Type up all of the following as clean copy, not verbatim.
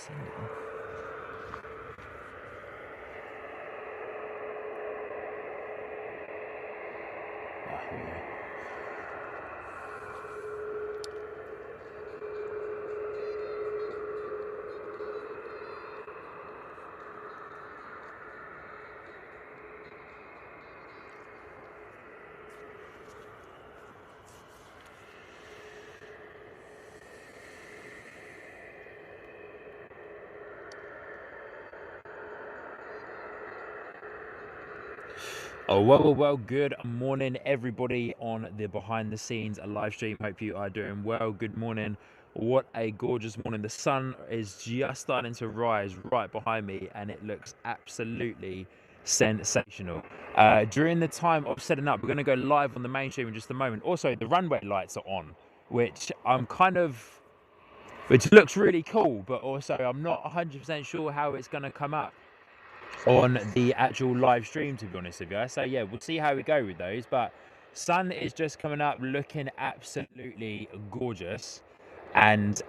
sending. Ah, here we go. Oh, well, good morning, everybody on the behind the scenes live stream. Hope you are doing well. Good morning. What a gorgeous morning. The sun is just starting to rise right behind me, and it looks absolutely sensational. During the time of setting up, we're going to go live on the main stream in just a moment. Also, the runway lights are on, which which looks really cool, but also I'm not 100% sure how it's going to come up on the actual live stream, to be honest with you. So yeah, we'll see how we go with those. But sun is just coming up looking absolutely gorgeous. And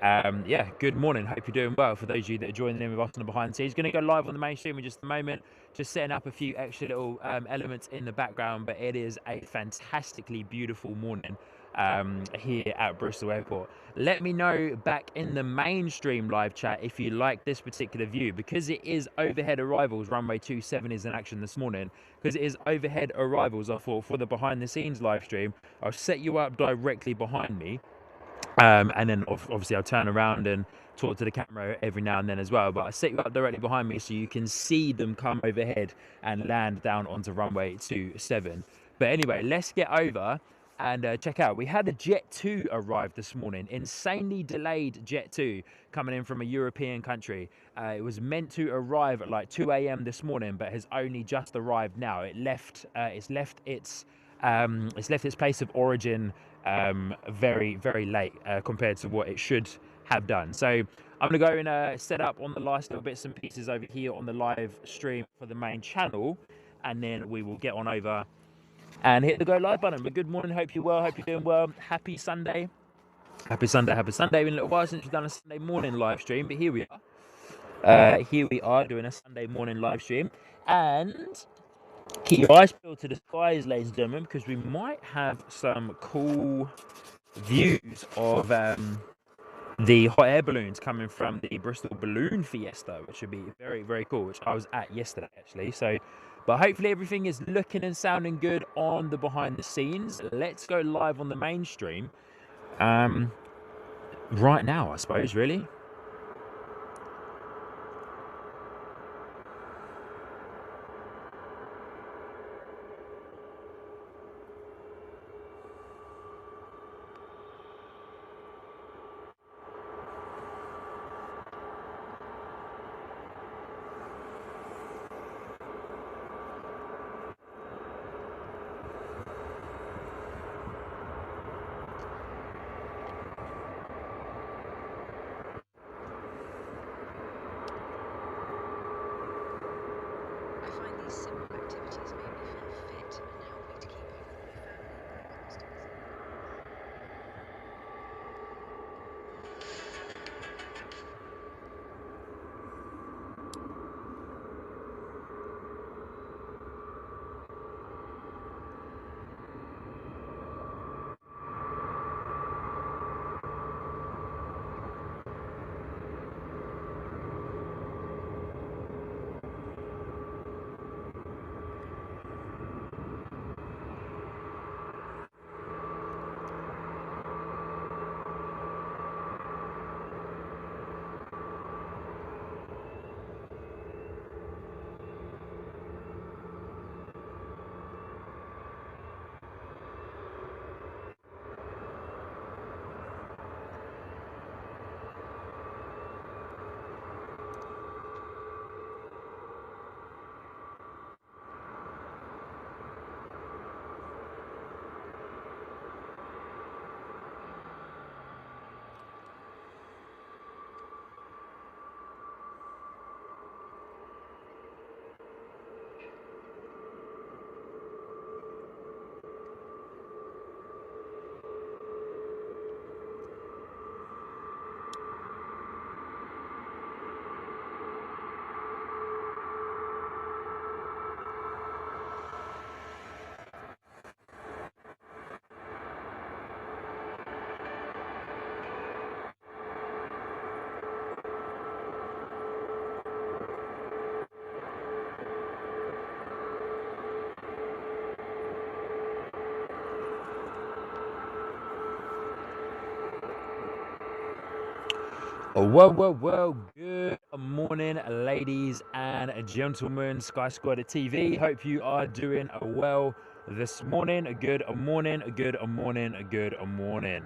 yeah, good morning. Hope you're doing well. For those of you that are joining in with us on the behind the scenes, going to go live on the main stream in just a moment. Just setting up a few extra little elements in the background, but it is a fantastically beautiful morning here at Bristol Airport. Let me know back in the mainstream live chat if you like this particular view, because it is overhead arrivals. Runway 27 is in action this morning. Because it is overhead arrivals, I thought for the behind the scenes live stream, I'll set you up directly behind me. And then obviously I'll turn around and talk to the camera every now and then as well. But I set you up directly behind me so you can see them come overhead and land down onto runway 27. But anyway, let's get over and check out. We had a Jet 2 arrive this morning. Insanely delayed Jet 2 coming in from a European country. It was meant to arrive at like 2 a.m. this morning, but has only just arrived now. It's left its place of origin very late compared to what it should have done. So I'm gonna go and set up on the last little bits and pieces over here on the live stream for the main channel, and then we will get on over and hit the go live button. But good morning, hope you're well, hope you're doing well. Happy Sunday. Happy Sunday, happy Sunday. Been a little while since we've done a Sunday morning live stream, but here we are. Here we are doing a Sunday morning live stream. And keep your eyes peeled to the skies, ladies and gentlemen, because we might have some cool views of the hot air balloons coming from the Bristol Balloon Fiesta, which would be very cool, which I was at yesterday actually. So, but hopefully everything is looking and sounding good on the behind the scenes. Let's go live on the mainstream right now, I suppose, really. Well, good morning, ladies and gentlemen. Sky Squad TV. Hope you are doing well this morning. Good morning, good morning, good morning.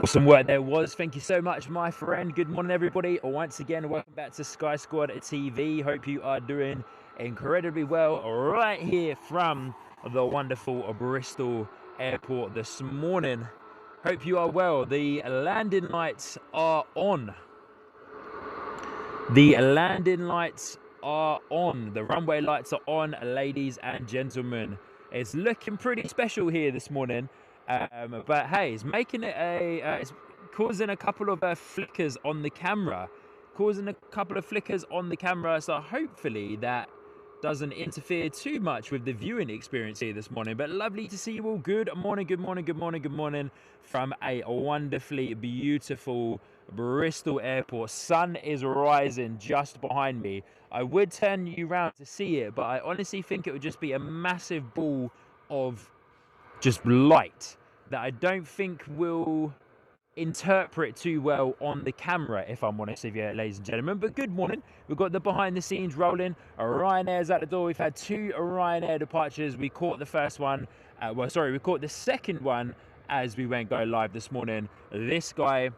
Awesome work there was. Thank you so much, my friend. Good morning, everybody. Once again, welcome back to Sky Squad TV. Hope you are doing incredibly well right here from the wonderful Bristol Airport this morning. Hope you are well. The landing lights are on. The landing lights are on. The runway lights are on, ladies and gentlemen. It's looking pretty special here this morning. But hey, it's making it it's causing a couple of flickers on the camera. So hopefully that doesn't interfere too much with the viewing experience here this morning. But lovely to see you all. Good morning from a wonderfully beautiful Bristol Airport. Sun is rising just behind me. I would turn you round to see it, but I honestly think it would just be a massive ball of just light that I don't think will interpret too well on the camera, if I'm honest with you, ladies and gentlemen. But good morning. We've got the behind the scenes rolling. Ryanair's at the door. We've had 2 Ryanair departures. We caught the first one. We caught the second one as we went go live this morning. This Ryanair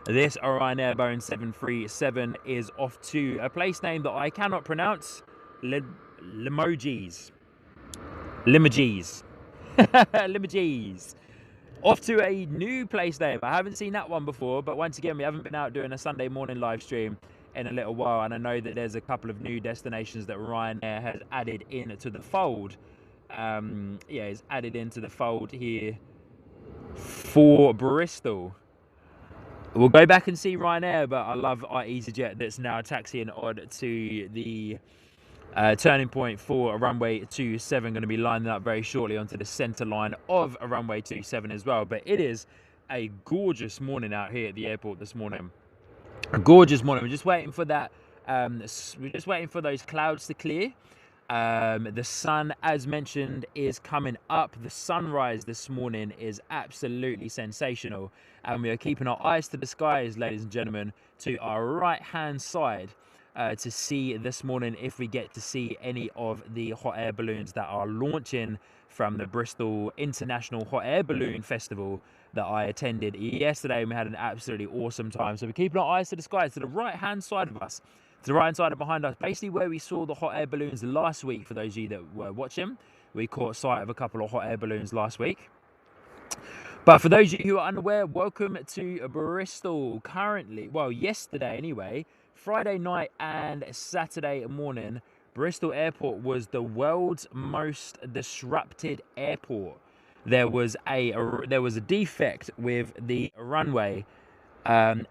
Boeing 737 is off to a place name that I cannot pronounce. Limoges. Off to a new place name. I haven't seen that one before, but once again, we haven't been out doing a Sunday morning live stream in a little while, and I know that there's a couple of new destinations that Ryanair has added into the fold. It's added into the fold here for Bristol. We'll go back and see Ryanair, but I love our EasyJet that's now taxiing on to the turning point for a runway 27, going to be lining up very shortly onto the center line of a runway 27 as well. But it is a gorgeous morning out here at the airport this morning. A gorgeous morning. We're just waiting for that. We're just waiting for those clouds to clear. The sun, as mentioned, is coming up. The sunrise this morning is absolutely sensational, and we are keeping our eyes to the skies, ladies and gentlemen, to our right hand side. To see this morning if we get to see any of the hot air balloons that are launching from the Bristol International Hot Air Balloon Festival that I attended yesterday, and we had an absolutely awesome time. So we're keeping our eyes to the skies, to the right hand side of us, to the right hand side and behind us, basically where we saw the hot air balloons last week. For those of you that were watching, we caught sight of a couple of hot air balloons last week. But for those of you who are unaware, welcome to Bristol. Currently, well, yesterday anyway, Friday night and Saturday morning, Bristol Airport was the world's most disrupted airport. There was a defect with the runway on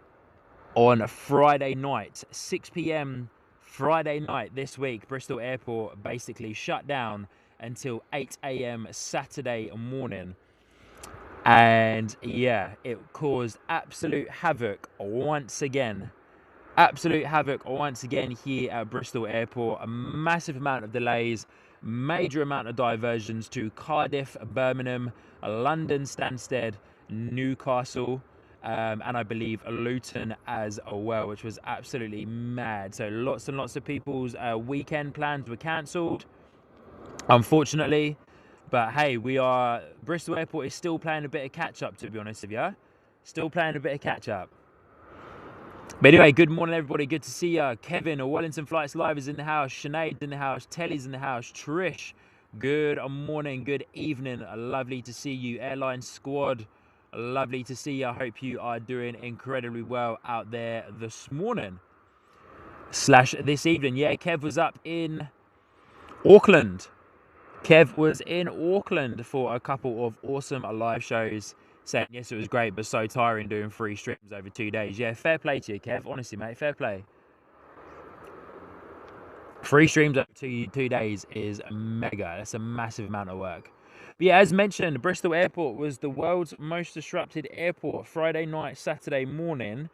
Friday night, 6 p.m. Friday night this week. Bristol Airport basically shut down until 8 a.m. Saturday morning. And yeah, it caused absolute havoc once again. Here at Bristol Airport. A massive amount of delays, major amount of diversions to Cardiff, Birmingham, London Stansted, Newcastle, and I believe Luton as well, which was absolutely mad. So lots and lots of people's weekend plans were cancelled, unfortunately. But hey, Bristol Airport is still playing a bit of catch up, to be honest with you. But anyway, good morning, everybody. Good to see you. Kevin, Wellington Flights Live is in the house. Sinead's in the house. Telly's in the house. Trish, good morning, good evening. Lovely to see you. Airline Squad, lovely to see you. I hope you are doing incredibly well out there this morning. / this evening. Yeah, Kev was up in Auckland. For a couple of awesome live shows, saying yes, it was great, but so tiring doing 3 streams over 2 days. Yeah, fair play to you, Kev. Honestly, mate, fair play. 3 streams over two days is mega. That's a massive amount of work. But yeah, as mentioned, Bristol Airport was the world's most disrupted airport Friday night, Saturday morning,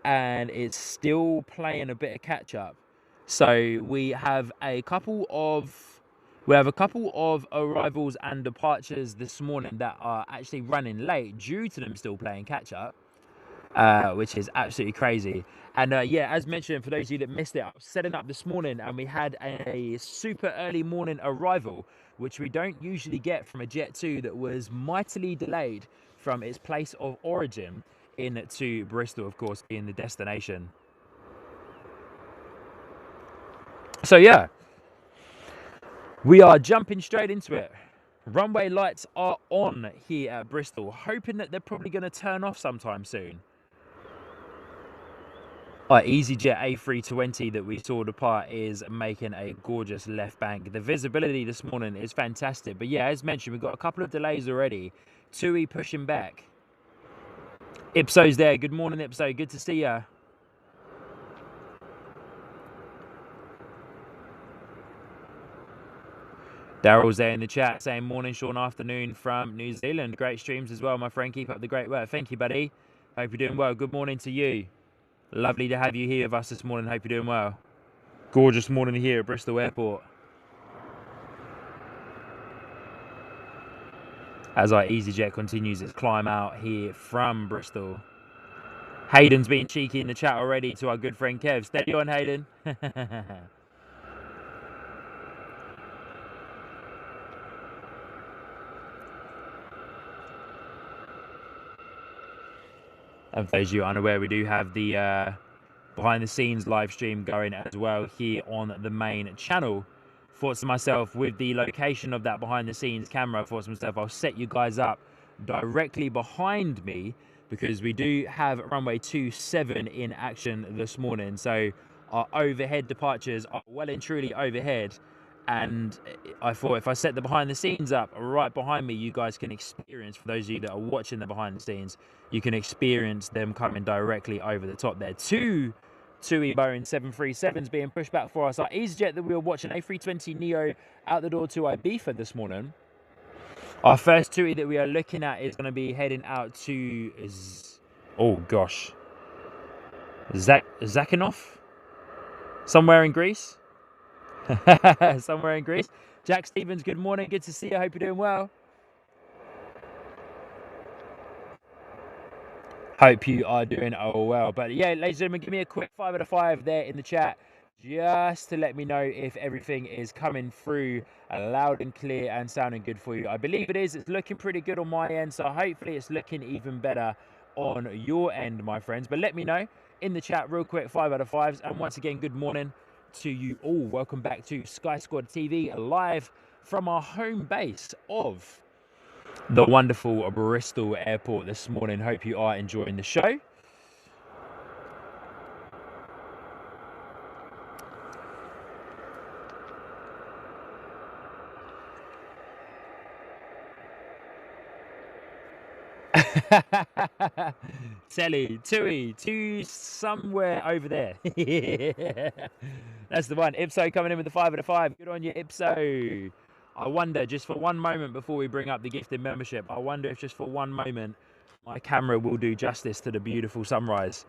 and it's still playing a bit of catch up. So we have a couple of arrivals and departures this morning that are actually running late due to them still playing catch up, which is absolutely crazy. And yeah, as mentioned, for those of you that missed it, I was setting up this morning and we had a super early morning arrival, which we don't usually get from a Jet 2 that was mightily delayed from its place of origin into Bristol, of course, being the destination. So yeah, we are jumping straight into it. Runway lights are on here at Bristol, hoping that they're probably going to turn off sometime soon. Our EasyJet A320 that we saw depart is making a gorgeous left bank. The visibility this morning is fantastic. But yeah, as mentioned, we've got a couple of delays already. TUI pushing back. Ipso's there. Good morning, Ipso. Good to see ya. Daryl's there in the chat saying morning, Sean, afternoon from New Zealand. Great streams as well, my friend. Keep up the great work. Thank you, buddy. Hope you're doing well. Good morning to you. Lovely to have you here with us this morning. Hope you're doing well. Gorgeous morning here at Bristol Airport. As our EasyJet continues its climb out here from Bristol. Hayden's been cheeky in the chat already to our good friend Kev. Steady on, Hayden. And for those of you unaware, we do have the behind the scenes live stream going as well here on the main channel. Thoughts to myself, with the location of that behind the scenes camera, thoughts to myself, I'll set you guys up directly behind me because we do have runway 27 in action this morning. So our overhead departures are well and truly overhead. And I thought if I set the behind the scenes up right behind me, you guys can experience, for those of you that are watching the behind the scenes, you can experience them coming directly over the top there. Two Boeing 737s being pushed back for us. Our EasyJet that we were watching, A320neo, out the door to Ibiza this morning. Our first TUI that we are looking at is going to be heading out to, oh gosh, Zakhanov? Somewhere in Greece? Somewhere in Greece. Jack Stevens, good morning. Good to see you. I hope you're doing well. Hope you are doing well. But yeah, ladies and gentlemen, give me a quick 5 out of 5 there in the chat, just to let me know if everything is coming through loud and clear and sounding good for you. I believe it is. It's looking pretty good on my end, so hopefully it's looking even better on your end, my friends. But let me know in the chat real quick, 5 out of 5s. And once again, good morning to you all. Welcome back to Sky Squad TV, live from our home base of the wonderful Bristol Airport this morning. Hope you are enjoying the show. Telly, TUI somewhere over there. That's the one. Ipso coming in with the 5 out of 5. Good on you, Ipso. I wonder, just for one moment before we bring up the gifted membership, I wonder if just for one moment my camera will do justice to the beautiful sunrise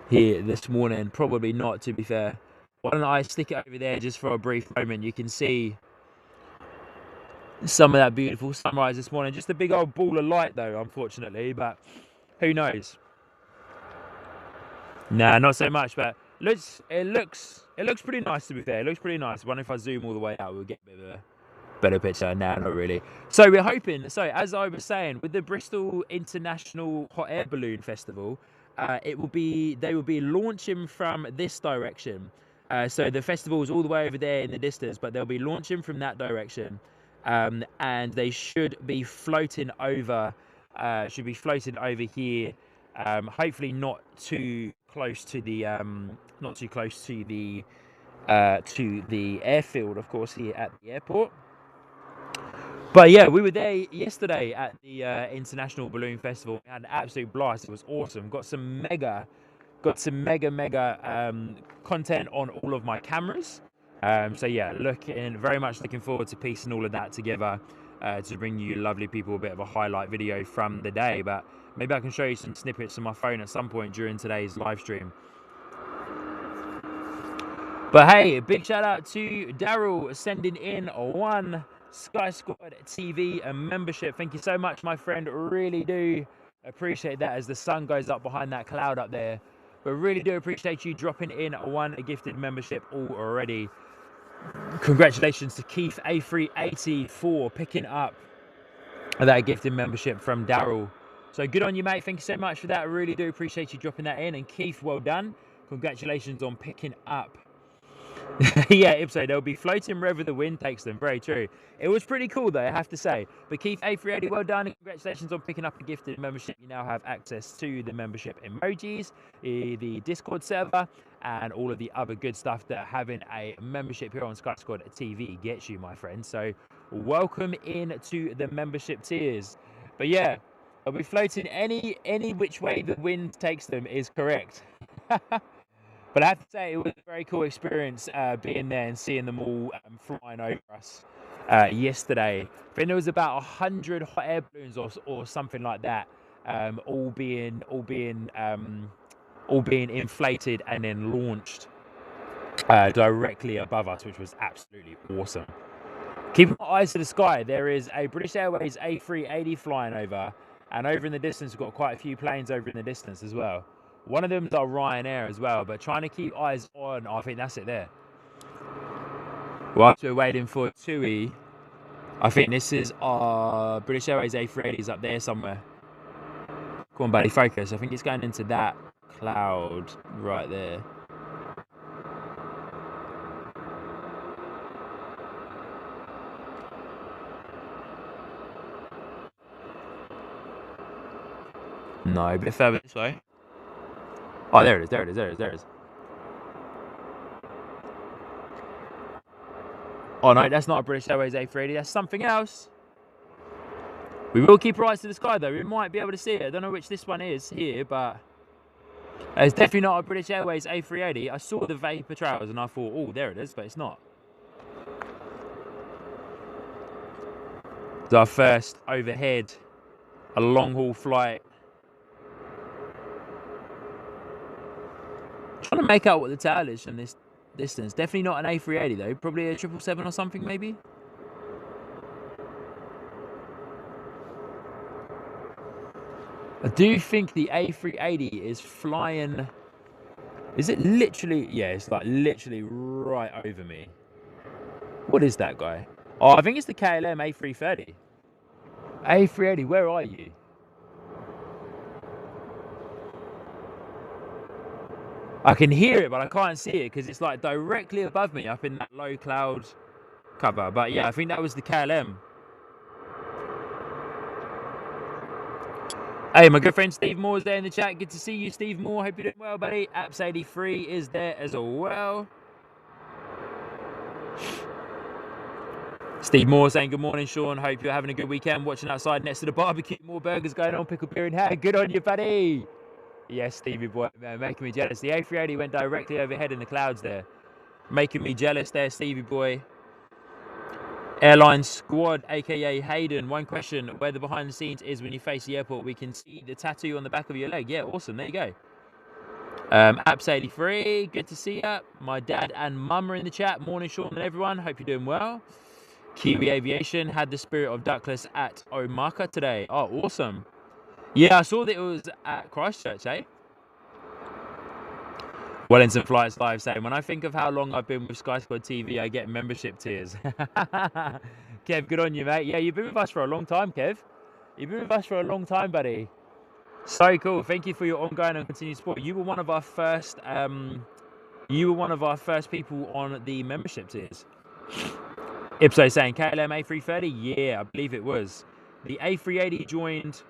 here this morning. Probably not, to be fair. Why don't I stick it over there just for a brief moment? You can see some of that beautiful sunrise this morning. Just a big old ball of light though, unfortunately, but who knows? Nah, not so much, but it looks pretty nice, to be fair. It looks pretty nice. I wonder if I zoom all the way out, we'll get a bit of a better picture. Nah, not really. So we're hoping, so as I was saying, with the Bristol International Hot Air Balloon Festival, they will be launching from this direction. So the festival is all the way over there in the distance, but they'll be launching from that direction. And they should be floating over here, hopefully not too close to the airfield, of course, here at the airport. But yeah, we were there yesterday at the International Balloon Festival. We had an absolute blast. It was awesome. Got some mega content on all of my cameras. So yeah, very much looking forward to piecing all of that together to bring you lovely people a bit of a highlight video from the day. But maybe I can show you some snippets on my phone at some point during today's live stream. But hey, big shout out to Daryl sending in one Sky Squad TV membership. Thank you so much, my friend. Really do appreciate that as the sun goes up behind that cloud up there. But really do appreciate you dropping in one gifted membership already. Congratulations to Keith A380 for picking up that gifted membership from Daryl. So good on you, mate. Thank you so much for that. I really do appreciate you dropping that in. And Keith, well done. Congratulations on picking up. Yeah, Ipso, they'll be floating wherever the wind takes them. Very true. It was pretty cool, though, I have to say. But Keith A380, well done. And congratulations on picking up a gifted membership. You now have access to the membership emojis, the Discord server, and all of the other good stuff that having a membership here on Sky Squad TV gets you, my friend. So welcome into the membership tiers. But yeah, they'll be floating any which way the wind takes them is correct. But I have to say, it was a very cool experience being there and seeing them all flying over us yesterday. I think there was about 100 hot air balloons or something like that, all being inflated and then launched directly above us, which was absolutely awesome. Keeping my eyes to the sky, there is a British Airways A380 flying over, and over in the distance, we've got quite a few planes over in the distance as well. One of them is our Ryanair as well, but trying to keep eyes on, I think that's it there. Whilst we're waiting for TUI, I think this is our British Airways A380s up there somewhere. Come on, buddy, focus. I think it's going into that cloud right there. No, a bit further this way. Oh, there it is, there it is, there it is, there it is. Oh no, that's not a British Airways A380, that's something else. We will keep our eyes to the sky though, we might be able to see it. I don't know which this one is here, but it's definitely not a British Airways A380. I saw the vapor trails and I thought, oh, there it is, but it's not. It's our first overhead, a long haul flight. Trying to make out what the tail is from this distance. Definitely not an A380 though. Probably a 777 or something maybe. I do think the A380 is flying. Is it literally? Yeah, it's like literally right over me. What is that guy? Oh, I think it's the KLM A330. A380, where are you? I can hear it, but I can't see it because it's like directly above me up in that low cloud cover. But yeah, I think that was the KLM. Hey, my good friend Steve Moore is there in the chat. Good to see you, Steve Moore. Hope you're doing well, buddy. Apps83 is there as well. Steve Moore saying good morning, Sean. Hope you're having a good weekend watching outside next to the barbecue. More burgers going on, pickle beer in hand. Good on you, buddy. Yes, Stevie boy, man, making me jealous. The A380 went directly overhead in the clouds there. Making me jealous there, Stevie boy. Airline Squad, aka Hayden. One question: where the behind the scenes is when you face the airport? We can see the tattoo on the back of your leg. Yeah, awesome. There you go. Apps83, good to see you. My dad and mum are in the chat. Morning, Sean and everyone. Hope you're doing well. Kiwi Aviation had the Spirit of Duckless at Omaka today. Oh, awesome. Yeah, I saw that it was at Christchurch, eh? Wellington Flights Live saying, when I think of how long I've been with Sky Squad TV, I get membership tears. Kev, good on you, mate. Yeah, you've been with us for a long time, Kev. You've been with us for a long time, buddy. So cool. Thank you for your ongoing and continued support. You were one of our first people on the membership tiers. Ipso saying KLM A330. Yeah, I believe it was. The A380 joined.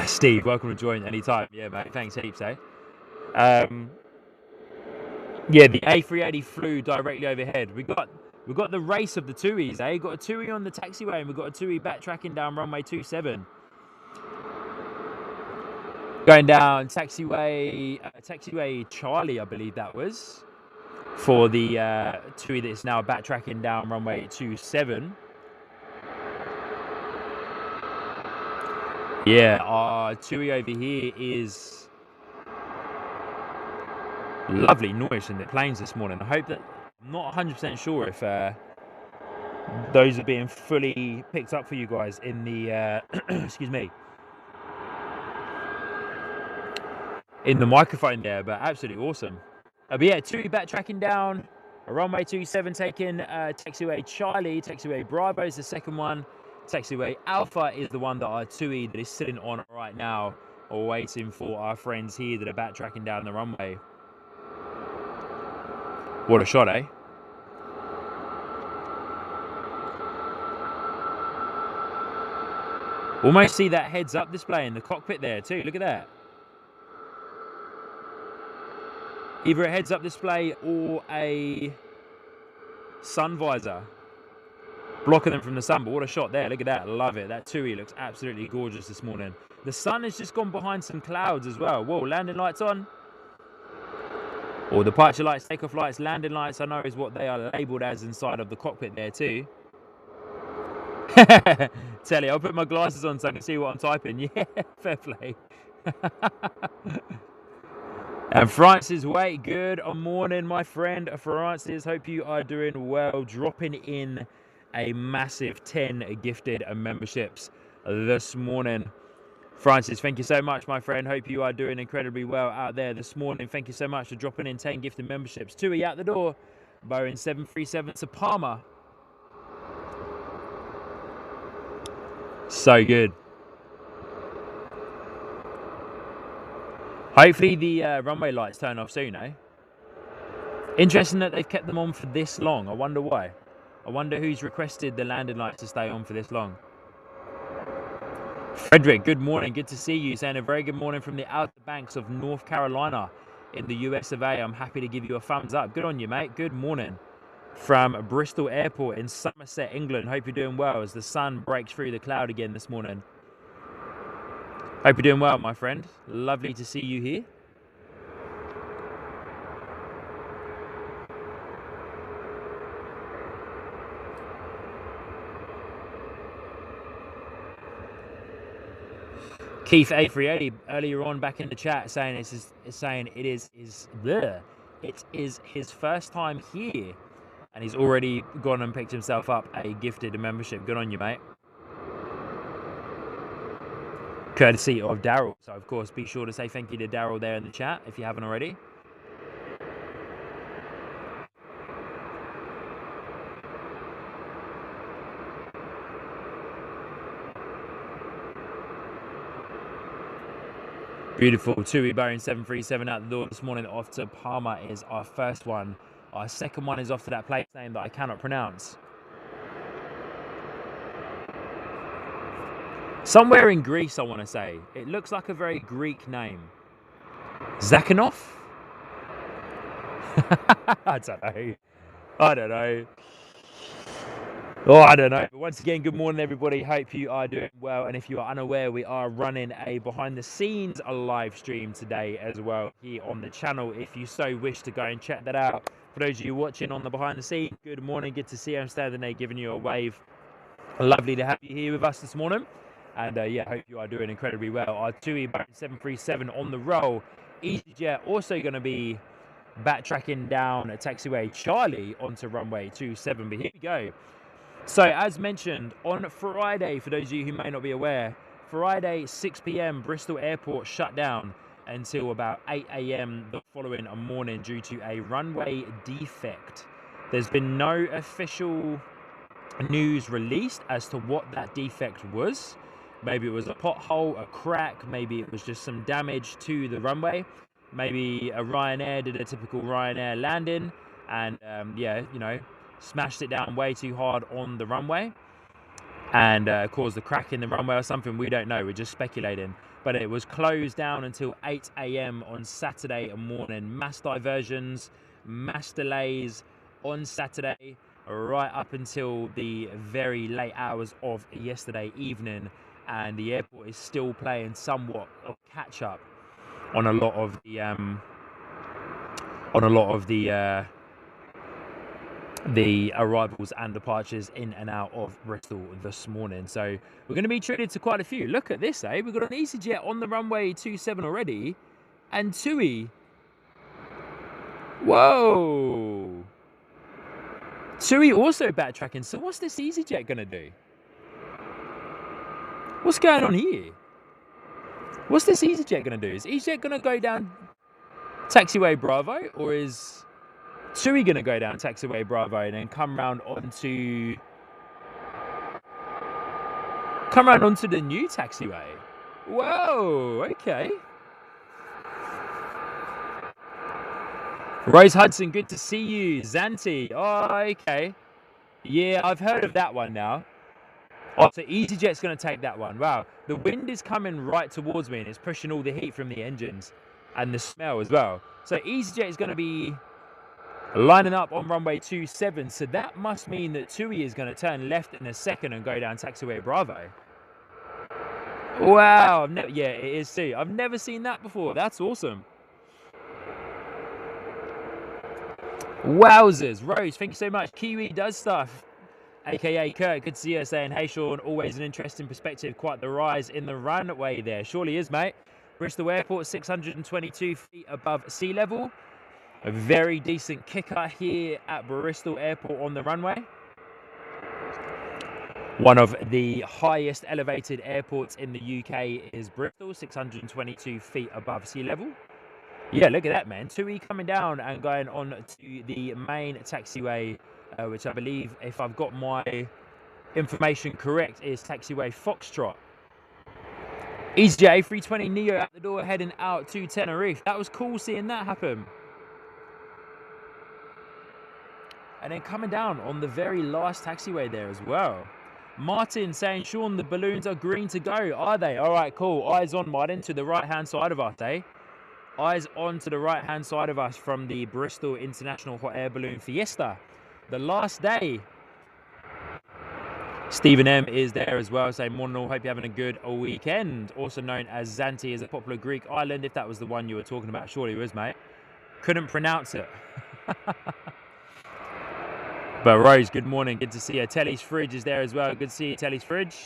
Steve, welcome to join anytime. Yeah, mate. Thanks heaps, eh? Yeah, the A380 flew directly overhead. We got the race of the TUIs, eh? Got a TUI on the taxiway and we got a TUI backtracking down runway 27. Going down taxiway Charlie, I believe that was, for the TUI that's now backtracking down runway 27. Yeah, Tui over here is lovely noise in the planes this morning. I hope that, I'm not 100% sure if those are being fully picked up for you guys in the, excuse me, in the microphone there, but absolutely awesome. But yeah, Tui backtracking down, runway 27 taking taxiway Charlie, taxiway Bravo is the second one, taxiway Alpha is the one that Tui that is sitting on right now, waiting for our friends here that are backtracking down the runway. What a shot, eh? Almost see that heads up display in the cockpit there too, look at that. Either a heads up display or a sun visor blocking them from the sun, but what a shot there, look at that, love it. That Tui looks absolutely gorgeous this morning. The sun has just gone behind some clouds as well. Whoa, landing lights on. Or departure lights, takeoff lights, landing lights, I know is what they are labelled as inside of the cockpit there too. Telly, I'll put my glasses on so I can see what I'm typing. Yeah, fair play. And Francis Wait, good morning, my friend. Francis, hope you are doing well. Dropping in a massive 10 gifted memberships this morning. Francis, thank you so much, my friend. Hope you are doing incredibly well out there this morning. Thank you so much for dropping in 10 gifted memberships. Tui out the door. Boeing 737 to Palmer. So good. Hopefully the runway lights turn off soon, eh? Interesting that they've kept them on for this long. I wonder why. I wonder who's requested the landing lights to stay on for this long. Frederick, good morning. Good to see you. Saying a very good morning from the Outer Banks of North Carolina in the US of A. I'm happy to give you a thumbs up. Good on you, mate. Good morning. From Bristol Airport in Somerset, England. Hope you're doing well as the sun breaks through the cloud again this morning. Hope you're doing well, my friend. Lovely to see you here. Keith A380 earlier on back in the chat saying it is his first time here, and he's already gone and picked himself up a gifted membership. Good on you, mate. Courtesy of Daryl. So of course, be sure to say thank you to Daryl there in the chat if you haven't already. Beautiful. Tui Boeing 737 out the door this morning off to Palmer is our first one. Our second one is off to that place name that I cannot pronounce. Somewhere in Greece, I want to say. It looks like a very Greek name. Zakhanov? I don't know. Oh, I don't know. But once again, good morning, everybody. Hope you are doing well. And if you are unaware, we are running a behind the scenes live stream today as well here on the channel. If you so wish to go and check that out. For those of you watching on the behind the scenes, good morning. Good to see you. I'm standing there giving you a wave. Lovely to have you here with us this morning. And yeah, hope you are doing incredibly well. Our Tui Boeing 737 on the roll. EasyJet also going to be backtracking down taxiway Charlie onto runway 27. But here we go. So as mentioned, on Friday, for those of you who may not be aware, Friday 6 p.m. Bristol Airport shut down until about 8 a.m. the following morning due to a runway defect. There's been no official news released as to what that defect was. Maybe it was a pothole, a crack, maybe it was just some damage to the runway. Maybe a Ryanair did a typical Ryanair landing and yeah, you know, smashed it down way too hard on the runway and caused a crack in the runway or something. We don't know, we're just speculating. But it was closed down until 8 a.m. on Saturday morning. Mass diversions, mass delays on Saturday, right up until the very late hours of yesterday evening. And the airport is still playing somewhat of catch up on a lot of the the arrivals and departures in and out of Bristol this morning. So we're going to be treated to quite a few. Look at this, eh? We've got an EasyJet on the runway 27 already, and TUI. Whoa! TUI also backtracking. So what's this EasyJet going to do? What's going on here? What's this EasyJet going to do? Is EasyJet going to go down taxiway Bravo, or is TUI going to go down taxiway Bravo and then come round onto the new taxiway? Whoa, okay. Rose Hudson, good to see you. Zanti, oh, okay. Yeah, I've heard of that one now. Oh, so EasyJet's going to take that one. Wow, the wind is coming right towards me and it's pushing all the heat from the engines and the smell as well. So EasyJet is going to be lining up on runway 27. So that must mean that TUI is going to turn left in a second and go down taxiway Bravo. Wow, yeah, it is too. I've never seen that before. That's awesome. Wowzers. Rose, thank you so much. Kiwi does stuff. AKA Kurt, good to see you, saying, hey Sean, always an interesting perspective. Quite the rise in the runway there. Surely is, mate. Bristol Airport, 622 feet above sea level. A very decent kicker here at Bristol Airport on the runway. One of the highest elevated airports in the UK is Bristol, 622 feet above sea level. Yeah, look at that, man. TUI coming down and going on to the main taxiway, which I believe, if I've got my information correct, is taxiway Foxtrot. EasyJet A320 Neo at the door, heading out to Tenerife. That was cool seeing that happen. And then coming down on the very last taxiway there as well. Martin saying, Sean, the balloons are green to go, are they? All right, cool. Eyes on, Martin, to the right-hand side of us, eh? Eyes on to the right-hand side of us from the Bristol International Hot Air Balloon Fiesta. The last day. Stephen M is there as well, saying, morning all, hope you're having a good weekend. Also known as Zante, is a popular Greek island, if that was the one you were talking about. Surely it was, mate. Couldn't pronounce it. But Rose, good morning. Good to see you. Telly's Fridge is there as well. Good to see you, Telly's Fridge.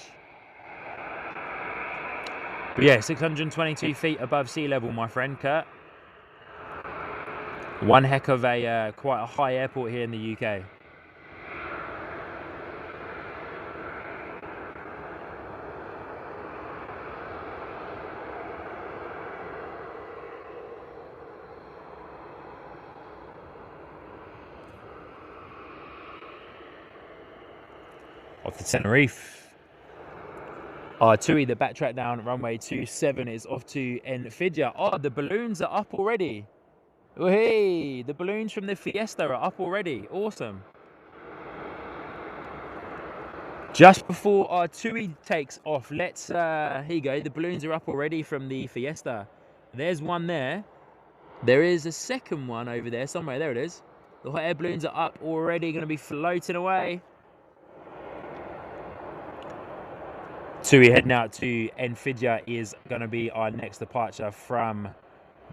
But yeah, 622 feet above sea level, my friend Kurt. One heck of a quite a high airport here in the UK. Off to Tenerife. TUI, the backtrack down runway 27 is off to Enfidja. Oh, the balloons are up already. Oh, hey, the balloons from the Fiesta are up already. Awesome. Just before our TUI takes off, let's, here you go. The balloons are up already from the Fiesta. There's one there. There is a second one over there somewhere. There it is. The hot air balloons are up already, going to be floating away. TUI heading out to Enfidja is going to be our next departure from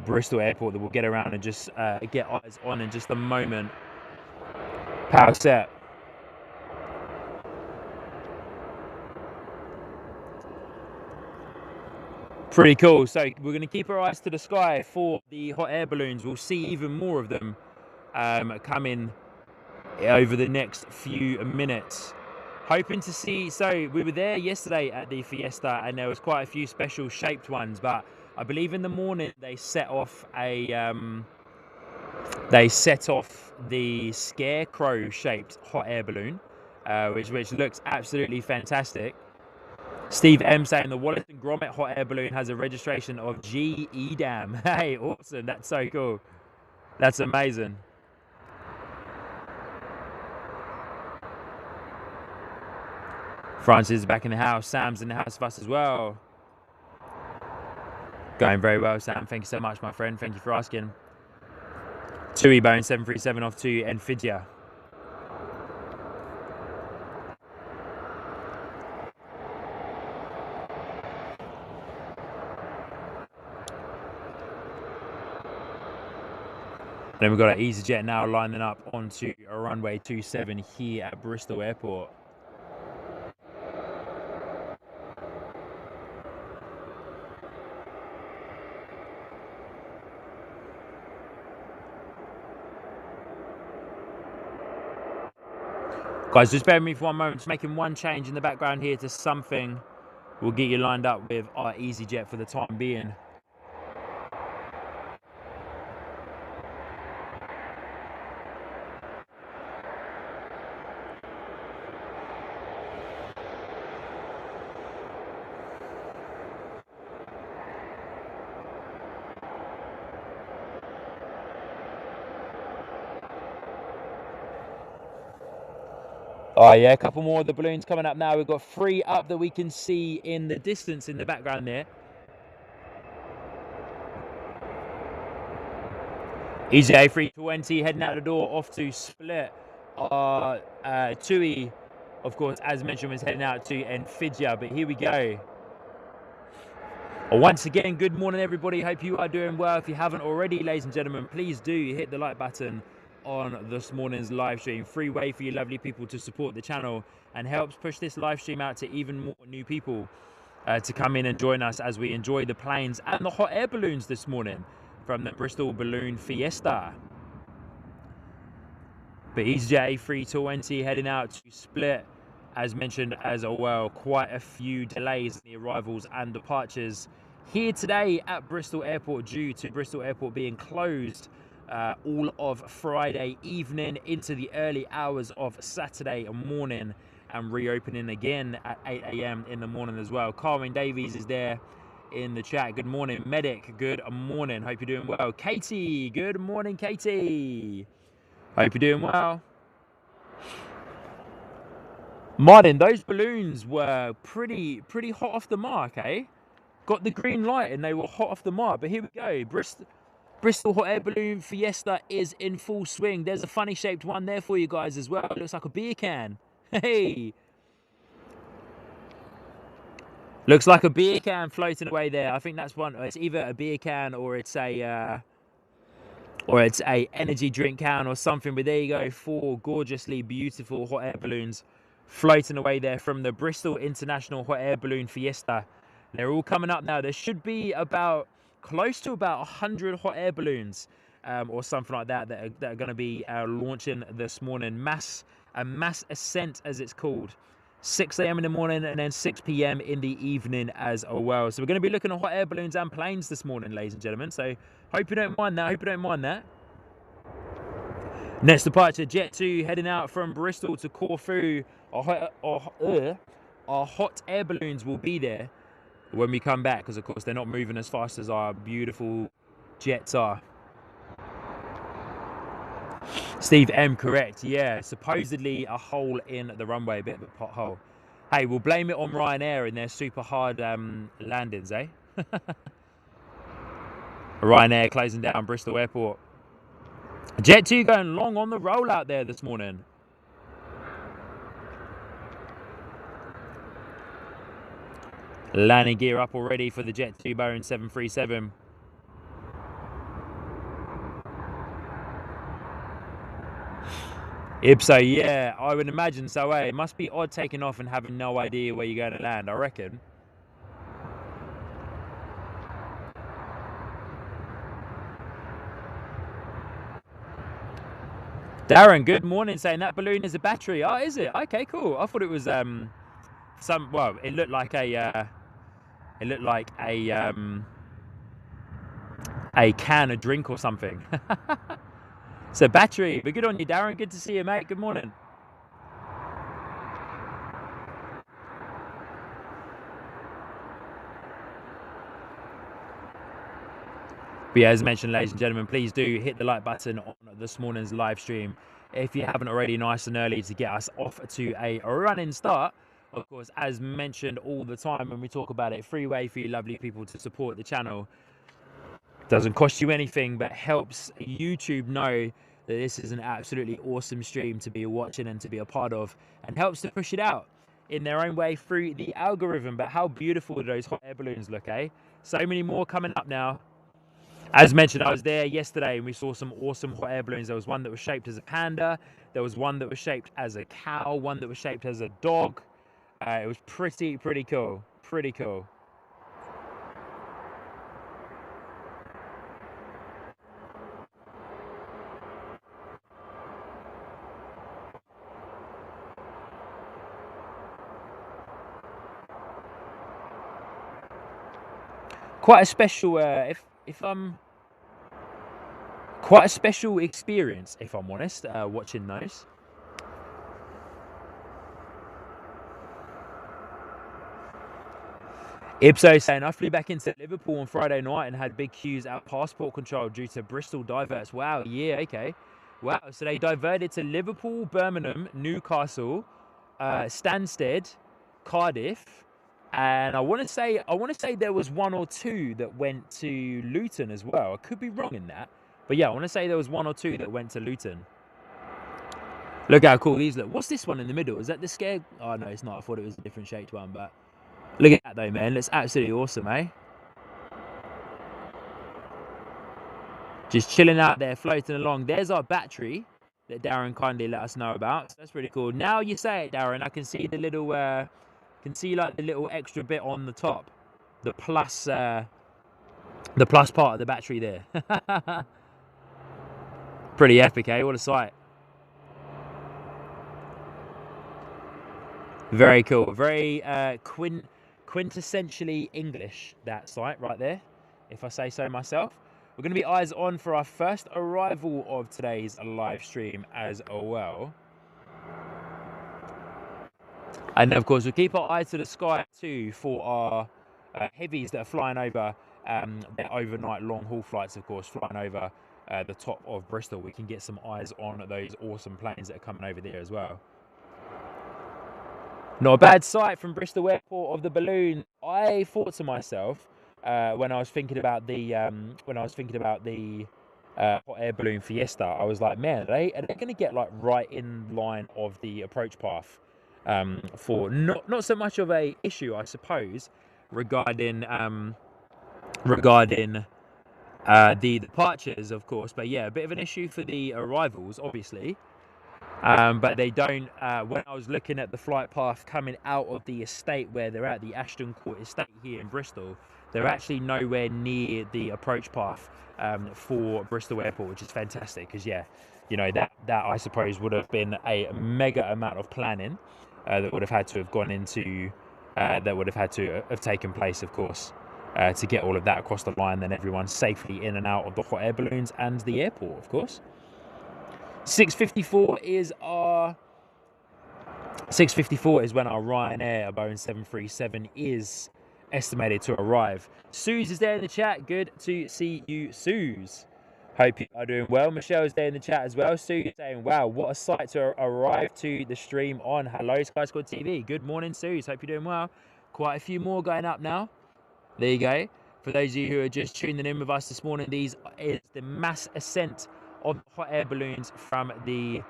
Bristol Airport that we'll get around and just get eyes on in just a moment. Power set. Pretty cool. So we're going to keep our eyes to the sky for the hot air balloons. We'll see even more of them coming over the next few minutes. Hoping to see, so we were there yesterday at the Fiesta and there was quite a few special shaped ones, but I believe in the morning they set off the scarecrow shaped hot air balloon, which looks absolutely fantastic. Steve M saying the Wallace and Gromit hot air balloon has a registration of GEDAM. Hey, awesome, that's so cool. That's amazing. Francis is back in the house. Sam's in the house with us as well. Going very well, Sam. Thank you so much, my friend. Thank you for asking. TUI Boeing 737 off to Enfidja. Then we've got an EasyJet now lining up onto a runway 27 here at Bristol Airport. Guys, just bear with me for one moment. Just making one change in the background here to something. We'll get you lined up with our EasyJet for the time being. Oh yeah, a couple more of the balloons coming up now. We've got 3 up that we can see in the distance in the background there. EasyJet 320 heading out the door off to Split. Tui, of course, as mentioned, was heading out to Enfidia, but here we go. Once again, good morning everybody. Hope you are doing well. If you haven't already, ladies and gentlemen, please do hit the like button on this morning's live stream. Free way for you lovely people to support the channel and helps push this live stream out to even more new people to come in and join us as we enjoy the planes and the hot air balloons this morning from the Bristol Balloon Fiesta. But EasyJet A320 heading out to Split, as mentioned as well. Quite a few delays in the arrivals and departures here today at Bristol Airport due to Bristol Airport being closed all of Friday evening into the early hours of Saturday morning and reopening again at 8 AM in the morning as well. Carwyn Davies is there in the chat. Good morning. Medic, good morning. Hope you're doing well. Katie, good morning, Katie. Hope you're doing well. Martin, those balloons were pretty hot off the mark, eh? Got the green light and they were hot off the mark. But here we go. Bristol Hot Air Balloon Fiesta is in full swing. There's a funny shaped one there for you guys as well. It looks like a beer can. Hey! Looks like a beer can floating away there. I think that's one. It's either a beer can or it's a energy drink can or something. But there you go, 4 gorgeously beautiful hot air balloons floating away there from the Bristol International Hot Air Balloon Fiesta. They're all coming up now. There should be close to about 100 hot air balloons or something like that that are going to be launching this morning. Mass ascent, as it's called. 6 AM in the morning and then 6 PM in the evening as well. So we're going to be looking at hot air balloons and planes this morning, ladies and gentlemen. So hope you don't mind that. Next departure, Jet 2 heading out from Bristol to Corfu. Our hot air balloons will be there when we come back because, of course, they're not moving as fast as our beautiful jets are. Steve M, correct. Yeah, supposedly a hole in the runway, a bit of a pothole. Hey, we'll blame it on Ryanair and their super hard landings, eh? Ryanair closing down Bristol Airport. Jet 2 going long on the roll out there this morning. Landing gear up already for the Jet 2 Boeing 737. Ipso, yeah, I would imagine so, eh? It must be odd taking off and having no idea where you're going to land, I reckon. Darren, good morning, saying that balloon is a battery. Oh, is it? Okay, cool. I thought it was well, it looked like a can of drink or something. It's a battery, but good on you, Darren. Good to see you, mate. Good morning. But yeah, as mentioned, ladies and gentlemen, please do hit the like button on this morning's live stream if you haven't already, nice and early, to get us off to a running start. Of course, as mentioned all the time when we talk about it, free way for you lovely people to support the channel. Doesn't cost you anything, but helps YouTube know that this is an absolutely awesome stream to be watching and to be a part of, and helps to push it out in their own way through the algorithm. But how beautiful do those hot air balloons look, eh? So many more coming up now. As mentioned, I was there yesterday and we saw some awesome hot air balloons. There was one that was shaped as a panda. There was one that was shaped as a cow. One that was shaped as a dog. It was pretty cool. Pretty cool. Quite a special, quite a special experience, if I'm honest, watching those. Ipso saying, I flew back into Liverpool on Friday night and had big queues at passport control due to Bristol diverts. Wow, yeah, okay. Wow, so they diverted to Liverpool, Birmingham, Newcastle, Stansted, Cardiff, and I want to say there was one or two that went to Luton as well. I could be wrong in that, but yeah, I want to say there was one or two that went to Luton. Look how cool these look. What's this one in the middle? Is that the scare? Oh no, it's not. I thought it was a different shaped one, but look at that though, man. That's absolutely awesome, eh? Just chilling out there, floating along. There's our battery that Darren kindly let us know about. So that's pretty cool. Now you say it, Darren, I can see the little, can see like the little extra bit on the top, the plus part of the battery there. Pretty epic, eh? What a sight. Very cool. Very quintessentially English, that site right there, if I say so myself. We're going to be eyes on for our first arrival of today's live stream as well. And of course, we'll keep our eyes to the sky too for our heavies that are flying over their overnight long haul flights, of course, flying over the top of Bristol. We can get some eyes on those awesome planes that are coming over there as well. Not a bad sight from Bristol Airport of the balloon. I thought to myself when I was thinking about the hot air balloon Fiesta, I was like, man, are they going to get like right in line of the approach path for not so much of a issue, I suppose, regarding the departures, of course, but yeah, a bit of an issue for the arrivals, obviously. But they don't, when I was looking at the flight path coming out of the estate where they're at, the Ashton Court estate here in Bristol, they're actually nowhere near the approach path for Bristol Airport, which is fantastic because, yeah, you know, that I suppose would have been a mega amount of planning that would have had to have gone into, that would have had to have taken place, of course, to get all of that across the line, then everyone's safely in and out of the hot air balloons and the airport, of course. 6:54 is when our Ryanair Boeing 737 is estimated to arrive. Suze is there in the chat. Good to see you, Suze. Hope you are doing well. Michelle is there in the chat as well. Suze saying, wow, what a sight to arrive to the stream on. Hello, Sky Squad TV. Good morning, Suze. Hope you're doing well. Quite a few more going up now. There you go. For those of you who are just tuning in with us this morning, these is the mass ascent of hot air balloons from the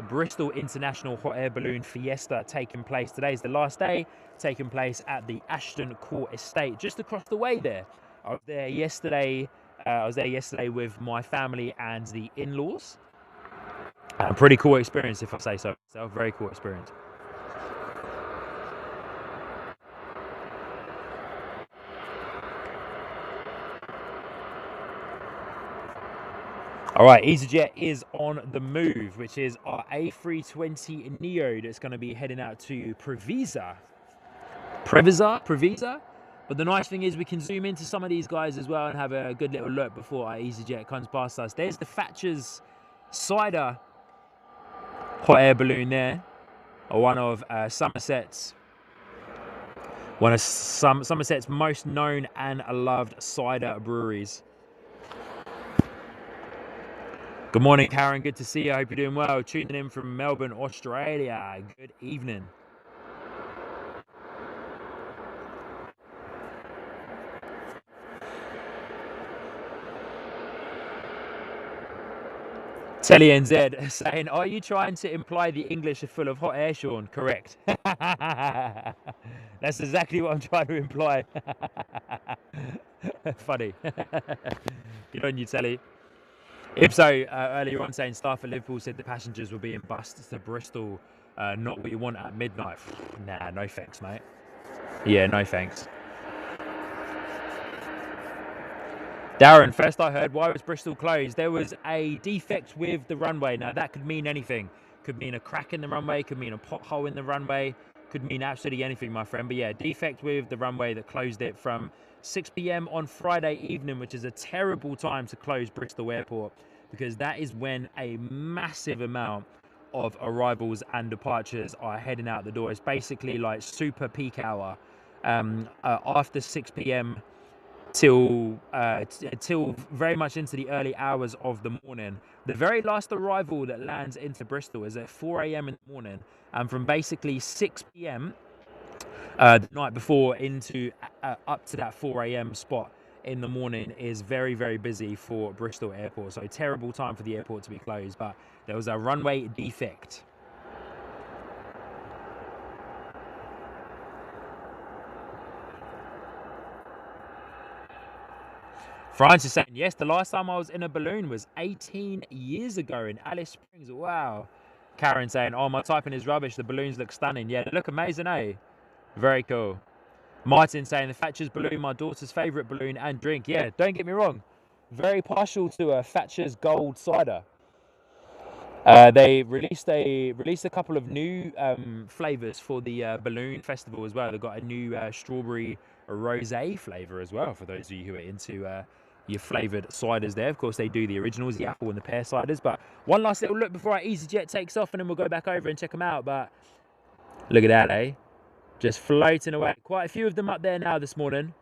Bristol International Hot Air Balloon Fiesta taking place. Today's the last day, taking place at the Ashton Court Estate, just across the way there. I was there yesterday. With my family and the in-laws. Pretty cool experience, if I say so myself. Very cool experience. All right, EasyJet is on the move, which is our A320 Neo that's going to be heading out to Previsa. But the nice thing is we can zoom into some of these guys as well and have a good little look before our EasyJet comes past us. There's the Thatcher's Cider hot air balloon there, one of Somerset's most known and loved cider breweries. Good morning, Karen. Good to see you. I hope you're doing well. Tuning in from Melbourne, Australia. Good evening. Telly NZ saying, are you trying to imply the English are full of hot air, Sean? Correct. That's exactly what I'm trying to imply. Funny. Get on your telly. If so, earlier on saying staff at Liverpool said the passengers were being bussed to Bristol, not what you want at midnight. Nah, no thanks, mate. Yeah, no thanks. Darren, first I heard, why was Bristol closed? There was a defect with the runway. Now, that could mean anything. Could mean a crack in the runway, could mean a pothole in the runway, could mean absolutely anything, my friend. But yeah, defect with the runway that closed it from 6 p.m. on Friday evening, which is a terrible time to close Bristol Airport, because that is when a massive amount of arrivals and departures are heading out the door. It's basically like super peak hour after 6 p.m. till very much into the early hours of the morning. The very last arrival that lands into Bristol is at 4 a.m. in the morning, and from basically 6 p.m. The night before into up to that 4 a.m. spot in the morning is very, very busy for Bristol Airport. So terrible time for the airport to be closed, but there was a runway defect. Francis saying, yes, the last time I was in a balloon was 18 years ago in Alice Springs. Wow. Karen saying, oh, my typing is rubbish. The balloons look stunning. Yeah, they look amazing, eh? Very cool. Martin saying, the Thatcher's balloon, my daughter's favourite balloon and drink. Yeah, don't get me wrong. Very partial to a Thatcher's Gold Cider. They released a couple of new flavours for the balloon festival as well. They've got a new strawberry rosé flavour as well, for those of you who are into your flavoured ciders there. Of course, they do the originals, the apple and the pear ciders. But one last little look before our EasyJet takes off, and then we'll go back over and check them out. But look at that, eh? Just floating away. Quite a few of them up there now this morning.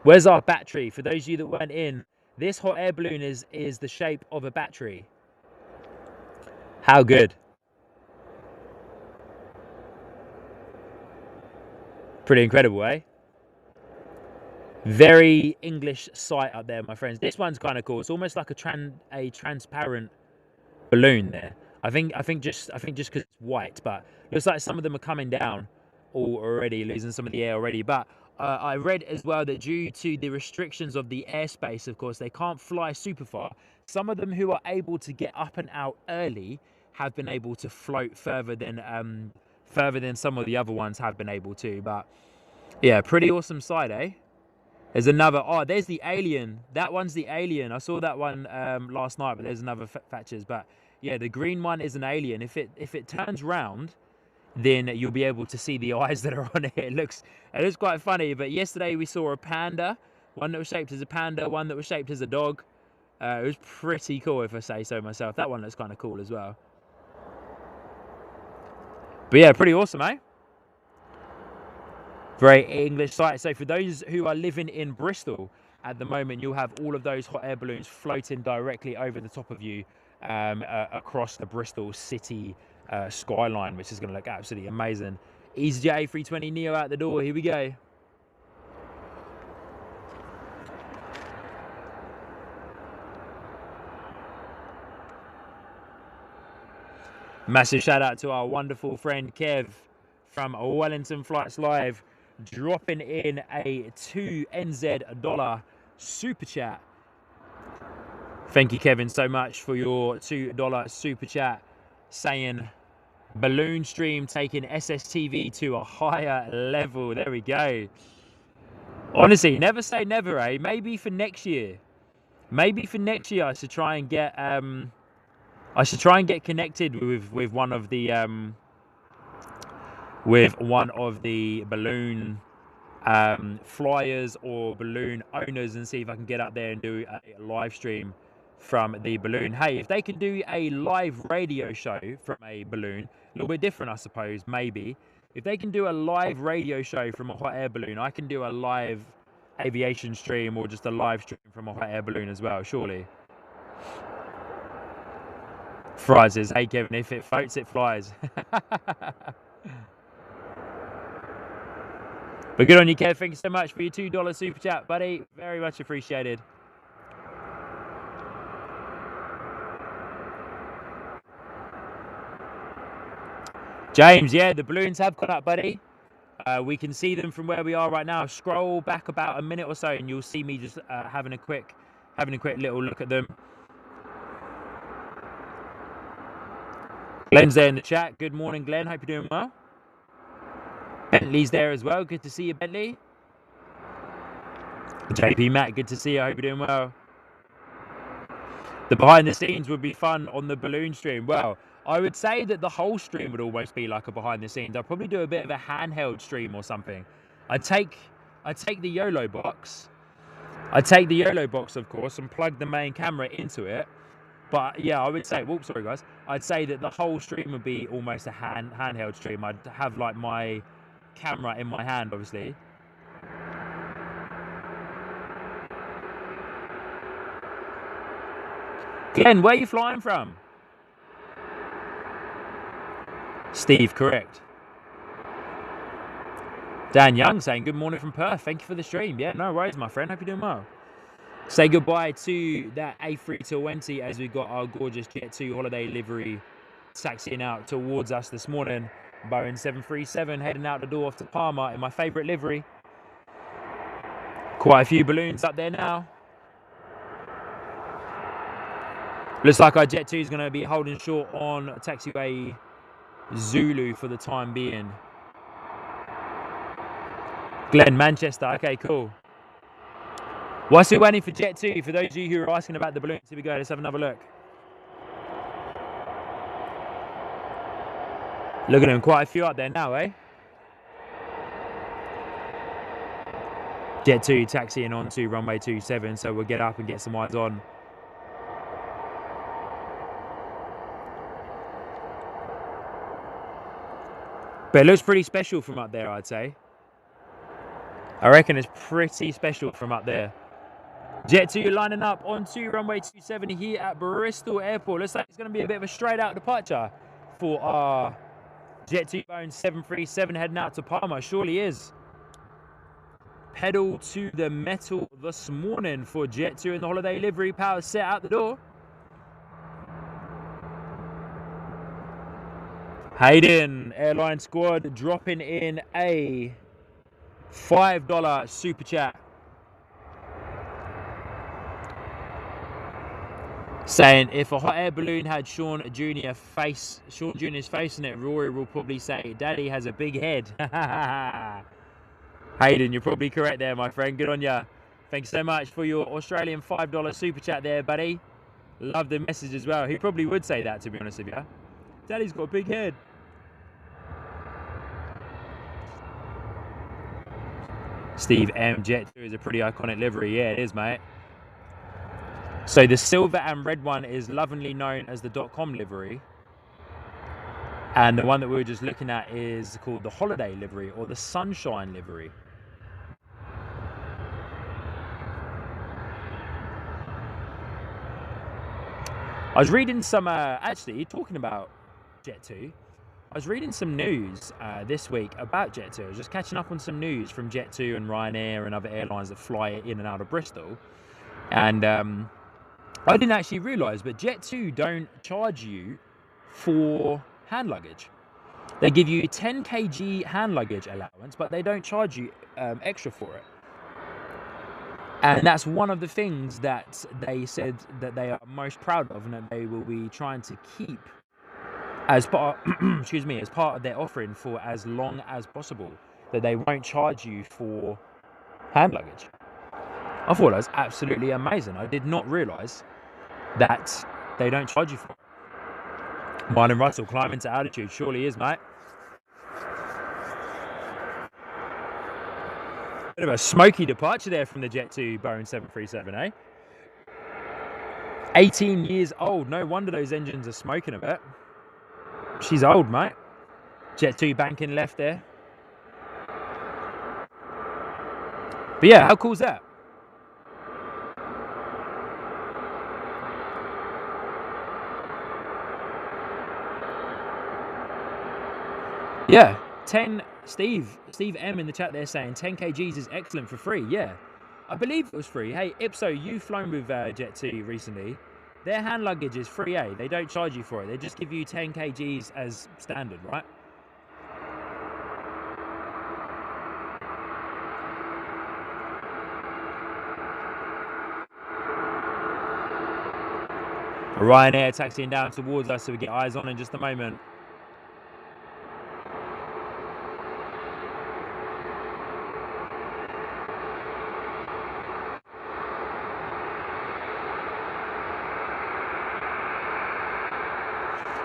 Where's our battery? For those of you that weren't in, this hot air balloon is the shape of a battery. How good. Pretty incredible, eh? Very English sight up there, my friends. This one's kind of cool. It's almost like a transparent balloon there. I think just because it's white, but looks like some of them are coming down already, losing some of the air already. But I read as well that due to the restrictions of the airspace, of course, they can't fly super far. Some of them who are able to get up and out early have been able to float further than some of the other ones have been able to. But yeah, pretty awesome sight, eh? There's another. Oh, there's the alien. That one's the alien. I saw that one last night, but there's another Thatcher's. But yeah, the green one is an alien. If it turns round, then you'll be able to see the eyes that are on it. It looks quite funny. But yesterday we saw a panda, one that was shaped as a panda, one that was shaped as a dog. It was pretty cool, if I say so myself. That one looks kind of cool as well. But yeah, pretty awesome, eh? Very English sight. So for those who are living in Bristol at the moment, you'll have all of those hot air balloons floating directly over the top of you across the Bristol city skyline, which is going to look absolutely amazing. EasyJet A320neo out the door. Here we go. Massive shout out to our wonderful friend Kev from Wellington Flights Live, dropping in a $2 super chat. Thank you, Kevin, so much for your $2 super chat, saying balloon stream taking SSTV to a higher level. There we go. Honestly, never say never, eh? Maybe for next year. Maybe for next year I should try and get connected with one of the balloon flyers or balloon owners and see if I can get up there and do a live stream from the balloon. Hey, if they can do a live radio show from a balloon, a little bit different, I suppose, maybe. If they can do a live radio show from a hot air balloon, I can do a live aviation stream or just a live stream from a hot air balloon as well, surely. Fries says, hey Kevin, if it floats, it flies. But good on you, Kev. Thank you so much for your $2 super chat, buddy. Very much appreciated. James, yeah, the balloons have gone up, buddy. We can see them from where we are right now. Scroll back about a minute or so and you'll see me just having a quick having a quick little look at them. Glenn's there in the chat. Good morning, Glenn. Hope you're doing well. Bentley's there as well. Good to see you, Bentley. JP Matt, good to see you. I hope you're doing well. The behind the scenes would be fun on the balloon stream. Well, I would say that the whole stream would almost be like a behind the scenes. I'd probably do a bit of a handheld stream or something. I'd take the YOLO box. I'd take the YOLO box, of course, and plug the main camera into it. But yeah, I would say, whoops, sorry guys. I'd say that the whole stream would be almost a handheld stream. I'd have like my camera in my hand, obviously. Glenn, where are you flying from? Steve, correct. Dan Young saying, good morning from Perth. Thank you for the stream. Yeah, no worries, my friend. Hope you're doing well. Say goodbye to that A320 as we got our gorgeous Jet2 holiday livery taxiing out towards us this morning. Boeing 737 heading out the door off to Palma in my favourite livery. Quite a few balloons up there now. Looks like our Jet2 is going to be holding short on taxiway Zulu for the time being. Glenn, Manchester. Okay, cool. Whilst we're waiting for Jet2, for those of you who are asking about the balloons, here we go. Let's have another look. Look at them, quite a few up there now, eh? Jet2 taxiing onto runway 27, so we'll get up and get some eyes on. But it looks pretty special from up there, I'd say. I reckon it's pretty special from up there. Jet2 lining up onto runway 27 here at Bristol Airport. Looks like it's going to be a bit of a straight out departure for our Jet2 Boeing 737 heading out to Palma. Surely is. Pedal to the metal this morning for Jet2 in the holiday livery. Power set out the door. Hayden, Airline Squad, dropping in a $5 super chat. Saying, if a hot air balloon had Sean Jr.'s face in it, Rory will probably say, Daddy has a big head. Hayden, you're probably correct there, my friend. Good on ya. Thanks so much for your Australian $5 super chat there, buddy. Love the message as well. He probably would say that, to be honest with you. Daddy's got a big head. Steve M. Jet2 is a pretty iconic livery. Yeah, it is, mate. So the silver and red one is lovingly known as the .com livery. And the one that we were just looking at is called the holiday livery or the sunshine livery. I was reading some, actually, talking about Jet2, I was reading some news this week about Jet2. I was just catching up on some news from Jet2 and Ryanair and other airlines that fly in and out of Bristol. And I didn't actually realise, but Jet2 don't charge you for hand luggage. They give you 10 kg hand luggage allowance, but they don't charge you extra for it. And that's one of the things that they said that they are most proud of and that they will be trying to keep as part, excuse me, as part of their offering for as long as possible. That they won't charge you for hand luggage. I thought that was absolutely amazing. I did not realise that they don't charge you for it. Martin Russell, climbing to altitude, surely is, mate. Bit of a smoky departure there from the Jet2 Boeing 737, eh? 18 years old. No wonder those engines are smoking a bit. She's old, mate. Jet2 banking left there. But yeah, how cool is that? Yeah, 10, Steve M in the chat there saying 10 kgs is excellent for free. Yeah, I believe it was free. Hey, Ipso, you've flown with Jet2 recently. Their hand luggage is free, eh? They don't charge you for it. They just give you 10 kgs as standard, right? Ryanair taxiing down towards us, so we get eyes on in just a moment.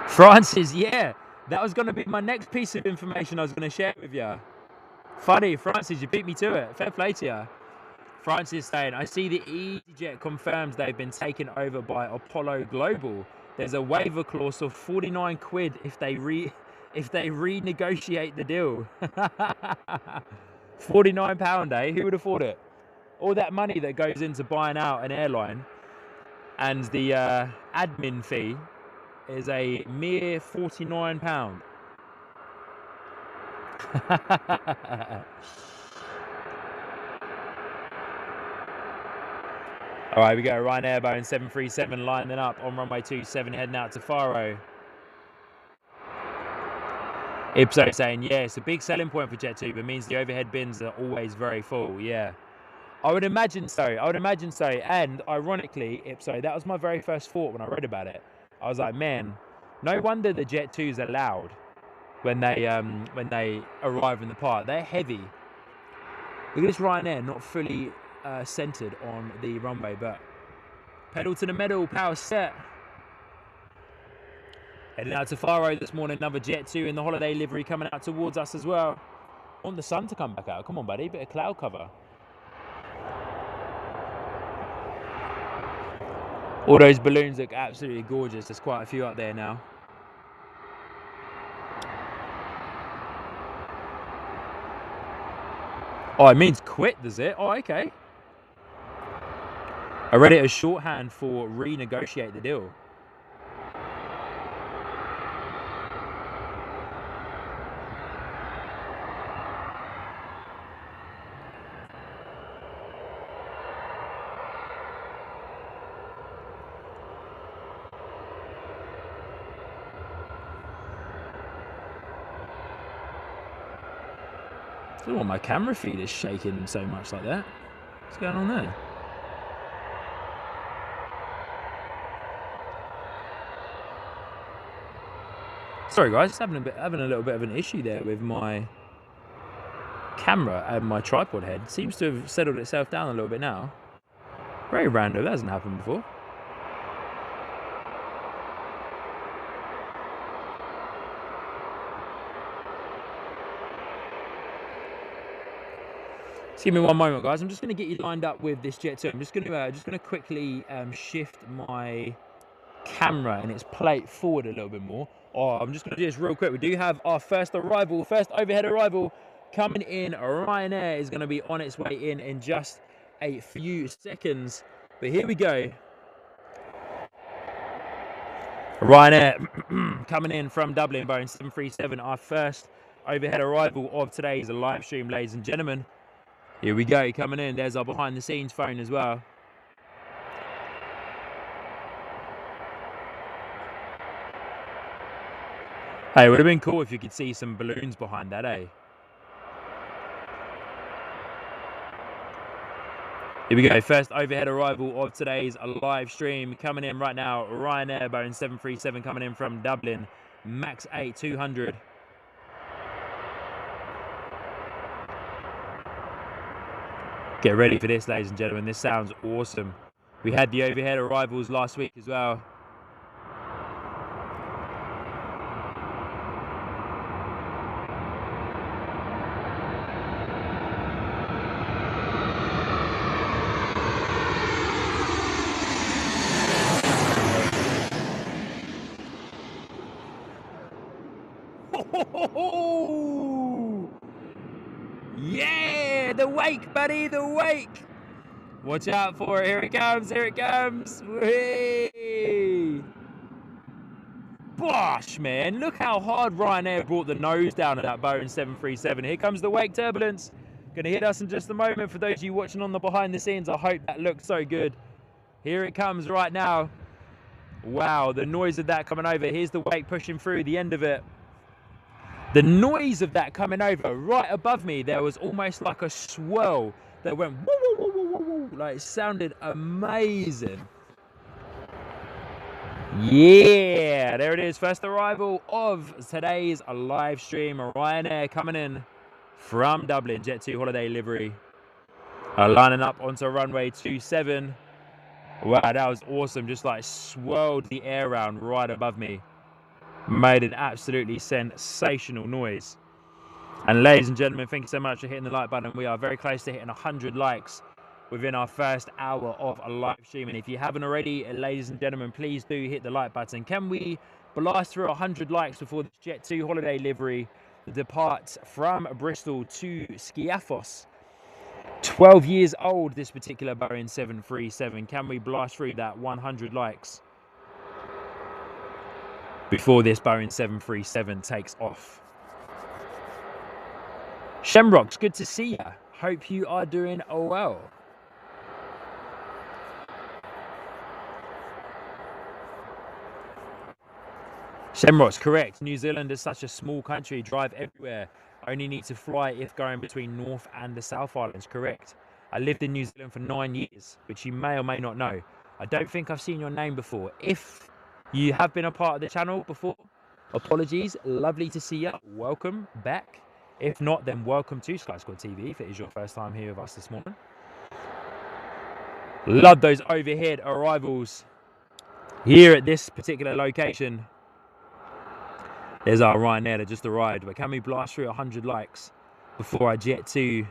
Francis, yeah, that was going to be my next piece of information I was going to share with you. Funny, Francis, you beat me to it. Fair play to you. Francis saying, I see the EasyJet confirms they've been taken over by Apollo Global. There's a waiver clause of 49 quid if they renegotiate the deal. £49, eh? Who would have thought it? All that money that goes into buying out an airline, and the admin fee is a mere £49. All right, we go. Ryanair Boeing 737 lining up on runway 27, heading out to Faro. Ipso saying, yeah, it's a big selling point for Jet2, but means the overhead bins are always very full. Yeah, I would imagine so. And ironically, Ipso, that was my very first thought when I read about it. I was like, man, no wonder the Jet2s are loud when they arrive in the park. They're heavy. Look at this Ryanair, not fully centered on the runway, but pedal to the metal, power set. Heading out to Faro this morning, another Jet2 in the holiday livery coming out towards us as well. Want the sun to come back out. Come on, buddy, bit of cloud cover. All those balloons look absolutely gorgeous. There's quite a few up there now. Oh, it means quit, does it? Oh, okay. I read it as shorthand for renegotiate the deal. I don't know why my camera feed is shaking so much like that. What's going on there? Sorry guys, having a little bit of an issue there with my camera and my tripod head. Seems to have settled itself down a little bit now. Very random, that hasn't happened before. Just give me one moment, guys. I'm just going to get you lined up with this Jet2. I'm just going to quickly shift my camera and its plate forward a little bit more. Oh, I'm just going to do this real quick. We do have our first overhead arrival coming in. Ryanair is going to be on its way in just a few seconds. But here we go. Ryanair coming in from Dublin, Boeing 737. Our first overhead arrival of today's live stream, ladies and gentlemen. Here we go, coming in. There's our behind the scenes phone as well. Hey, it would have been cool if you could see some balloons behind that, eh? Here we go, first overhead arrival of today's live stream coming in right now. Ryanair Boeing 737 coming in from Dublin, Max 8 200. Get ready for this, ladies and gentlemen. This sounds awesome. We had the overhead arrivals last week as well. Yeah, the wake, buddy, the wake. Watch out for it. Here it comes. Here it comes. Whee! Bosh, man. Look how hard Ryanair brought the nose down at that Boeing 737. Here comes the wake turbulence. Going to hit us in just a moment. For those of you watching on the behind the scenes, I hope that looks so good. Here it comes right now. Wow, the noise of that coming over. Here's the wake pushing through the end of it. The noise of that coming over right above me, there was almost like a swirl that went woo, woo, woo, woo, woo, woo. Like, it sounded amazing. Yeah, there it is. First arrival of today's live stream. Ryanair coming in from Dublin, Jet 2 holiday livery. Lining up onto runway 27. Wow, that was awesome. Just like swirled the air around right above me. Made an absolutely sensational noise. And ladies and gentlemen, thank you so much for hitting the like button. We are very close to hitting 100 likes within our first hour of a live stream. And if you haven't already, ladies and gentlemen, please do hit the like button. Can we blast through 100 likes before the Jet 2 holiday livery departs from Bristol to Skiathos? 12 years old, this particular Boeing 737. Can we blast through that 100 likes before this Boeing 737 takes off? Shamrocks, good to see you. Hope you are doing well. Shamrocks, correct. New Zealand is such a small country. Drive everywhere. Only need to fly if going between North and the South Islands. Correct. I lived in New Zealand for 9 years, which you may or may not know. I don't think I've seen your name before. If you have been a part of the channel before, apologies. Lovely to see you. Welcome back. If not, then welcome to Sky Squad TV if it is your first time here with us this morning. Love those overhead arrivals here at this particular location. There's our Ryanair that just arrived. But can we blast through 100 likes before our Jet 2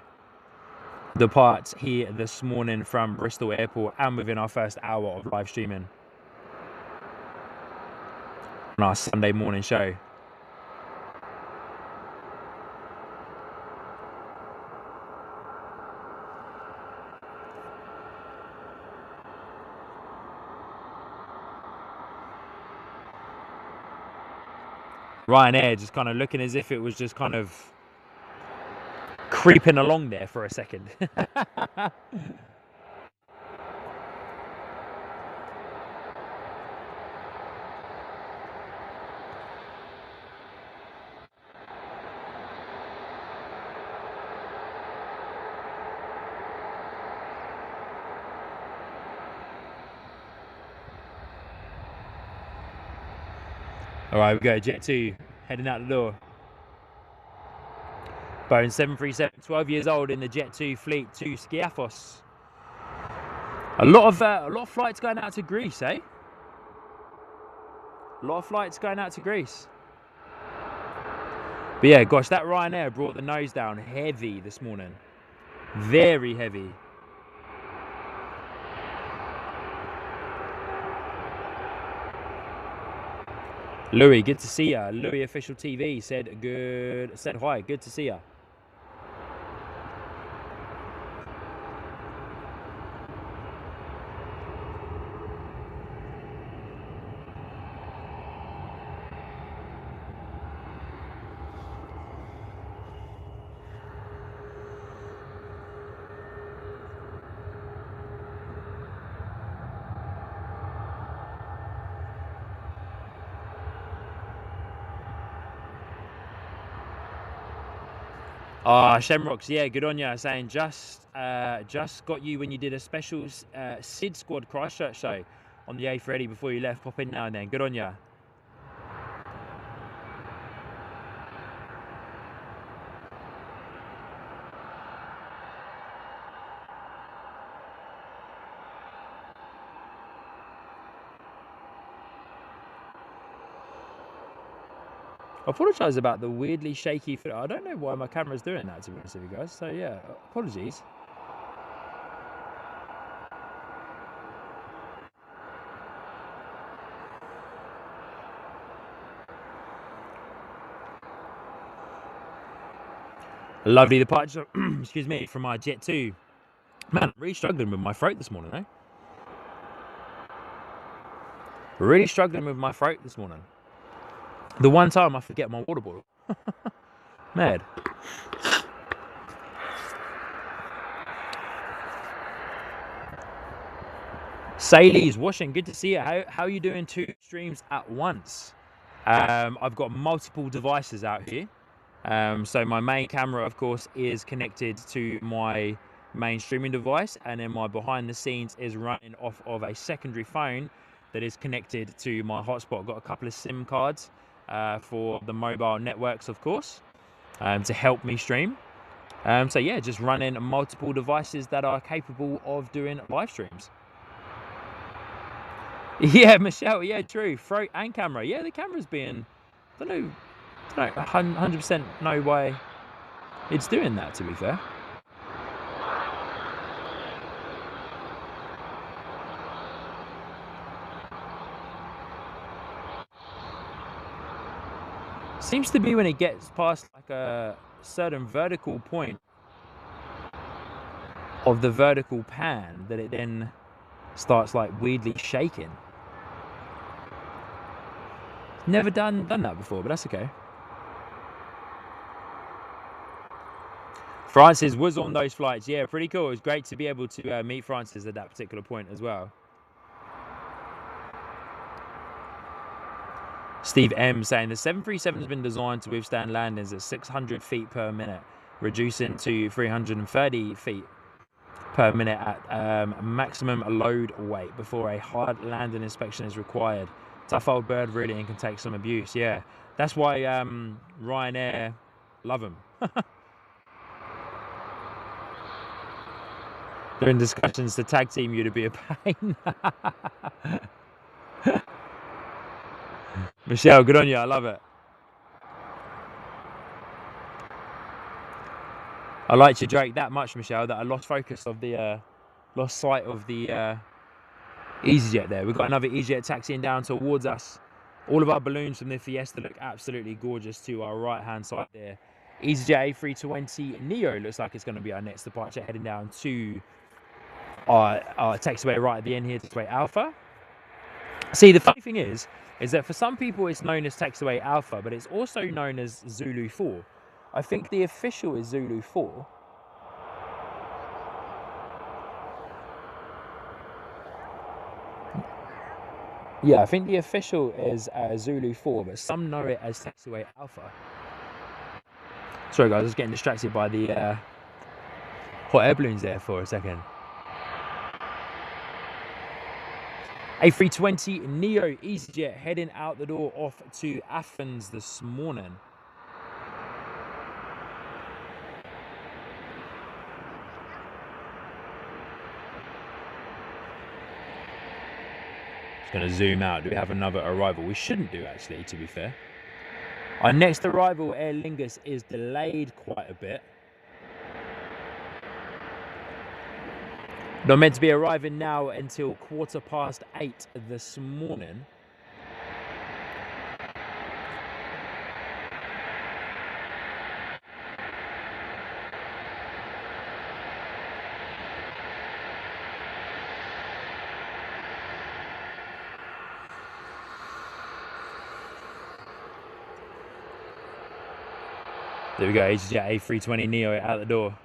departs here this morning from Bristol Airport and within our first hour of live streaming on our Sunday morning show? Ryanair just kind of looking as if it was just kind of creeping along there for a second. All right, we go. Jet 2 heading out the door. Boeing 737, 12 years old in the Jet 2 fleet to Skiathos. A lot of flights going out to Greece, eh? A lot of flights going out to Greece. But yeah, gosh, that Ryanair brought the nose down heavy this morning. Very heavy. Louis, good to see ya. Louis Official TV said hi, good to see ya. Shamrocks, yeah, good on you. Saying just got you when you did a special Sid Squad Christchurch show on the A380 before you left. Pop in now and then. Good on you. I apologise about the weirdly shaky. I don't know why my camera's doing that, to be honest with you guys. So yeah, apologies. Lovely departure, excuse me, from my Jet 2. Man, I'm really struggling with my throat this morning, eh? Really struggling with my throat this morning. The one time I forget my water bottle. Mad. Saley's washing, good to see you. How are you doing 2 streams at once? I've got multiple devices out here. So my main camera, of course, is connected to my main streaming device, and then my behind the scenes is running off of a secondary phone that is connected to my hotspot. I've got a couple of SIM cards for the mobile networks, of course, to help me stream. So yeah, just running multiple devices that are capable of doing live streams. Yeah, Michelle, yeah, true. Throat and camera. Yeah, the camera's being, I don't know, 100% know why it's doing that, to be fair. Seems to be when it gets past like a certain vertical point of the vertical pan that it then starts like weirdly shaking. Never done that before, but that's okay. Francis was on those flights. Yeah, pretty cool. It was great to be able to meet Francis at that particular point as well. Steve M saying the 737 has been designed to withstand landings at 600 feet per minute, reducing to 330 feet per minute at maximum load weight before a hard landing inspection is required. Tough old bird really, and can take some abuse. Yeah, that's why Ryanair love them. They're in discussions to tag team you to be a pain. Michelle, good on you. I love it. I liked your Drake that much, Michelle, that I lost focus of the, lost sight of the EasyJet there. We've got another EasyJet taxiing down towards us. All of our balloons from the Fiesta look absolutely gorgeous to our right-hand side there. EasyJet A320 Neo looks like it's going to be our next departure, heading down to our taxiway right at the end here, taxiway Alpha. See, the funny thing is that for some people it's known as taxiway Alpha, but it's also known as Zulu 4. I think the official is Zulu 4. Yeah, I think the official is Zulu 4, but some know it as taxiway Alpha. Sorry guys, I was getting distracted by the hot air balloons there for a second. A320 Neo EasyJet heading out the door off to Athens this morning. Just going to zoom out. Do we have another arrival? We shouldn't do, actually, to be fair. Our next arrival, Aer Lingus, is delayed quite a bit. Not meant to be arriving now until 8:15 this morning. There we go, EasyJet A320 Neo out the door.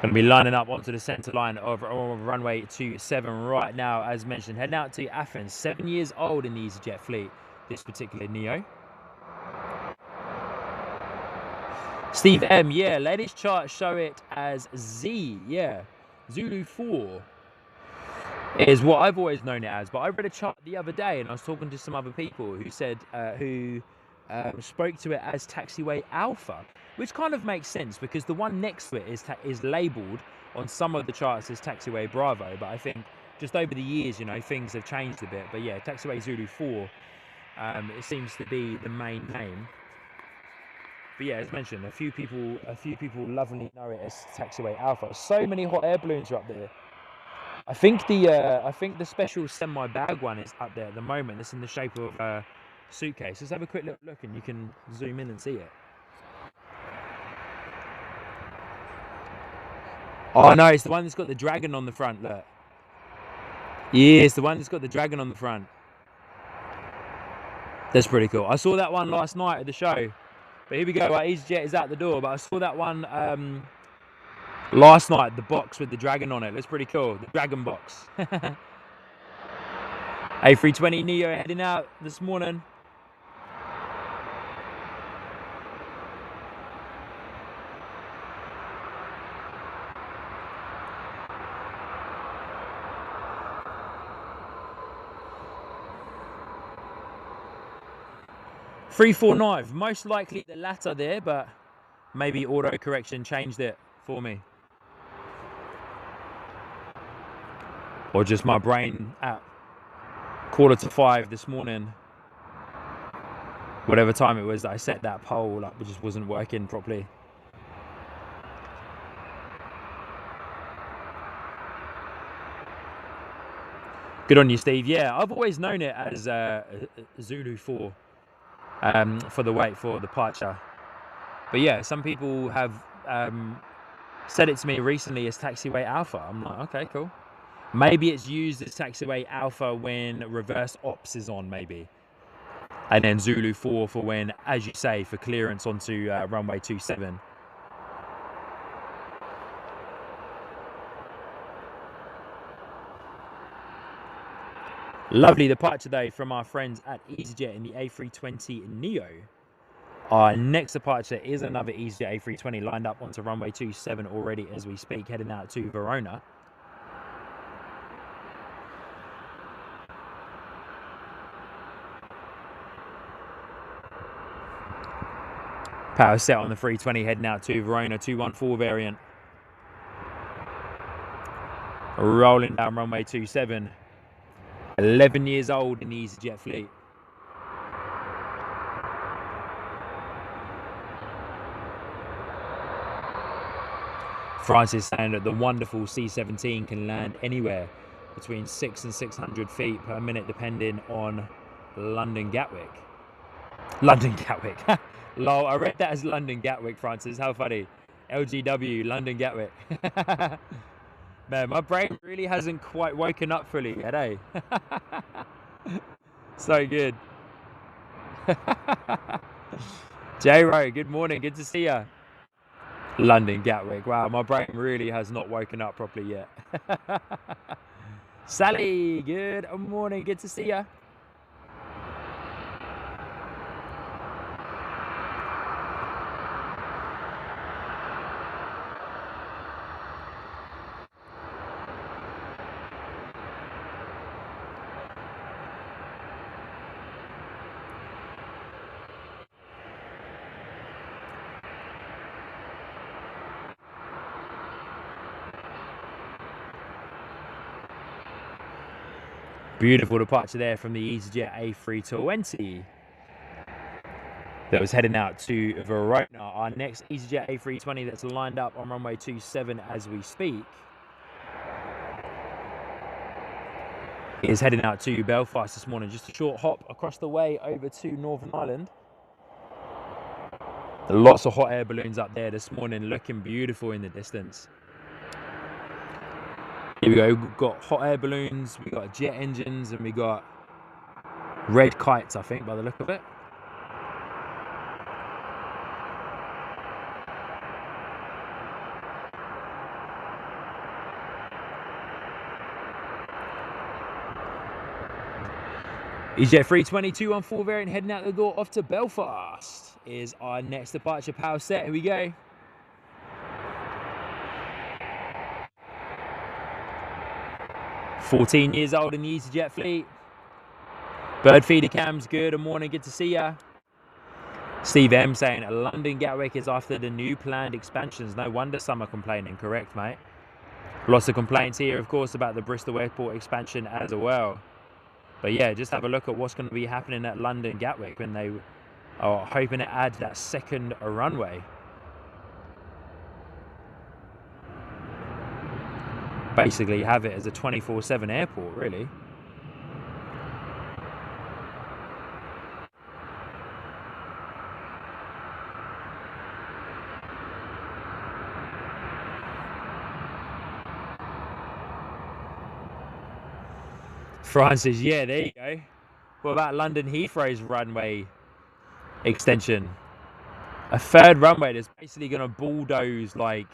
Going to be lining up onto the centre line of runway 27 right now, as mentioned. Heading out to Athens, 7 years old in the EasyJet fleet, this particular Neo. Steve M, yeah, latest charts show it as Z, yeah. Zulu 4 is what I've always known it as, but I read a chart the other day and I was talking to some other people who said, spoke to it as taxiway Alpha, which kind of makes sense because the one next to it is labelled on some of the charts as taxiway Bravo, but I think just over the years, you know, things have changed a bit. But yeah, taxiway Zulu 4, it seems to be the main name. But yeah, as mentioned, a few people lovingly know it as taxiway Alpha. So many hot air balloons are up there. I think the special semi-bag one is up there at the moment. It's in the shape of a suitcase. Let's have a quick look and you can zoom in and see it. Oh no, it's the one that's got the dragon on the front, look. Yeah, it's the one that's got the dragon on the front. That's pretty cool. I saw that one last night at the show. But here we go, our EasyJet is out the door, but I saw that one last night, the box with the dragon on it. Looks pretty cool, the dragon box. A320 Neo heading out this morning. 349, most likely the latter there, but maybe auto correction changed it for me. Or just my brain at 4:45 this morning, whatever time it was that I set that poll up, it just wasn't working properly. Good on you, Steve. Yeah, I've always known it as Zulu 4 for the weight for the departure. But yeah, some people have said it to me recently as taxiway alpha. I'm like, okay, cool. Maybe it's used as taxiway alpha when reverse ops is on, maybe. And then Zulu 4 for when, as you say, for clearance onto runway 27. Lovely departure today from our friends at EasyJet in the A320 Neo. Our next departure is another EasyJet A320 lined up onto runway 27 already as we speak, heading out to Verona. Power set on the 320 heading out to Verona, 214 variant. Rolling down runway 27. 11 years old in the EasyJet fleet. Francis saying that the wonderful C-17 can land anywhere between 600 and 600 feet per minute depending on London Gatwick. London Gatwick. Lol, I read that as London Gatwick, Francis. How funny. LGW, London Gatwick. Man, my brain really hasn't quite woken up fully yet, eh? So good. J-Ro, good morning. Good to see ya. London Gatwick. Wow, my brain really has not woken up properly yet. Sally, good morning. Good to see ya. Beautiful departure there from the EasyJet A320 that was heading out to Verona. Our next EasyJet A320 that's lined up on runway 27 as we speak is heading out to Belfast this morning. Just a short hop across the way over to Northern Ireland. Lots of hot air balloons up there this morning, looking beautiful in the distance. Here we go, we've got hot air balloons, we've got jet engines, and we got red kites, I think, by the look of it. EasyJet 320 214 variant heading out the door off to Belfast is our next departure. Power set, here we go. "14 years old in the EasyJet fleet. Bird feeder cams, good morning, good to see ya." Steve M saying London Gatwick is after the new planned expansions. No wonder some are complaining. Correct, mate. Lots of complaints here, of course, about the Bristol Airport expansion as well. But yeah, just have a look at what's going to be happening at London Gatwick when they are hoping to add that second runway. Basically have it as a 24/7 airport, really. Francis, yeah, there you go. What about London Heathrow's runway extension? A third runway that's basically going to bulldoze like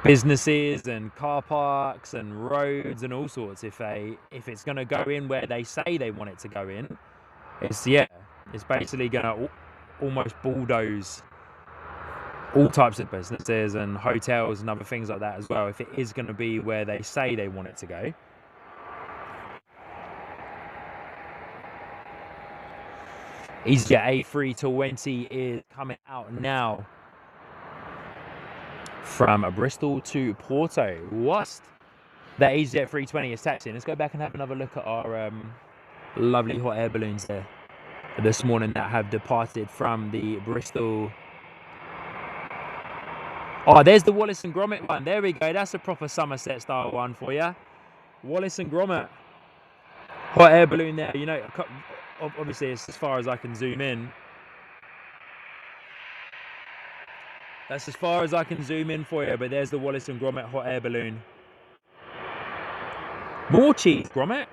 businesses and car parks and roads and all sorts. If it's going to go in where they say they want it to go in, it's basically going to almost bulldoze all types of businesses and hotels and other things like that as well, if it is going to be where they say they want it to go. EasyJet A320 is coming out now from Bristol to Porto. Whilst that EasyJet 320 is taxiing, let's go back and have another look at our lovely hot air balloons there this morning that have departed from the Bristol. Oh, there's the Wallace and Gromit one. There we go. That's a proper Somerset style one for you. Wallace and Gromit. Hot air balloon there. You know, obviously it's as far as I can zoom in. That's as far as I can zoom in for you, but there's the Wallace and Gromit hot air balloon. More cheese, Gromit.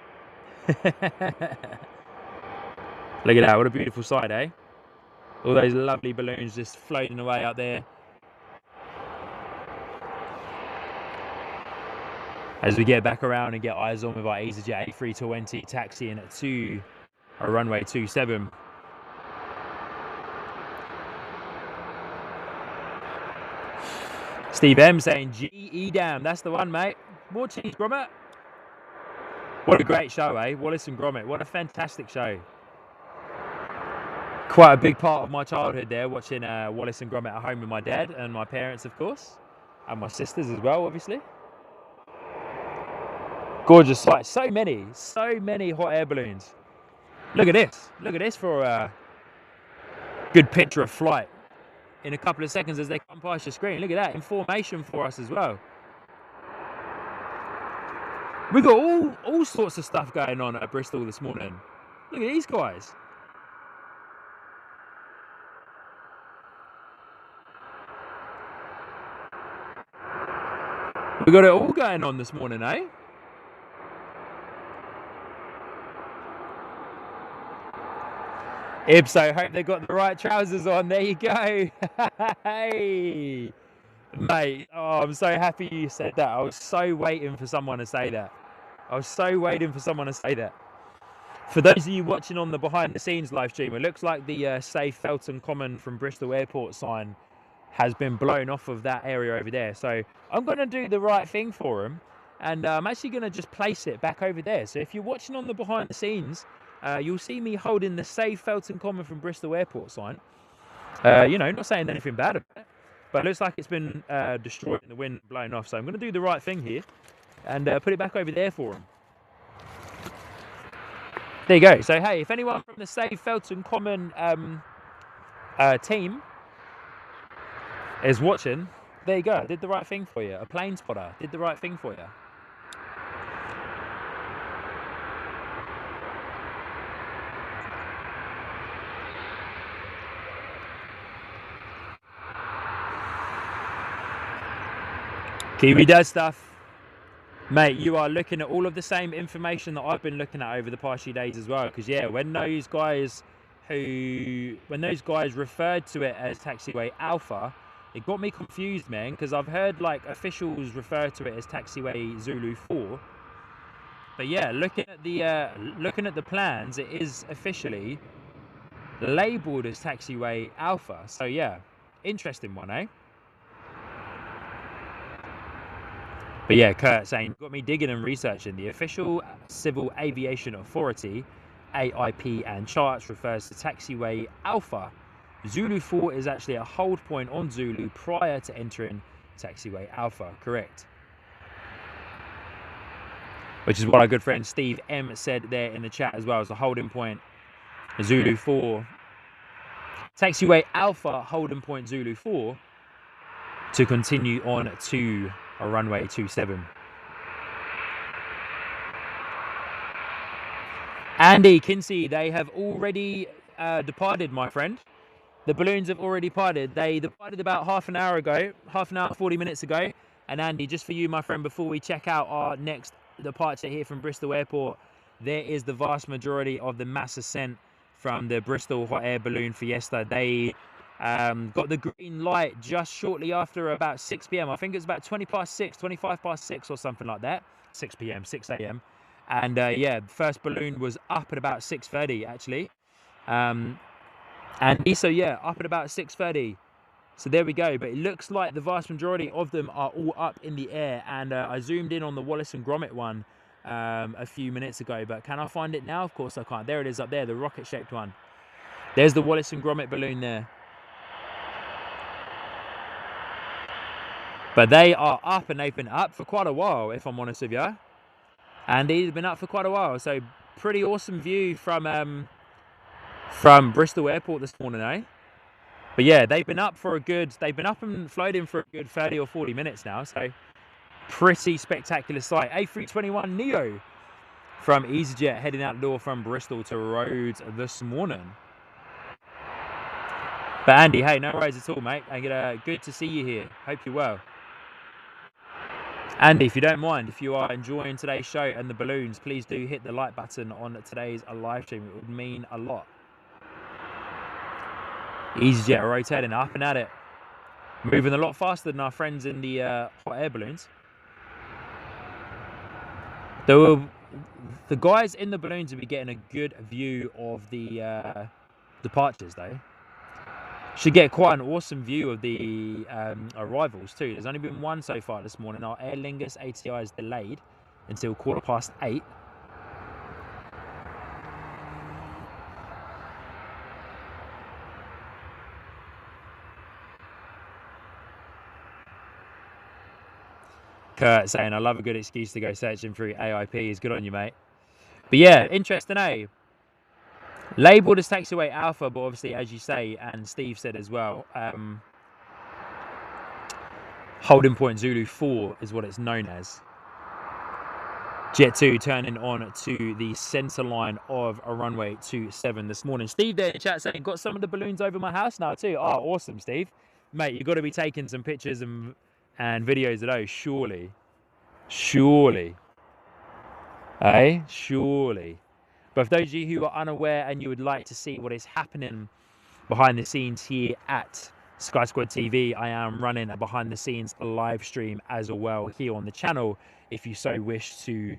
Look at that, what a beautiful sight, eh? All those lovely balloons just floating away out there. As we get back around and get eyes on with our EasyJet A320 taxiing to our runway 27. Steve M saying GE damn, that's the one, mate. More cheese, Gromit. What a great show, eh? Wallace and Gromit, what a fantastic show. Quite a big part of my childhood there, watching Wallace and Gromit at home with my dad and my parents, of course, and my sisters as well, obviously. Gorgeous sight. So many hot air balloons. Look at this for a good picture of flight in a couple of seconds as they come past your screen. Look at that, in formation for us as well. We've got all sorts of stuff going on at Bristol this morning. Look at these guys. We've got it all going on this morning, eh? Ibso, hope they got the right trousers on. There you go. Hey, mate. Oh, I'm so happy you said that. I was so waiting for someone to say that. For those of you watching on the behind the scenes live stream, it looks like the Safe Felton Common from Bristol Airport sign has been blown off of that area over there. So I'm going to do the right thing for them. And I'm actually going to just place it back over there. So if you're watching on the behind the scenes, you'll see me holding the Safe Felton Common from Bristol Airport sign. You know, not saying anything bad about it, but it looks like it's been destroyed in the wind, blown off. So I'm going to do the right thing here and put it back over there for them. There you go. So, hey, if anyone from the Safe Felton Common team is watching, there you go. I did the right thing for you. A plane spotter did the right thing for you. Kiwi does stuff. Mate, you are looking at all of the same information that I've been looking at over the past few days as well. Because, yeah, when those guys referred to it as Taxiway Alpha, it got me confused, man. Because I've heard, like, officials refer to it as Taxiway Zulu 4. But, yeah, looking at the plans, it is officially labelled as Taxiway Alpha. So, yeah, interesting one, eh? But yeah, Kurt saying, got me digging and researching. The official Civil Aviation Authority, AIP, and charts refers to Taxiway Alpha. Zulu 4 is actually a hold point on Zulu prior to entering Taxiway Alpha, correct? Which is what our good friend Steve M said there in the chat as well, as a holding point, Zulu 4. Taxiway Alpha, holding point Zulu 4, to continue on to a runway 27. Andy, Kinsey, they have already departed, my friend. The balloons have already departed. They departed about half an hour, 40 minutes ago. And Andy, just for you, my friend, before we check out our next departure here from Bristol Airport, there is the vast majority of the mass ascent from the Bristol Hot Air Balloon Fiesta. They got the green light just shortly after about 6 p.m. I think it's about 25 past 6 or something like that. 6 p.m, 6 a.m. And yeah, the first balloon was up at about 6:30 actually. And so yeah, up at about 6:30. So there we go. But it looks like the vast majority of them are all up in the air. And I zoomed in on the Wallace and Gromit one a few minutes ago. But can I find it now? Of course I can't. There it is up there, the rocket-shaped one. There's the Wallace and Gromit balloon there. But they are up, and they've been up for quite a while, if I'm honest with you. And they've been up for quite a while. So pretty awesome view from Bristol Airport this morning, eh? But yeah, they've been up and floating for a good 30 or 40 minutes now. So pretty spectacular sight. A321neo from EasyJet heading out the door from Bristol to Rhodes this morning. But Andy, hey, no worries at all, mate. And good to see you here. Hope you're well. Andy, if you don't mind, if you are enjoying today's show and the balloons, please do hit the like button on today's live stream. It would mean a lot. EasyJet rotating up and at it. Moving a lot faster than our friends in the hot air balloons. The guys in the balloons will be getting a good view of the departures, though. Should get quite an awesome view of the arrivals too. There's only been one so far this morning. Our Aer Lingus ATI is delayed until 8:15. Kurt saying, I love a good excuse to go searching through AIPs. Good on you, mate. But yeah, interesting, eh? Labelled as taxiway Alpha, but obviously, as you say, and Steve said as well, holding point Zulu 4 is what it's known as. Jet 2 turning on to the centre line of a runway 27 this morning. Steve there in the chat saying, got some of the balloons over my house now too. Oh, awesome, Steve. Mate, you've got to be taking some pictures and videos of those, surely. Surely. Eh? Surely. But for those of you who are unaware and you would like to see what is happening behind the scenes here at Sky Squad TV, I am running a behind the scenes live stream as well here on the channel. If you so wish to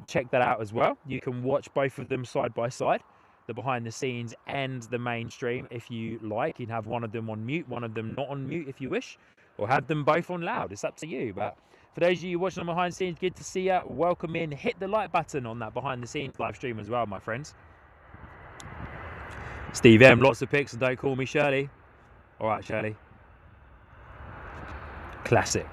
check that out as well, you can watch both of them side by side, the behind the scenes and the mainstream if you like. You can have one of them on mute, one of them not on mute if you wish, or have them both on loud. It's up to you. But for those of you watching on behind the scenes, good to see you. Welcome in. Hit the like button on that behind the scenes live stream as well, my friends. Steve M, lots of pics, and don't call me Shirley. All right, Shirley. Classic.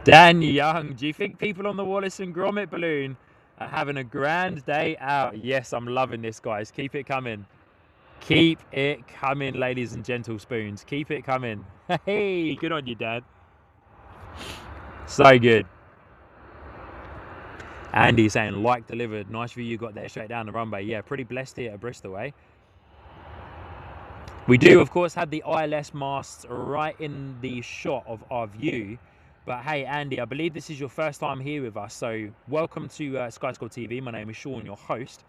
Dan Young, do you think people on the Wallace and Gromit balloon are having a grand day out? Yes, I'm loving this, guys. Keep it coming. Keep it coming, ladies and gentle spoons. Keep it coming. Hey, good on you, Dad. So good. Andy saying, like delivered. Nice view you got there straight down the runway. Yeah, pretty blessed here at Bristol, eh? We do, of course, have the ILS masts right in the shot of our view. But hey, Andy, I believe this is your first time here with us. So welcome to Sky Squad TV. My name is Sean, your host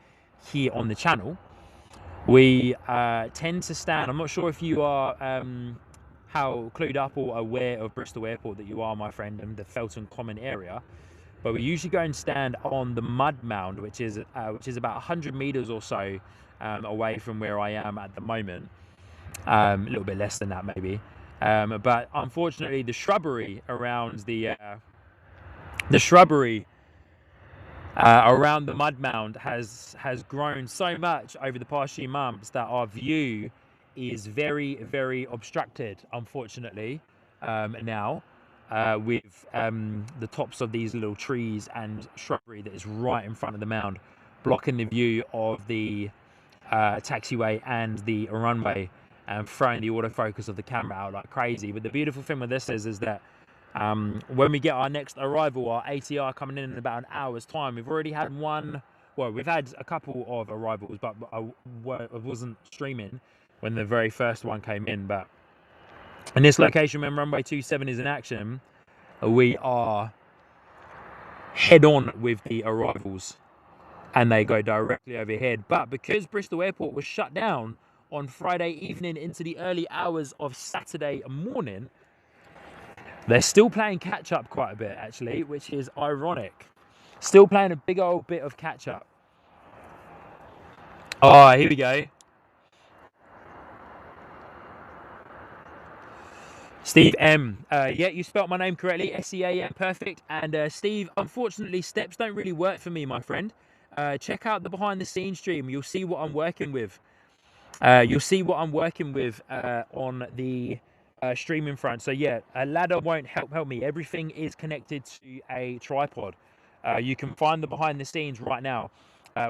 here on the channel. We tend to stand, I'm not sure if you are how clued up or aware of Bristol Airport that you are, my friend, and the Felton Common area. But we usually go and stand on the mud mound, which is about 100 meters or so away from where I am at the moment. A little bit less than that, maybe. But unfortunately, the shrubbery around around the mud mound has grown so much over the past few months that our view is very, very obstructed, unfortunately, now. With the tops of these little trees and shrubbery that is right in front of the mound, blocking the view of the taxiway and the runway, and throwing the autofocus of the camera out like crazy. But the beautiful thing with this is that when we get our next arrival, our ATR coming in about an hour's time, we've already had one. Well, we've had a couple of arrivals, but I wasn't streaming when the very first one came in. But in this location, when runway 27 is in action, we are head on with the arrivals and they go directly overhead. But because Bristol Airport was shut down on Friday evening into the early hours of Saturday morning, they're still playing catch up quite a bit, actually, which is ironic. Still playing a big old bit of catch up. Oh, here we go. Steve M. Yeah, you spelt my name correctly. S-E-A-M, perfect. And Steve, unfortunately, steps don't really work for me, my friend. check out the behind the scenes stream. You'll see what I'm working with. On the streaming front. So yeah, a ladder won't help me. Everything is connected to a tripod. You can find the behind the scenes right now.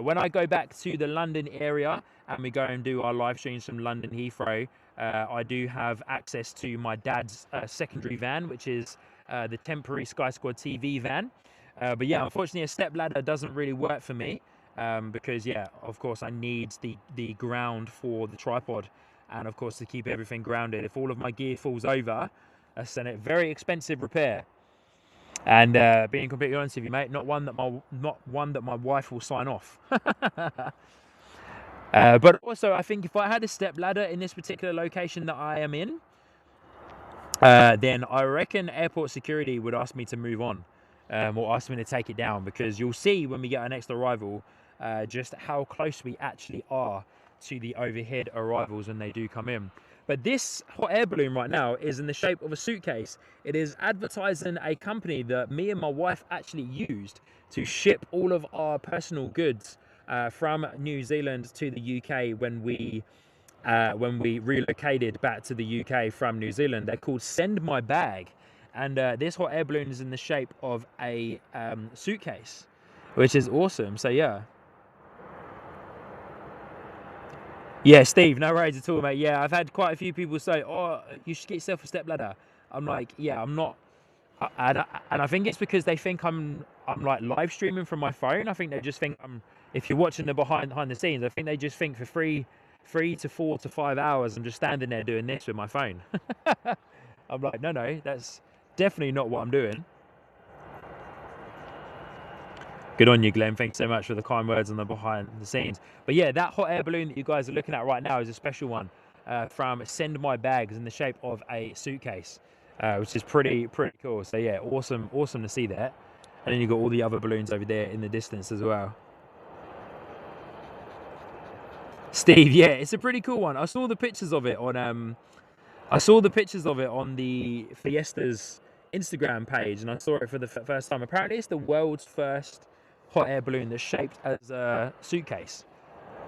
When I go back to the London area and we go and do our live streams from London Heathrow, I do have access to my dad's secondary van, which is the temporary Sky Squad TV van. But yeah, unfortunately, a step ladder doesn't really work for me. Because yeah, of course I need the ground for the tripod, and of course to keep everything grounded. If all of my gear falls over, that's a very expensive repair. And being completely honest with you, mate, not one that my wife will sign off. But also, I think if I had a step ladder in this particular location that I am in, then I reckon airport security would ask me to move on, or ask me to take it down, because you'll see when we get our next arrival just how close we actually are to the overhead arrivals when they do come in. But this hot air balloon right now is in the shape of a suitcase. It is advertising a company that me and my wife actually used to ship all of our personal goods from New Zealand to the UK when we relocated back to the UK from New Zealand. They're called Send My Bag, and this hot air balloon is in the shape of a suitcase, which is awesome. So yeah, Steve, no worries at all, mate. Yeah, I've had quite a few people say, oh, you should get yourself a step ladder. I'm like, yeah, I'm not. And I think it's because they think I'm like live streaming from my phone. I think they just think if you're watching the behind the scenes, I think they just think for 3 to 4 to 5 hours I'm just standing there doing this with my phone. I'm like, no, that's definitely not what I'm doing. Good on you, Glenn. Thanks so much for the kind words on the behind the scenes. But yeah, that hot air balloon that you guys are looking at right now is a special one from Send My Bags in the shape of a suitcase, which is pretty cool. So yeah, awesome to see that. And then you've got all the other balloons over there in the distance as well. Steve, yeah, it's a pretty cool one. I saw the pictures of it on the Fiesta's Instagram page, and I saw it for the first time. Apparently, it's the world's first hot air balloon that's shaped as a suitcase.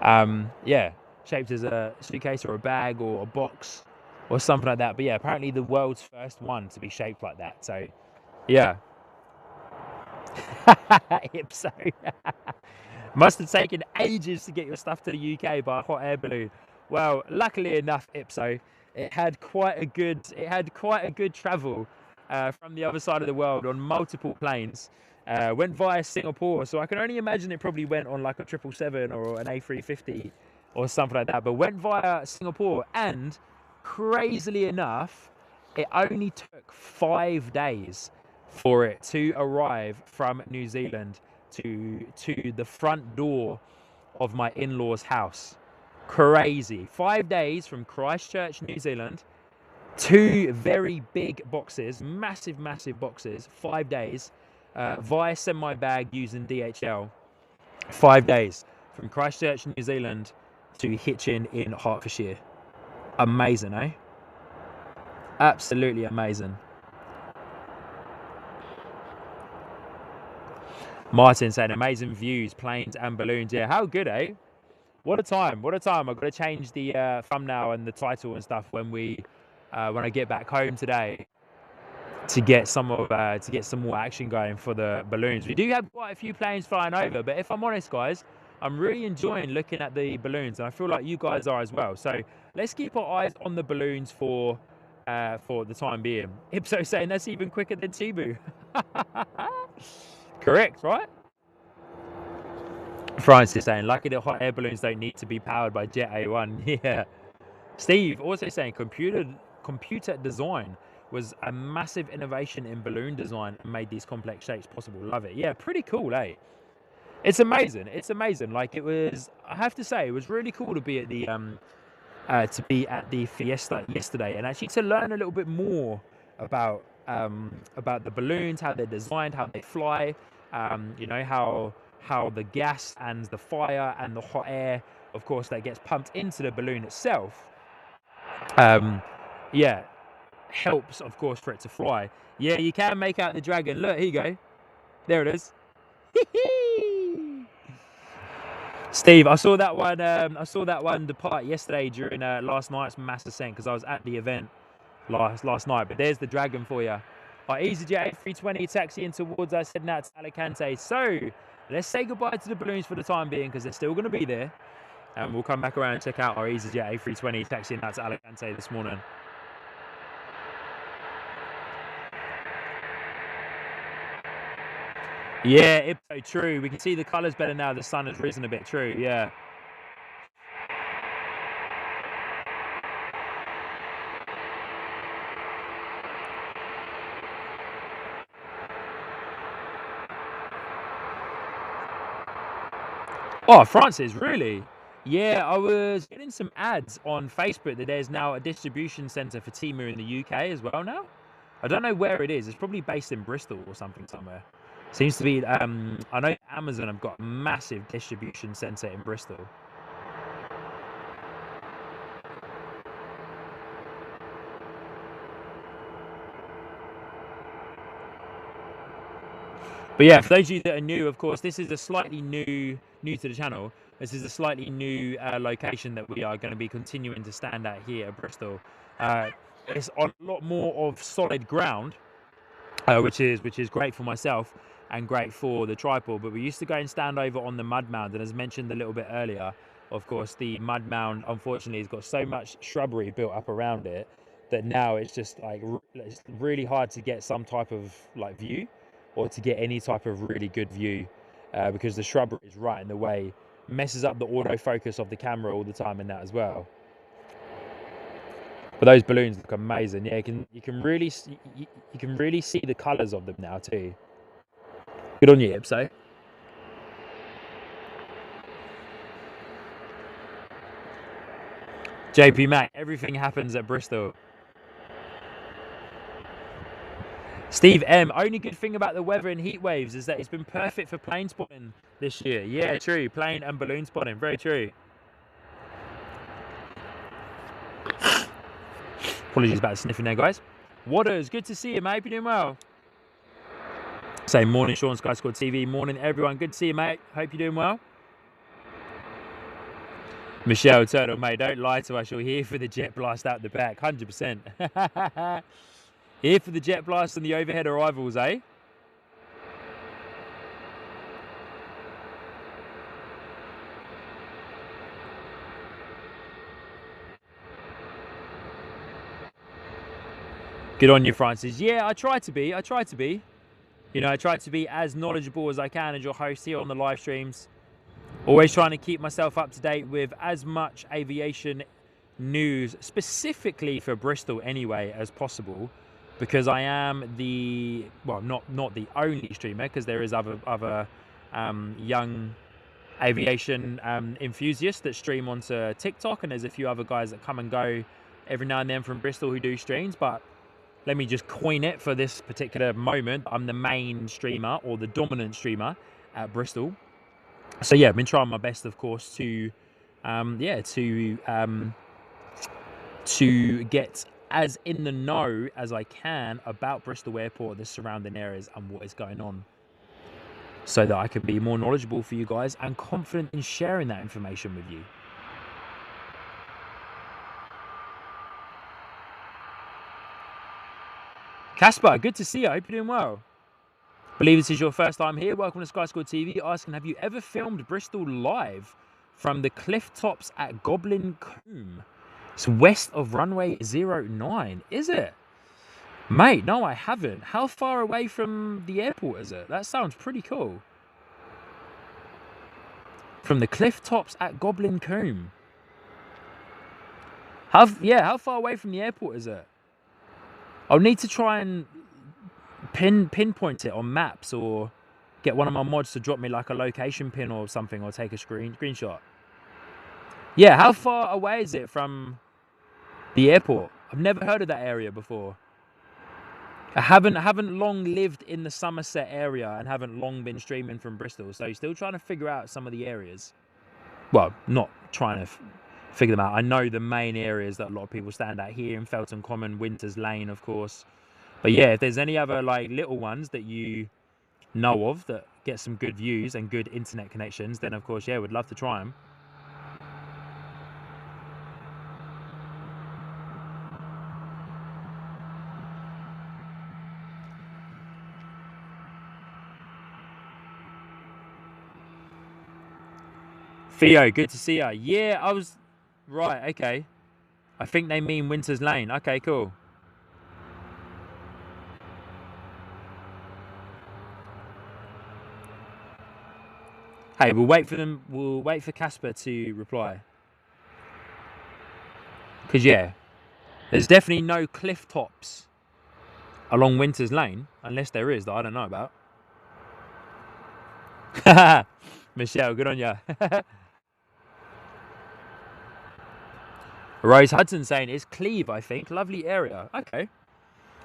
Yeah, shaped as a suitcase or a bag or a box or something like that. But yeah, apparently the world's first one to be shaped like that. So yeah. Ipso. Must have taken ages to get your stuff to the UK by a hot air balloon. Well, luckily enough, Ipso, it had quite a good travel from the other side of the world on multiple planes. Went via Singapore, so I can only imagine it probably went on like a 777 or an A350 or something like that. But went via Singapore, and crazily enough, it only took 5 days for it to arrive from New Zealand to the front door of my in-laws' house. Crazy. 5 days from Christchurch, New Zealand, 2 very big boxes, massive boxes, 5 days, via Send My Bag using DHL. 5 days from Christchurch, New Zealand to Hitchin in Hertfordshire. Amazing, eh? Absolutely amazing. Martin saying amazing views, planes and balloons. Yeah, how good, eh? What a time! I've got to change the thumbnail and the title and stuff when I get back home today to get some more action going for the balloons. We do have quite a few planes flying over, but if I'm honest, guys, I'm really enjoying looking at the balloons, and I feel like you guys are as well. So let's keep our eyes on the balloons for the time being. Ipso saying that's even quicker than Tibu. Correct, right? Francis saying, lucky the hot air balloons don't need to be powered by Jet A1. Yeah. Steve also saying, computer design was a massive innovation in balloon design and made these complex shapes possible. Love it. Yeah, pretty cool, eh? It's amazing. Like, it was, I have to say, it was really cool to be at the Fiesta yesterday, and actually to learn a little bit more about the balloons, how they're designed, how they fly, you know, how the gas and the fire and the hot air, of course, that gets pumped into the balloon itself, yeah, helps, of course, for it to fly. Yeah, you can make out the dragon. Look, here you go. There it is. Steve, I saw that one. I saw that one depart yesterday during last night's mass ascent because I was at the event last night. But there's the Dragon for you. Our EasyJet A320 taxiing towards us, heading out to Alicante. So let's say goodbye to the balloons for the time being because they're still going to be there. And we'll come back around and check out our EasyJet A320 taxiing out to Alicante this morning. Yeah, it's so true. We can see the colours better now. The sun has risen a bit. True, yeah. Oh, Francis, really? Yeah, I was getting some ads on Facebook that there's now a distribution centre for Temu in the UK as well now. I don't know where it is. It's probably based in Bristol or something somewhere. Seems to be, I know Amazon have got a massive distribution centre in Bristol. But yeah, for those of you that are new, of course, this is a slightly new to the channel. This is a slightly new location that we are going to be continuing to stand at here at Bristol. It's on a lot more of solid ground, which is great for myself and great for the tripod. But we used to go and stand over on the mud mound, and as mentioned a little bit earlier, of course, the mud mound unfortunately has got so much shrubbery built up around it that now it's just like it's really hard to get some type of like view or to get any type of really good view because the shrubbery is right in the way, messes up the autofocus of the camera all the time and that as well. But those balloons look amazing. Yeah, you can really see the colours of them now too. Good on you, Ipso. JP Mac, everything happens at Bristol. Steve M, only good thing about the weather and heat waves is that it's been perfect for plane spotting this year. Yeah, true. Plane and balloon spotting. Very true. Apologies about the sniffing there, guys. Waters, good to see you, mate. You're doing well. Say morning, Sean, Sky Squad TV. Morning, everyone. Good to see you, mate. Hope you're doing well. Michelle Turtle, mate, don't lie to us. You're here for the jet blast out the back. 100%. Here for the jet blast and the overhead arrivals, eh? Good on you, Francis. Yeah, I try to be. You know, I try to be as knowledgeable as I can as your host here on the live streams. Always trying to keep myself up to date with as much aviation news, specifically for Bristol anyway, as possible. Because I am the, well, not the only streamer, because there is other young aviation enthusiasts that stream onto TikTok, and there's a few other guys that come and go every now and then from Bristol who do streams. But let me just coin it for this particular moment. I'm the main streamer or the dominant streamer at Bristol. So yeah, I've been trying my best, of course, to get as in the know as I can about Bristol Airport, the surrounding areas, and what is going on, so that I can be more knowledgeable for you guys and confident in sharing that information with you. Casper, good to see you. I hope you're doing well. I believe this is your first time here. Welcome to Sky Squad TV. Asking, have you ever filmed Bristol live from the cliff tops at Goblin Combe? It's west of runway 09, is it? Mate, no, I haven't. How far away from the airport is it? That sounds pretty cool. From the cliff tops at Goblin Combe. How far away from the airport is it? I'll need to try and pinpoint it on maps, or get one of my mods to drop me like a location pin or something, or take a screenshot. Yeah, how far away is it from the airport? I've never heard of that area before. I haven't long lived in the Somerset area and haven't long been streaming from Bristol, so still trying to figure out some of the areas. Well, not trying to figure them out. I know the main areas that a lot of people stand at here in Felton Common, Winters Lane, of course. But yeah, if there's any other like little ones that you know of that get some good views and good internet connections, then of course, yeah, we'd love to try them. Theo, good to see you. Yeah, I was right. Okay, I think they mean Winter's Lane. Okay, cool. Hey, we'll wait for them. We'll wait for Casper to reply. Because yeah, there's definitely no cliff tops along Winter's Lane, unless there is that I don't know about. Michelle, good on ya. Rose Hudson saying it's Cleve, I think. Lovely area. Okay.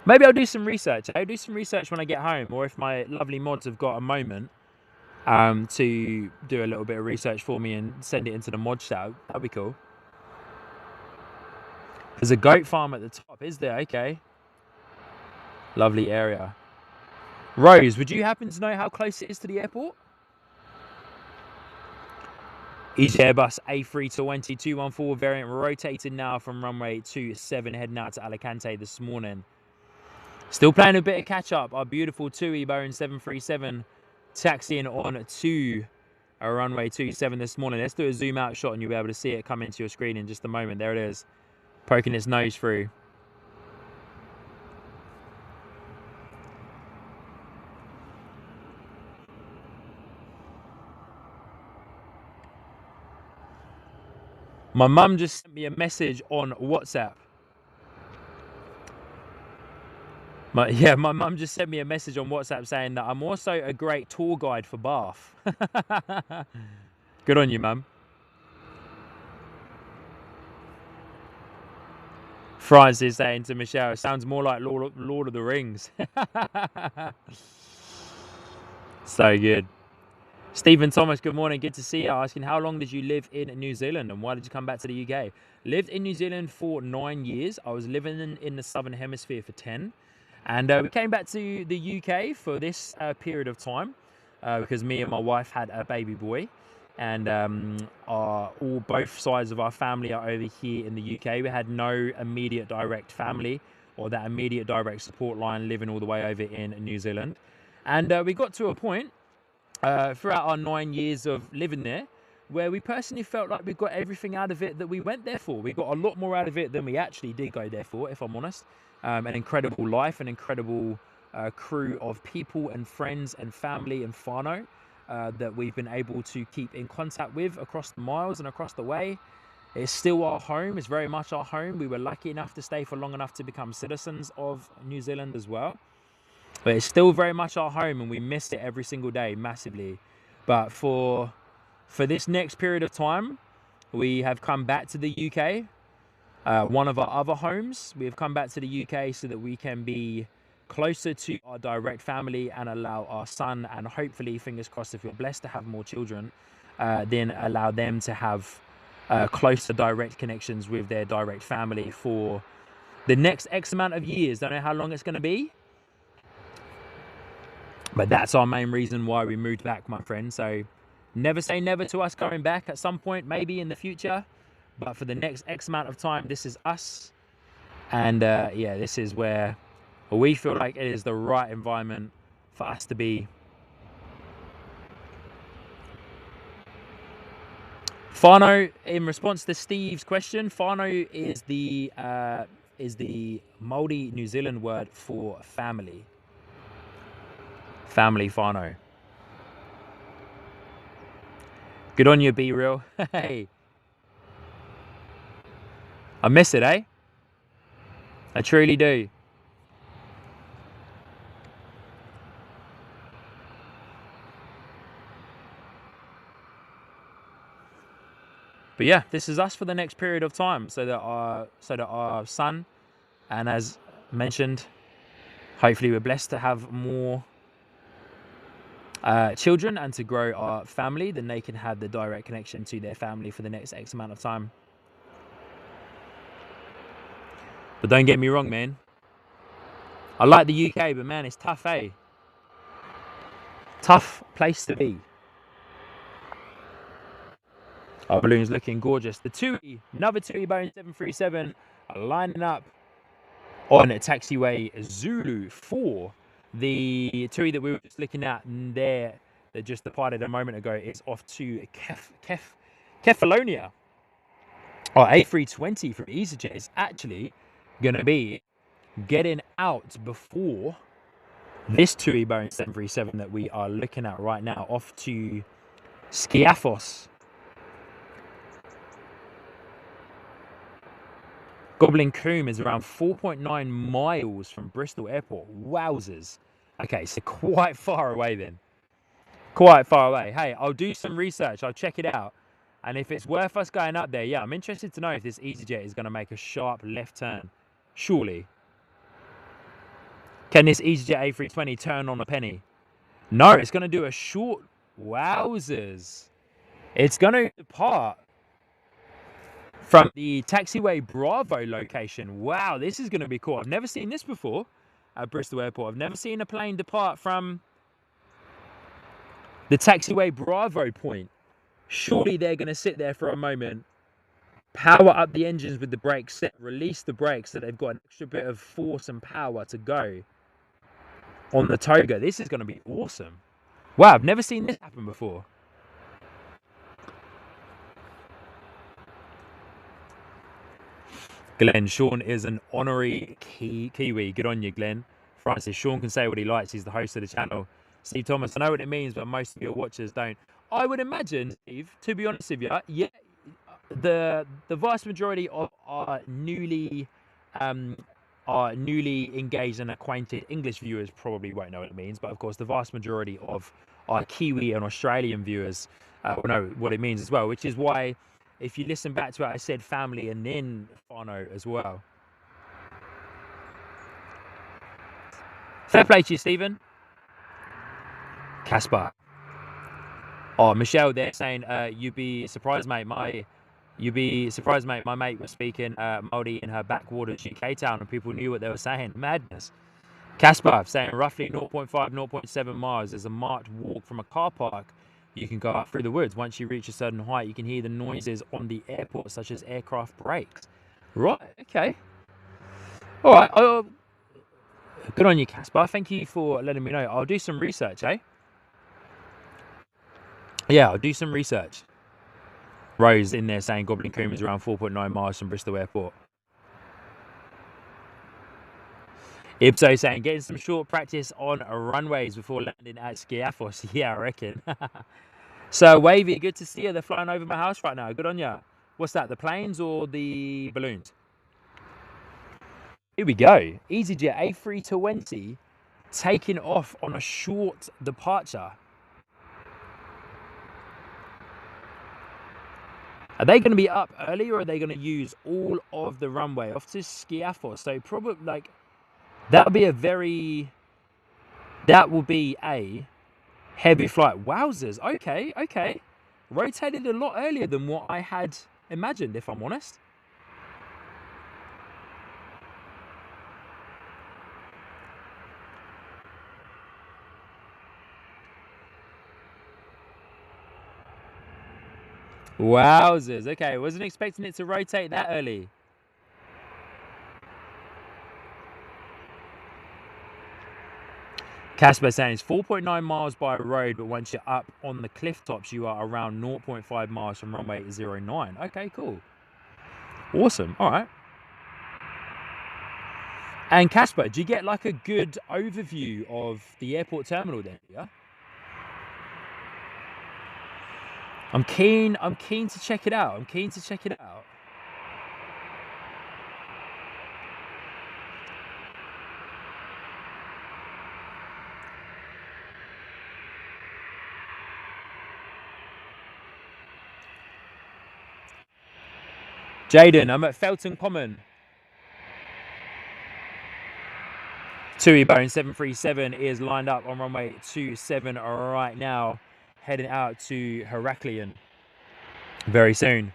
Maybe I'll do some research. I'll do some research when I get home, or if my lovely mods have got a moment to do a little bit of research for me and send it into the mod chat. That'd be cool. There's a goat farm at the top, is there? Okay. Lovely area. Rose, would you happen to know how close it is to the airport? Each Airbus A320-214 variant rotated now from runway 27 heading out to Alicante this morning. Still playing a bit of catch up. Our beautiful TUI Boeing 737 taxiing on to runway 27 this morning. Let's do a zoom out shot and you'll be able to see it come into your screen in just a moment. There it is, poking its nose through. My mum just sent me a message on WhatsApp. My mum just sent me a message on WhatsApp saying that I'm also a great tour guide for Bath. Good on you, mum. Francis is saying to Michelle, it sounds more like Lord of the Rings. So good. Stephen Thomas, good morning. Good to see you. Asking, how long did you live in New Zealand and why did you come back to the UK? Lived in New Zealand for 9 years. I was living in the Southern Hemisphere for 10. And we came back to the UK for this period of time because me and my wife had a baby boy. And both sides of our family are over here in the UK. We had no immediate direct family or that immediate direct support line living all the way over in New Zealand. And we got to a point throughout our 9 years of living there where we personally felt like we got everything out of it that we went there for. We got a lot more out of it than we actually did go there for, if I'm honest. An incredible life, an incredible crew of people and friends and family and whānau that we've been able to keep in contact with across the miles and across the way. It's still our home. It's very much our home. We were lucky enough to stay for long enough to become citizens of New Zealand as well. But it's still very much our home and we miss it every single day massively. But for this next period of time, we have come back to the UK. One of our other homes, we have come back to the UK so that we can be closer to our direct family and allow our son, and hopefully, fingers crossed, if we're blessed to have more children, then allow them to have closer direct connections with their direct family for the next X amount of years. Don't know how long it's going to be, but that's our main reason why we moved back, my friend. So never say never to us going back at some point, maybe in the future. But for the next X amount of time, this is us. And yeah, this is where we feel like it is the right environment for us to be. Whānau, in response to Steve's question, whānau is the Māori New Zealand word for family. Family whānau. Good on you, Be Real. Hey. I miss it, eh? I truly do. But yeah, this is us for the next period of time, so that our son, and as mentioned, hopefully we're blessed to have more children and to grow our family, then they can have the direct connection to their family for the next X amount of time. But don't get me wrong, man. I like the UK, but man, it's tough, eh? Tough place to be. Our balloon's looking gorgeous. The TUI, another TUI Boeing 737, are lining up on taxiway Zulu for the TUI that we were just looking at there that just departed a moment ago. Is off to Kefalonia. Our A320 from EasyJet is actually going to be getting out before this TUI Boeing 737 that we are looking at right now, off to Skiathos. Goblin Combe is around 4.9 miles from Bristol Airport. Wowzers. Okay, so quite far away then. Quite far away. Hey, I'll do some research. I'll check it out. And if it's worth us going up there, yeah, I'm interested to know if this EasyJet is going to make a sharp left turn. Surely. Can this EasyJet A320 turn on a penny? No, it's going to do a short... Wowzers. It's going to depart from the taxiway Bravo location. Wow, this is going to be cool. I've never seen this before at Bristol Airport. I've never seen a plane depart from the taxiway Bravo point. Surely they're going to sit there for a moment, power up the engines with the brakes set, release the brakes so they've got an extra bit of force and power to go on the toga. This is going to be awesome. Wow, I've never seen this happen before. Glenn, Sean is an honorary Kiwi. Good on you, Glenn. Francis, Sean can say what he likes. He's the host of the channel. Steve Thomas, I know what it means, but most of your watchers don't. I would imagine, Steve, to be honest with you, yeah, the vast majority of our newly engaged and acquainted English viewers probably won't know what it means, but of course the vast majority of our Kiwi and Australian viewers will know what it means as well, which is why if you listen back to it, I said family and then whānau as well. Fair play to you, Stephen. Caspar. Oh, Michelle there saying, you'd be surprised, mate. My mate was speaking Māori in her backwaters UK town and people knew what they were saying. Madness. Caspar saying roughly 0.5, 0.7 miles. There's a marked walk from a car park. You can go up through the woods. Once you reach a certain height, you can hear the noises on the airport, such as aircraft brakes. Right, okay. All right. Good on you, Caspar. Thank you for letting me know. I'll do some research, eh? Yeah, I'll do some research. Rose in there saying Goblin Combe is around 4.9 miles from Bristol Airport. Ibso saying getting some short practice on runways before landing at Skiathos. Yeah, I reckon. So, Wavy, good to see you. They're flying over my house right now. Good on you. What's that, the planes or the balloons? Here we go. EasyJet A320 taking off on a short departure. Are they going to be up early or are they going to use all of the runway off to Skiathos? So probably like that will be a heavy flight. Wowzers. Okay. Rotated a lot earlier than what I had imagined, if I'm honest. Wowzers. Okay, wasn't expecting it to rotate that early. Casper saying it's 4.9 miles by road, but once you're up on the cliff tops, you are around 0.5 miles from runway 09. Okay, cool. Awesome. All right. And Casper, do you get like a good overview of the airport terminal then? Yeah. I'm keen to check it out. Jaden, I'm at Felton Common. TUI Boeing 737 is lined up on runway 27 right now, heading out to Heraklion very soon.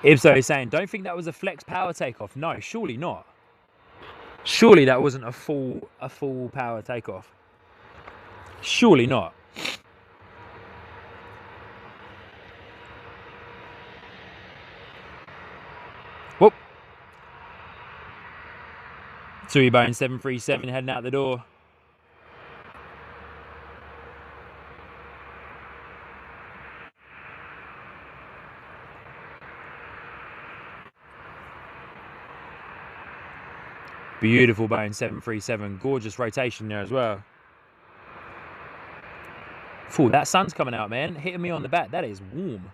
Ibso is saying, don't think that was a flex power takeoff. No, surely not. Surely that wasn't a full power takeoff. Surely not. Whoop. Tui Bone 737 heading out the door. Beautiful Bone 737. Gorgeous rotation there as well. Ooh, that sun's coming out, man. Hitting me on the back. That is warm.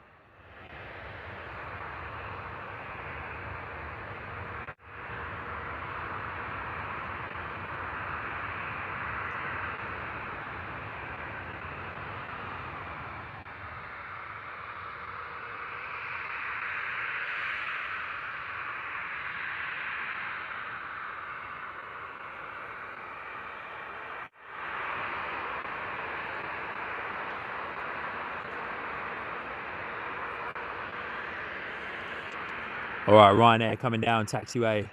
All right, Ryanair coming down taxiway.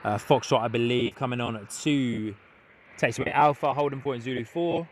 Foxtrot, I believe, coming on at 2. Taxiway Alpha, holding point Zulu 4.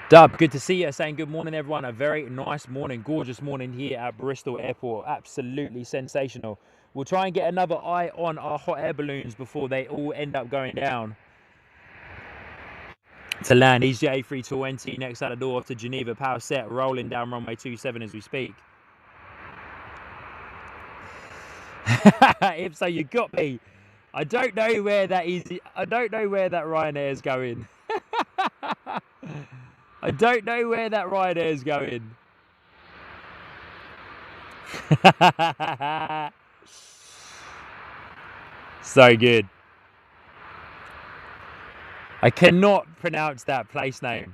Dub, good to see you. Saying good morning, everyone. A very nice morning, gorgeous morning here at Bristol Airport. Absolutely sensational. We'll try and get another eye on our hot air balloons before they all end up going down. To land EasyJet A320 next out the door to Geneva. Power set, rolling down runway 27 as we speak. If so, you got me. I don't know where that is. I don't know where that Ryanair is going. I don't know where that Ryanair is going. So good. I cannot pronounce that place name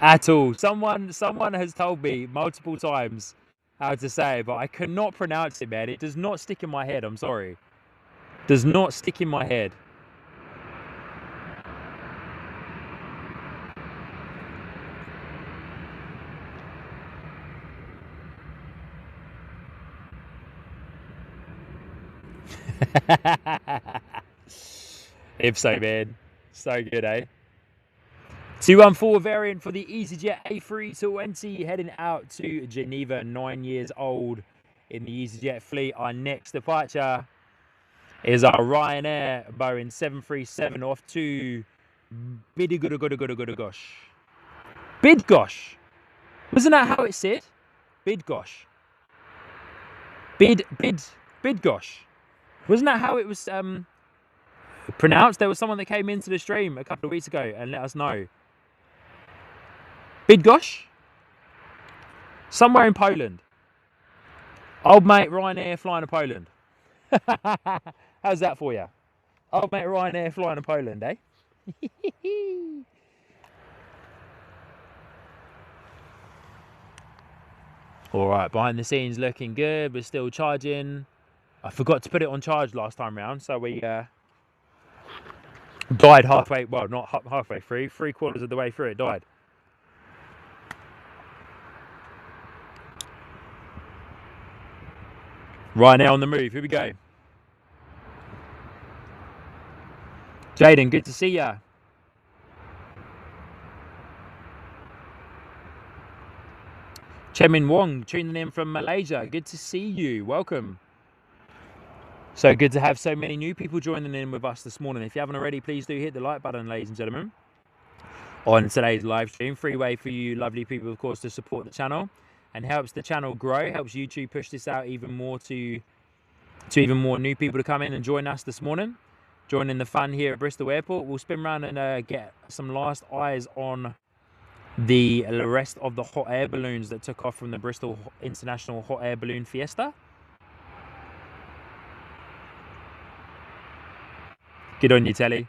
at all. Someone has told me multiple times how to say it, but I cannot pronounce it, man. It does not stick in my head. I'm sorry. Does not stick in my head. If so, man. So good, eh? 214 variant for the EasyJet A320 heading out to Geneva, 9 years old in the EasyJet fleet. Our next departure is our Ryanair Boeing 737 off to Bidgosh. Bidgosh. Wasn't that how it said? Bidgosh. Bidgosh. Wasn't that how it was pronounced? There was someone that came into the stream a couple of weeks ago and let us know. Bydgoszcz? Somewhere in Poland. Old mate Ryanair flying to Poland. How's that for you? Old mate Ryanair flying to Poland, eh? All right, behind the scenes looking good. We're still charging. I forgot to put it on charge last time round, so we died halfway. Well, not halfway through. 3/4 of the way through, it died. Right now on the move. Here we go. Jaden, good to see ya. Chemin Wong tuning in from Malaysia. Good to see you. Welcome. So good to have so many new people joining in with us this morning. If you haven't already, please do hit the like button, ladies and gentlemen, on today's live stream. Free way for you lovely people, of course, to support the channel and helps the channel grow, helps YouTube push this out even more to even more new people to come in and join us this morning. joining the fun here at Bristol Airport. We'll spin around and get some last eyes on the rest of the hot air balloons that took off from the Bristol International Hot Air Balloon Fiesta. Good on you, Telly.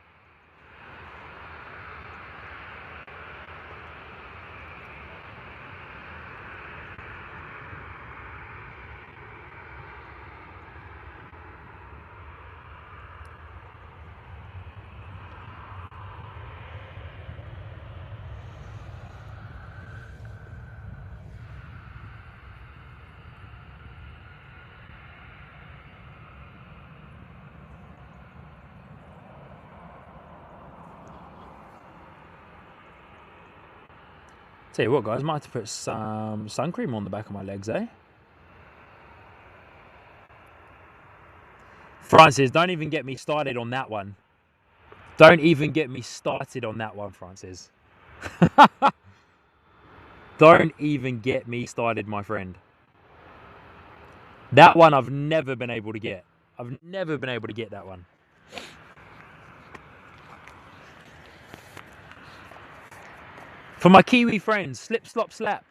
Tell you what, guys, might have to put some sun cream on the back of my legs, eh? Francis, don't even get me started on that one. Don't even get me started on that one, Francis. Don't even get me started, my friend. That one I've never been able to get. I've never been able to get that one. For my Kiwi friends, slip, slop, slap.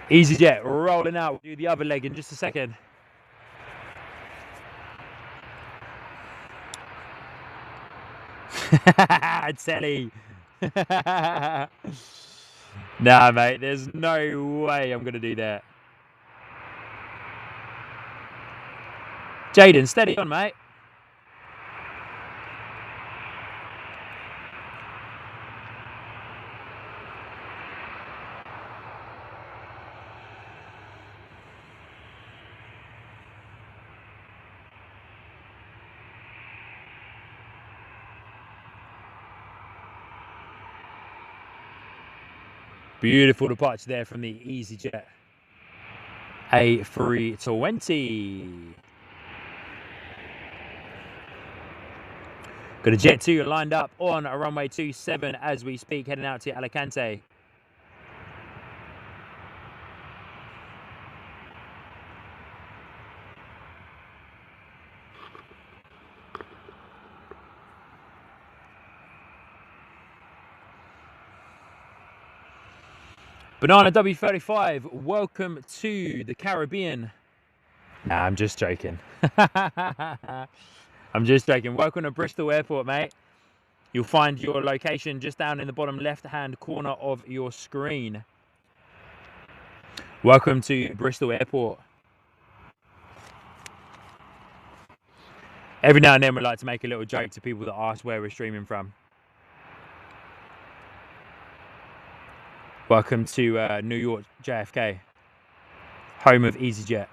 EasyJet rolling out. We'll do the other leg in just a second. Telly. Nah, mate, there's no way I'm going to do that. Jaden, steady on, mate. Beautiful departure there from the EasyJet A320. Got a Jet 2 lined up on a runway 27 as we speak, heading out to Alicante. Banana W35, welcome to the Caribbean. Nah, I'm just joking. I'm just joking. Welcome to Bristol Airport, mate. You'll find your location just down in the bottom left-hand corner of your screen. Welcome to Bristol Airport. Every now and then we like to make a little joke to people that ask where we're streaming from. Welcome to New York JFK, home of EasyJet.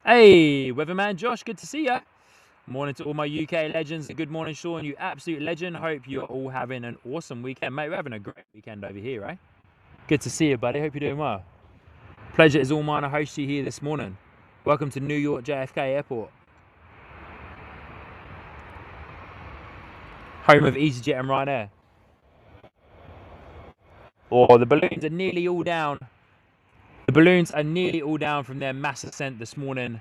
Hey, Weatherman Josh, good to see ya. Morning to all my UK legends. Good morning, Sean, you absolute legend. Hope you're all having an awesome weekend. Mate, we're having a great weekend over here, eh? Good to see you, buddy. Hope you're doing well. Pleasure is all mine to host you here this morning. Welcome to New York JFK Airport, home of EasyJet and Ryanair. Oh, the balloons are nearly all down. The balloons are nearly all down from their mass ascent this morning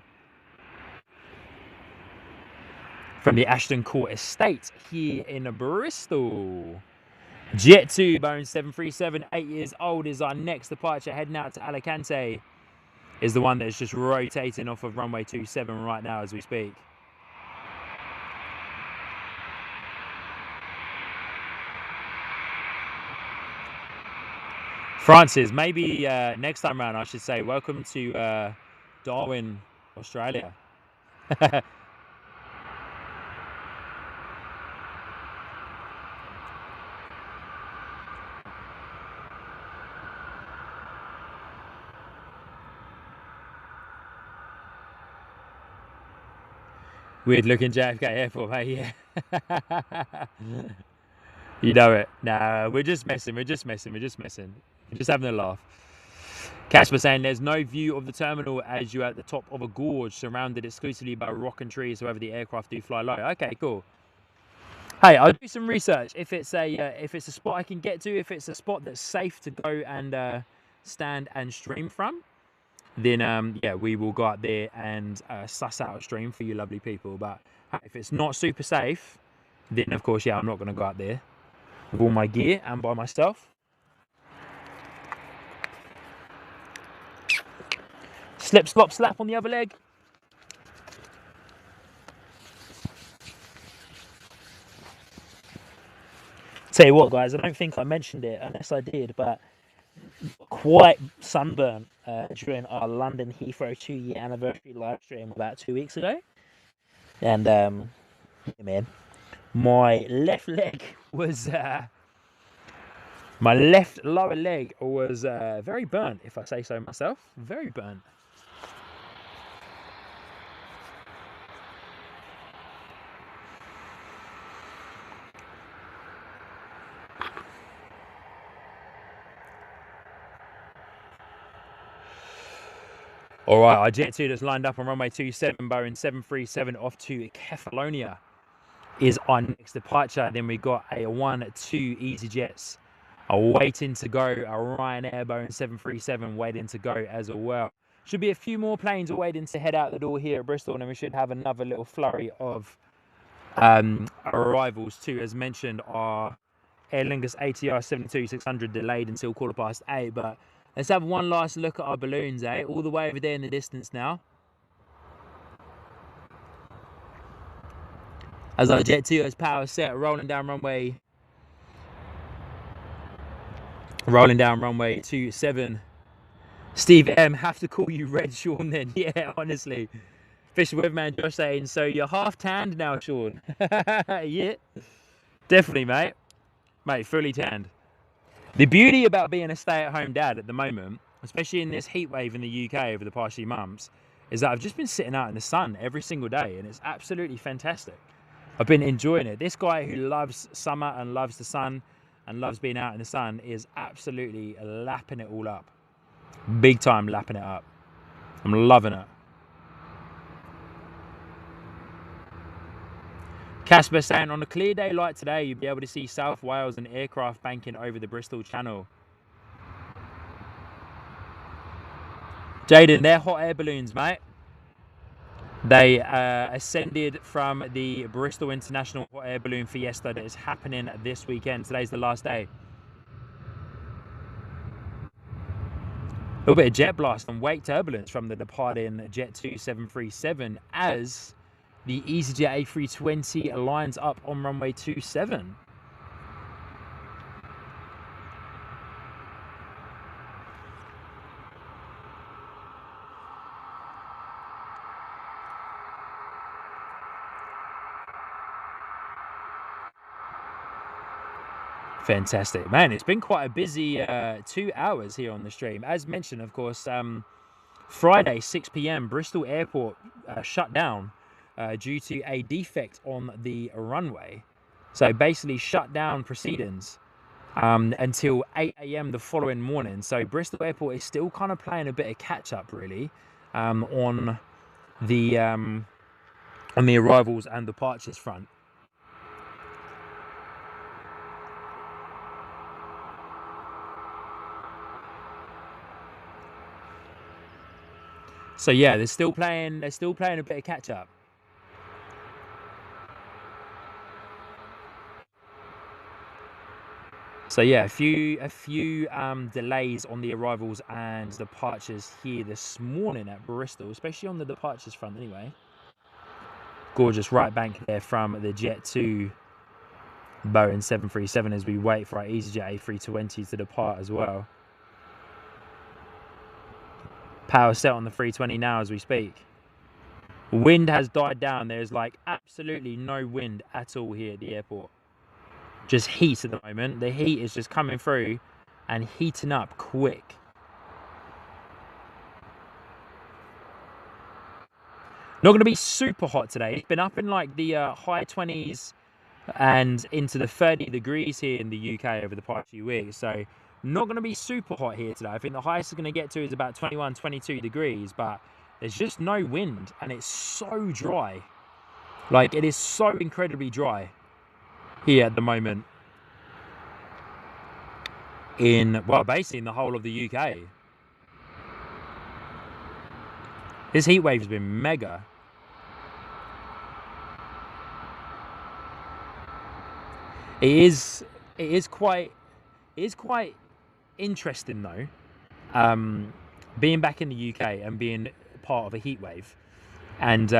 from the Ashton Court Estate here in Bristol. Jet 2, Boeing 737, 8 years old, is our next departure, heading out to Alicante. Is the one that's just rotating off of runway 27 right now as we speak. Francis, maybe next time around I should say welcome to Darwin, Australia. Weird looking JFK Airport, mate, yeah. You know it. Nah, we're just messing. We're just messing. We're just messing. We're just having a laugh. Casper saying there's no view of the terminal as you're at the top of a gorge surrounded exclusively by rock and trees. However, the aircraft do fly low. Okay, cool. Hey, I'll do some research. If it's a spot I can get to, if it's a spot that's safe to go and stand and stream from, then yeah, we will go up there and suss out a stream for you lovely people. But if it's not super safe, then of course, yeah, I'm not going to go up there with all my gear and by myself. Slip, slop, slap on the other leg. Tell you what, guys, I don't think I mentioned it unless I did, but quite sunburnt during our London Heathrow 2-year anniversary live stream about 2 weeks ago. And yeah, man, my left leg was my left lower leg was very burnt, if I say so myself. Very burnt. All right, our Jet 2 that's lined up on runway 27, Boeing 737 off to Kefalonia is our next departure. Then we got a 1-2 EasyJets waiting to go, a Ryanair Boeing 737 waiting to go as well. Should be a few more planes waiting to head out the door here at Bristol, and then we should have another little flurry of arrivals too. As mentioned, our Aer Lingus ATR 72-600 delayed until 8:15, but let's have one last look at our balloons, all the way over there in the distance now. As our Jet 2 has power set, rolling down runway 27. Steve M, have to call you Red Sean then. Yeah, honestly. Fisher Weatherman Josh saying, so you're half tanned now, Sean. Yeah, definitely, mate. Mate, fully tanned. The beauty about being a stay-at-home dad at the moment, especially in this heat wave in the UK over the past few months, is that I've just been sitting out in the sun every single day, and it's absolutely fantastic. I've been enjoying it. This guy who loves summer and loves the sun and loves being out in the sun is absolutely lapping it all up. Big time lapping it up. I'm loving it. Casper saying, on a clear day like today, you'll be able to see South Wales and aircraft banking over the Bristol Channel. Jaden, they're hot air balloons, mate. They ascended from the Bristol International Hot Air Balloon Fiesta that is happening this weekend. Today's the last day. A little bit of jet blast and wake turbulence from the departing Jet 2 737 as the EasyJet A320 lines up on runway 27. Fantastic, man. It's been quite a busy 2 hours here on the stream. As mentioned, of course, Friday 6 p.m. Bristol Airport shut down due to a defect on the runway. So basically shut down proceedings until 8 a.m. the following morning. So Bristol Airport is still kind of playing a bit of catch up, really, on the arrivals and departures front. So yeah, they're still playing a bit of catch up. So yeah, a few delays on the arrivals and departures here this morning at Bristol, especially on the departures front anyway. Gorgeous right bank there from the Jet 2 Boeing 737 as we wait for our EasyJet A320 to depart as well. Power set on the 320 now as we speak. Wind has died down. There's like absolutely no wind at all here at the airport. Just heat at the moment. The heat is just coming through and heating up quick. Not going to be super hot today. It's been up in like the high 20s and into the 30 degrees here in the UK over the past few weeks. So not going to be super hot here today. I think the highest it's going to get to is about 21, 22 degrees, but there's just no wind and it's so dry. Like, it is so incredibly dry here at the moment in, well, basically in the whole of the UK. This heat wave has been mega. It is quite interesting though, being back in the UK and being part of a heat wave, and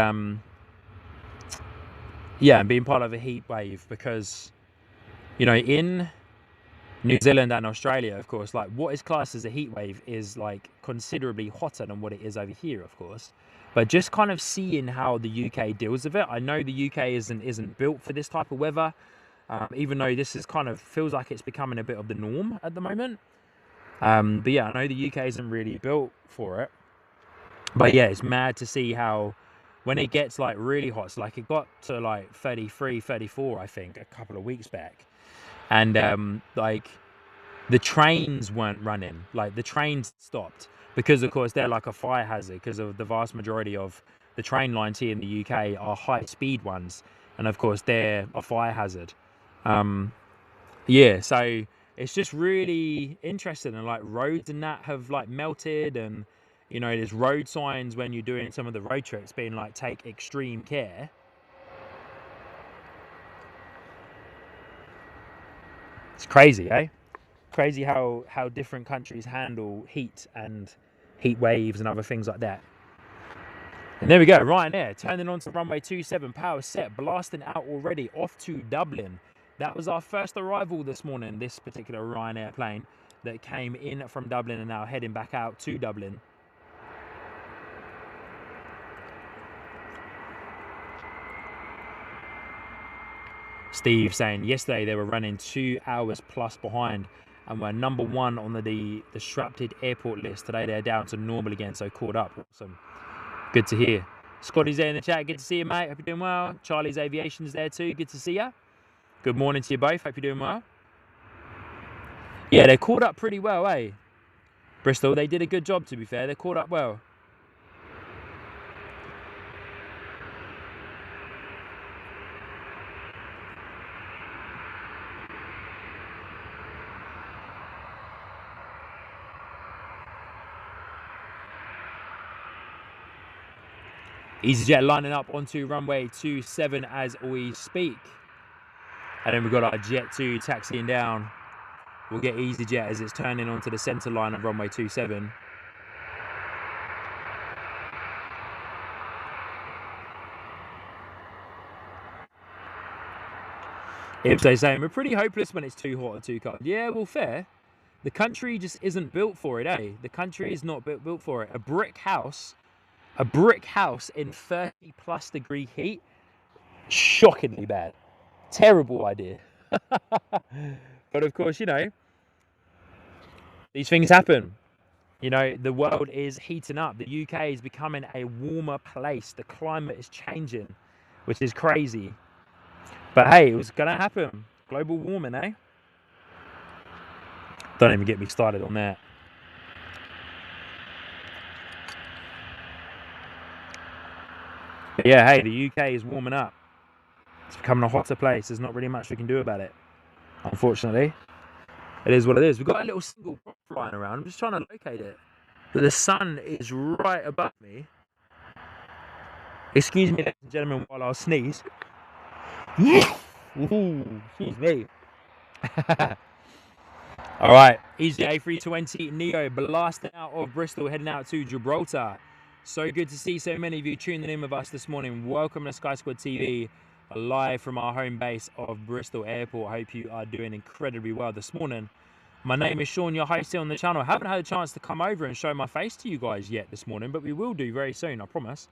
yeah, and being part of a heat wave, because, you know, in New Zealand and Australia, of course, like, what is classed as a heat wave is like considerably hotter than what it is over here, of course. But just kind of seeing how the UK deals with it, I know the UK isn't built for this type of weather, even though this is kind of feels like it's becoming a bit of the norm at the moment. But yeah, I know the UK isn't really built for it. But yeah, it's mad to see how when it gets like really hot, so like it got to like 33, 34, I think, a couple of weeks back. And like the trains weren't running, like the trains stopped, because of course they're like a fire hazard, because of the vast majority of the train lines here in the UK are high speed ones, and of course they're a fire hazard. Yeah, so it's just really interesting, and like roads and that have like melted, and you know, there's road signs when you're doing some of the road trips being like, take extreme care. It's crazy, eh? Crazy how different countries handle heat and heat waves and other things like that. And there we go, Ryanair turning onto runway 27, power set, blasting out already, off to Dublin. That was our first arrival this morning, this particular Ryanair plane that came in from Dublin and now heading back out to Dublin. Steve saying yesterday they were running 2 hours plus behind and were number 1 on the disrupted airport list. Today they're down to normal again, so caught up. Awesome. Good to hear. Scotty's there in the chat. Good to see you, mate. Hope you're doing well. Charlie's Aviation's there too. Good to see you. Good morning to you both. Hope you're doing well. Yeah, they caught up pretty well, eh? Bristol, they did a good job, to be fair. They caught up well. EasyJet lining up onto runway 27 as we speak. And then we've got our Jet 2 taxiing down. We'll get EasyJet as it's turning onto the centre line of runway 27. Ipso saying, we're pretty hopeless when it's too hot or too cold. Yeah, well, fair. The country just isn't built for it, eh? The country is not built for it. A brick house in 30 plus degree heat, shockingly bad. Terrible idea. But of course, you know, these things happen. You know, the world is heating up. The UK is becoming a warmer place. The climate is changing, which is crazy. But hey, it was going to happen. Global warming, eh? Don't even get me started on that. But yeah, hey, the UK is warming up. It's becoming a hotter place. There's not really much we can do about it, unfortunately. It is what it is. We've got a little single prop flying around. I'm just trying to locate it. But the sun is right above me. Excuse me, ladies and gentlemen, while I sneeze. Ooh, excuse me. All right, Easy A320 Neo blasting out of Bristol, heading out to Gibraltar. So good to see so many of you tuning in with us this morning. Welcome to Sky Squad TV, live from our home base of Bristol Airport. Hope you are doing incredibly well this morning. My name is Sean, your host here on the channel. I haven't had a chance to come over and show my face to you guys yet this morning, but we will do very soon, I promise.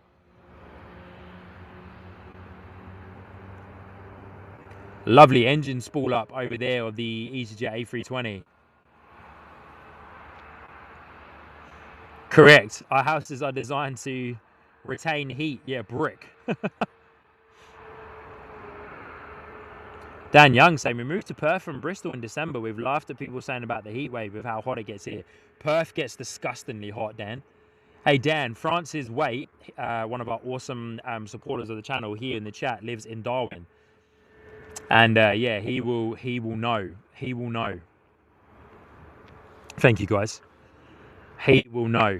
Lovely engine spool up over there of the EasyJet A320. Correct. Our houses are designed to retain heat. Yeah, brick. Dan Young saying, we moved to Perth from Bristol in December. We've laughed at people saying about the heat wave with how hot it gets here. Perth gets disgustingly hot, Dan. Hey, Dan, Francis Waite, one of our awesome supporters of the channel here in the chat, lives in Darwin. And yeah, he will know. He will know. Thank you, guys. He will know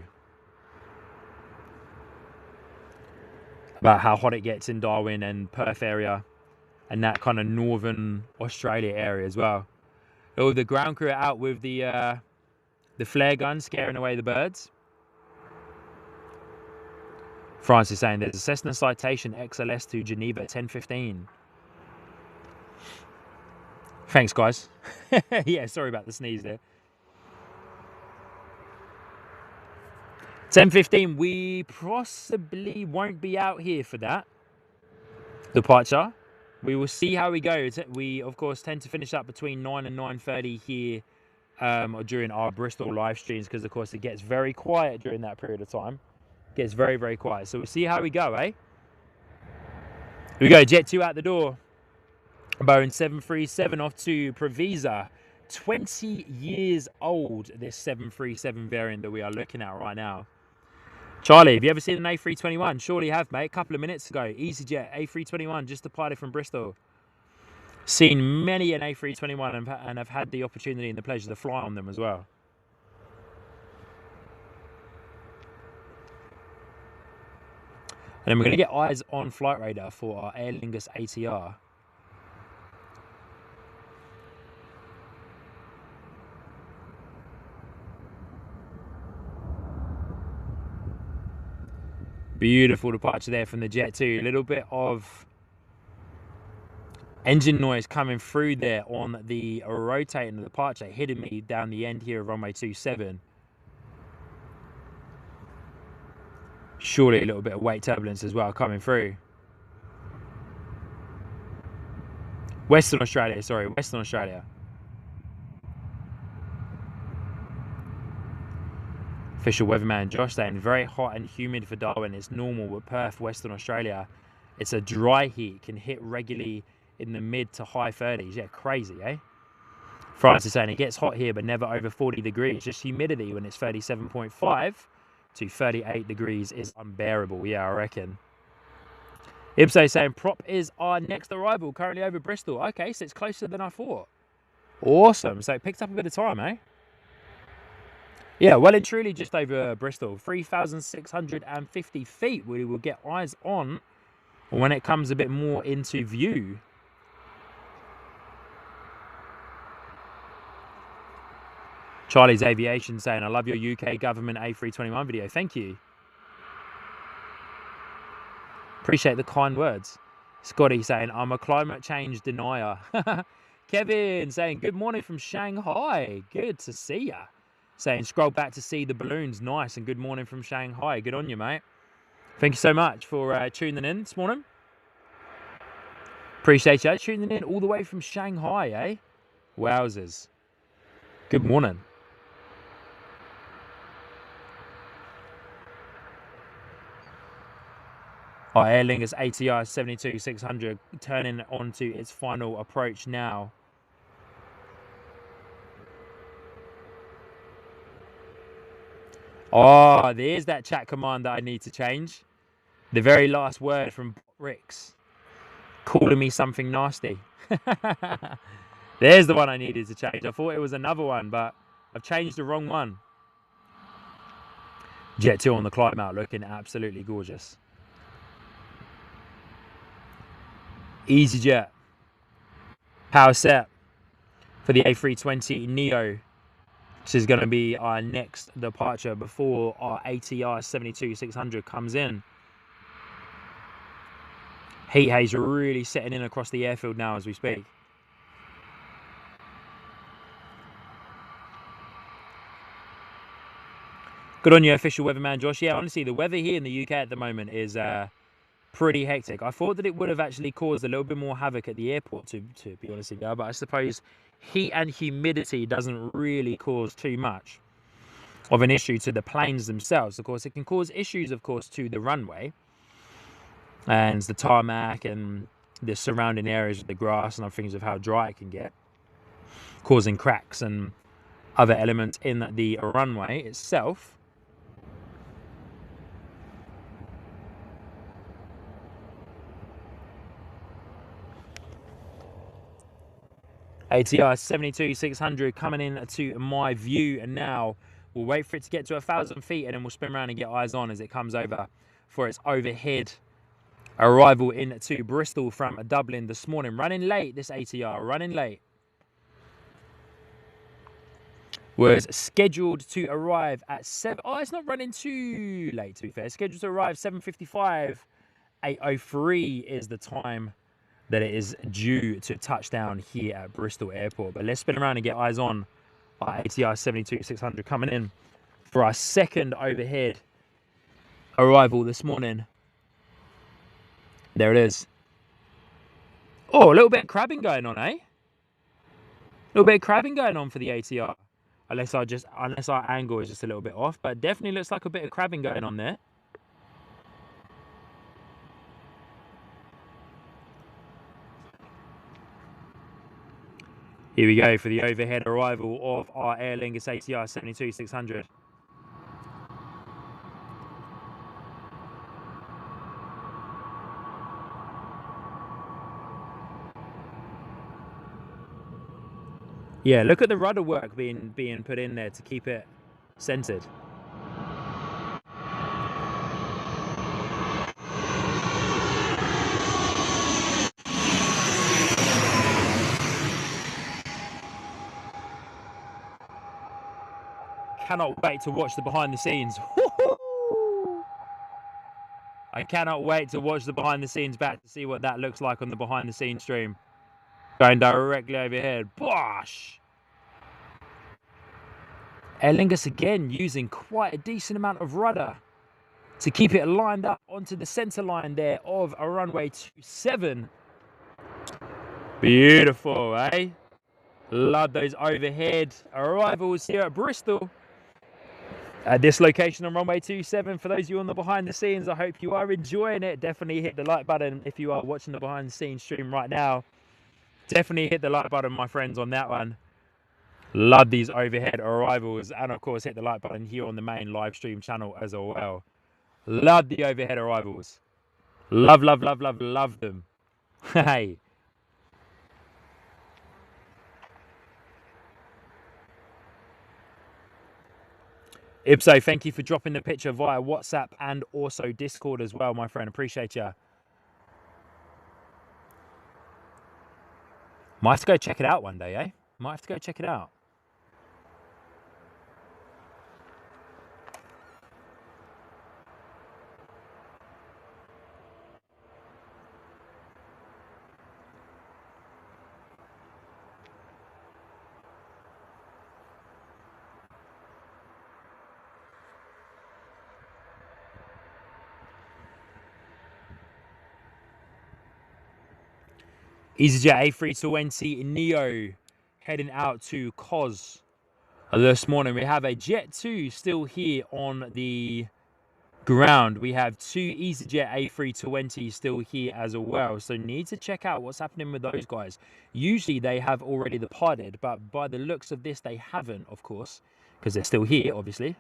about how hot it gets in Darwin and Perth area and that kind of northern Australia area as well. Oh, the ground crew are out with the flare gun scaring away the birds. Francis saying there's a Cessna Citation XLS to Geneva 1015. Thanks, guys. Yeah, sorry about the sneeze there. 10:15, we possibly won't be out here for that departure. We will see how we go. We, of course, tend to finish up between 9 and 9:30 here during our Bristol live streams because, of course, it gets very quiet during that period of time. It gets very, very quiet. So we'll see how we go, eh? Here we go, Jet 2 out the door. Boeing 737 off to Previsa. 20 years old, this 737 variant that we are looking at right now. Charlie, have you ever seen an A321? Surely you have, mate. A couple of minutes ago. EasyJet, A321, just departed from Bristol. Seen many an A321 and have had the opportunity and the pleasure to fly on them as well. And then we're going to get eyes on Flight Radar for our Aer Lingus ATR. Beautiful departure there from the Jet 2. A little bit of engine noise coming through there on the rotating departure, hitting me down the end here of runway 27. Surely a little bit of weight turbulence as well coming through. Western Australia, sorry, Western Australia. Official weatherman Josh saying, very hot and humid for Darwin. It's normal with Perth, Western Australia. It's a dry heat, can hit regularly in the mid to high 30s. Yeah, crazy, eh? Francis saying, it gets hot here, but never over 40 degrees. Just humidity when it's 37.5 to 38 degrees is unbearable. Yeah, I reckon. Ipso saying, prop is our next arrival, currently over Bristol. Okay, so it's closer than I thought. Awesome. So it picked up a bit of time, eh? Yeah, well and truly just over Bristol. 3,650 feet we will get eyes on when it comes a bit more into view. Charlie's Aviation saying, I love your UK government A321 video. Thank you. Appreciate the kind words. Scotty saying, I'm a climate change denier. Kevin saying, good morning from Shanghai. Good to see ya. Saying, scroll back to see the balloons. Nice, and good morning from Shanghai. Good on you, mate. Thank you so much for tuning in this morning. Appreciate you tuning in all the way from Shanghai, eh? Wowzers. Good morning. Our Aer Lingus ATR 72600 turning onto its final approach now. Oh, there's that chat command that I need to change. The very last word from Rix. Calling me something nasty. There's the one I needed to change. I thought it was another one, but I've changed the wrong one. Jet 2 on the climb out, looking absolutely gorgeous. EasyJet. Power set for the A320 Neo. This is going to be our next departure before our ATR 72600 comes in. Heat haze really setting in across the airfield now as we speak. Good on you, official weatherman Josh. Yeah, honestly, the weather here in the UK at the moment is pretty hectic. I thought that it would have actually caused a little bit more havoc at the airport, to be honest with you, but I suppose heat and humidity doesn't really cause too much of an issue to the planes themselves. Of course, it can cause issues, of course, to the runway and the tarmac and the surrounding areas of the grass and other things of how dry it can get, causing cracks and other elements in the runway itself. ATR 72-600 coming in to my view, and now we'll wait for it to get to 1,000 feet and then we'll spin around and get eyes on as it comes over for its overhead arrival into Bristol from Dublin this morning. Running late, this ATR, running late. Was scheduled to arrive at 7. Oh, it's not running too late, to be fair. Scheduled to arrive 7:55. 8:03 is the time that it is due to touchdown here at Bristol Airport. But let's spin around and get eyes on our ATR 72-600 coming in for our second overhead arrival this morning. There it is. Oh, a little bit of crabbing going on, eh? A little bit of crabbing going on for the ATR. Unless our angle is just a little bit off, but definitely looks like a bit of crabbing going on there. Here we go for the overhead arrival of our Aer Lingus ATR 72-600. Yeah, look at the rudder work being put in there to keep it centered. Cannot wait to watch the behind the scenes. I cannot wait to watch the behind the scenes back to see what that looks like on the behind the scenes stream. Going directly overhead. Bosh! Aer Lingus again using quite a decent amount of rudder to keep it lined up onto the center line there of a runway 27. Beautiful, eh? Love those overhead arrivals here at Bristol. At this location on runway 27, for those of you on the behind the scenes, I hope you are enjoying it. Definitely hit the like button if you are watching the behind the scenes stream right now. Definitely hit the like button, my friends, on that one. Love these overhead arrivals, and of course hit the like button here on the main live stream channel as well. Love the overhead arrivals. Love, love, love, love, love them. Hey. Ipso, thank you for dropping the picture via WhatsApp and also Discord as well, my friend. Appreciate you. Might have to go check it out one day, eh? Might have to go check it out. EasyJet A320 Neo heading out to Cos this morning. We have a Jet 2 still here on the ground. We have two EasyJet A320 still here as well. So need to check out what's happening with those guys. Usually they have already departed, but by the looks of this, they haven't, of course, because they're still here, obviously.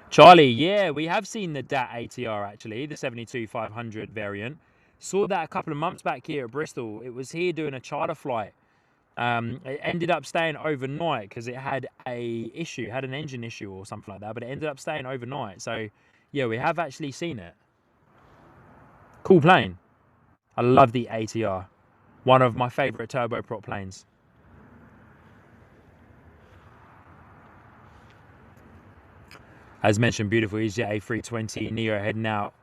Charlie, yeah, we have seen the DAT ATR actually, the 72-500 variant. Saw that a couple of months back here at Bristol. It was here doing a charter flight. It ended up staying overnight because it had an engine issue or something like that, but it ended up staying overnight. So, yeah, we have actually seen it. Cool plane. I love the ATR. One of my favorite turboprop planes. As mentioned, beautiful EasyJet A320 Neo heading out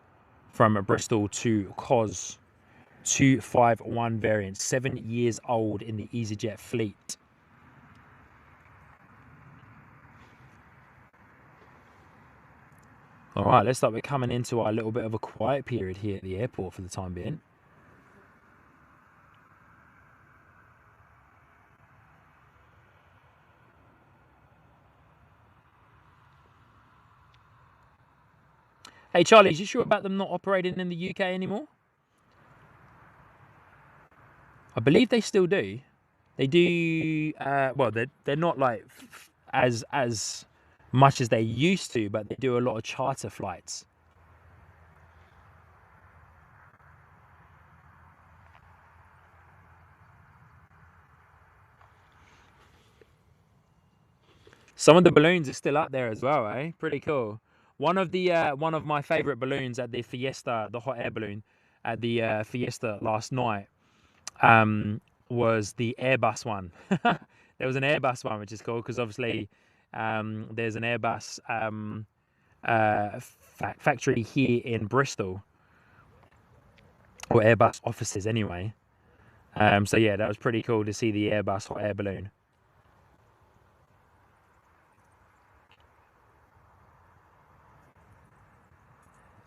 from Bristol to Cos. 251 variant, 7 years old in the EasyJet fleet. All right, let's start with coming into our little bit of a quiet period here at the airport for the time being. Hey, Charlie, is you sure about them not operating in the UK anymore? I believe they still do. They do. Well, they're not like as much as they used to, but they do a lot of charter flights. Some of the balloons are still up there as well, eh? Pretty cool. One of my favorite balloons at the Fiesta, the hot air balloon at the Fiesta last night, was the Airbus one. There was an Airbus one, which is cool because obviously there's an Airbus factory here in Bristol, or Airbus offices anyway. So yeah, that was pretty cool to see the Airbus hot air balloon.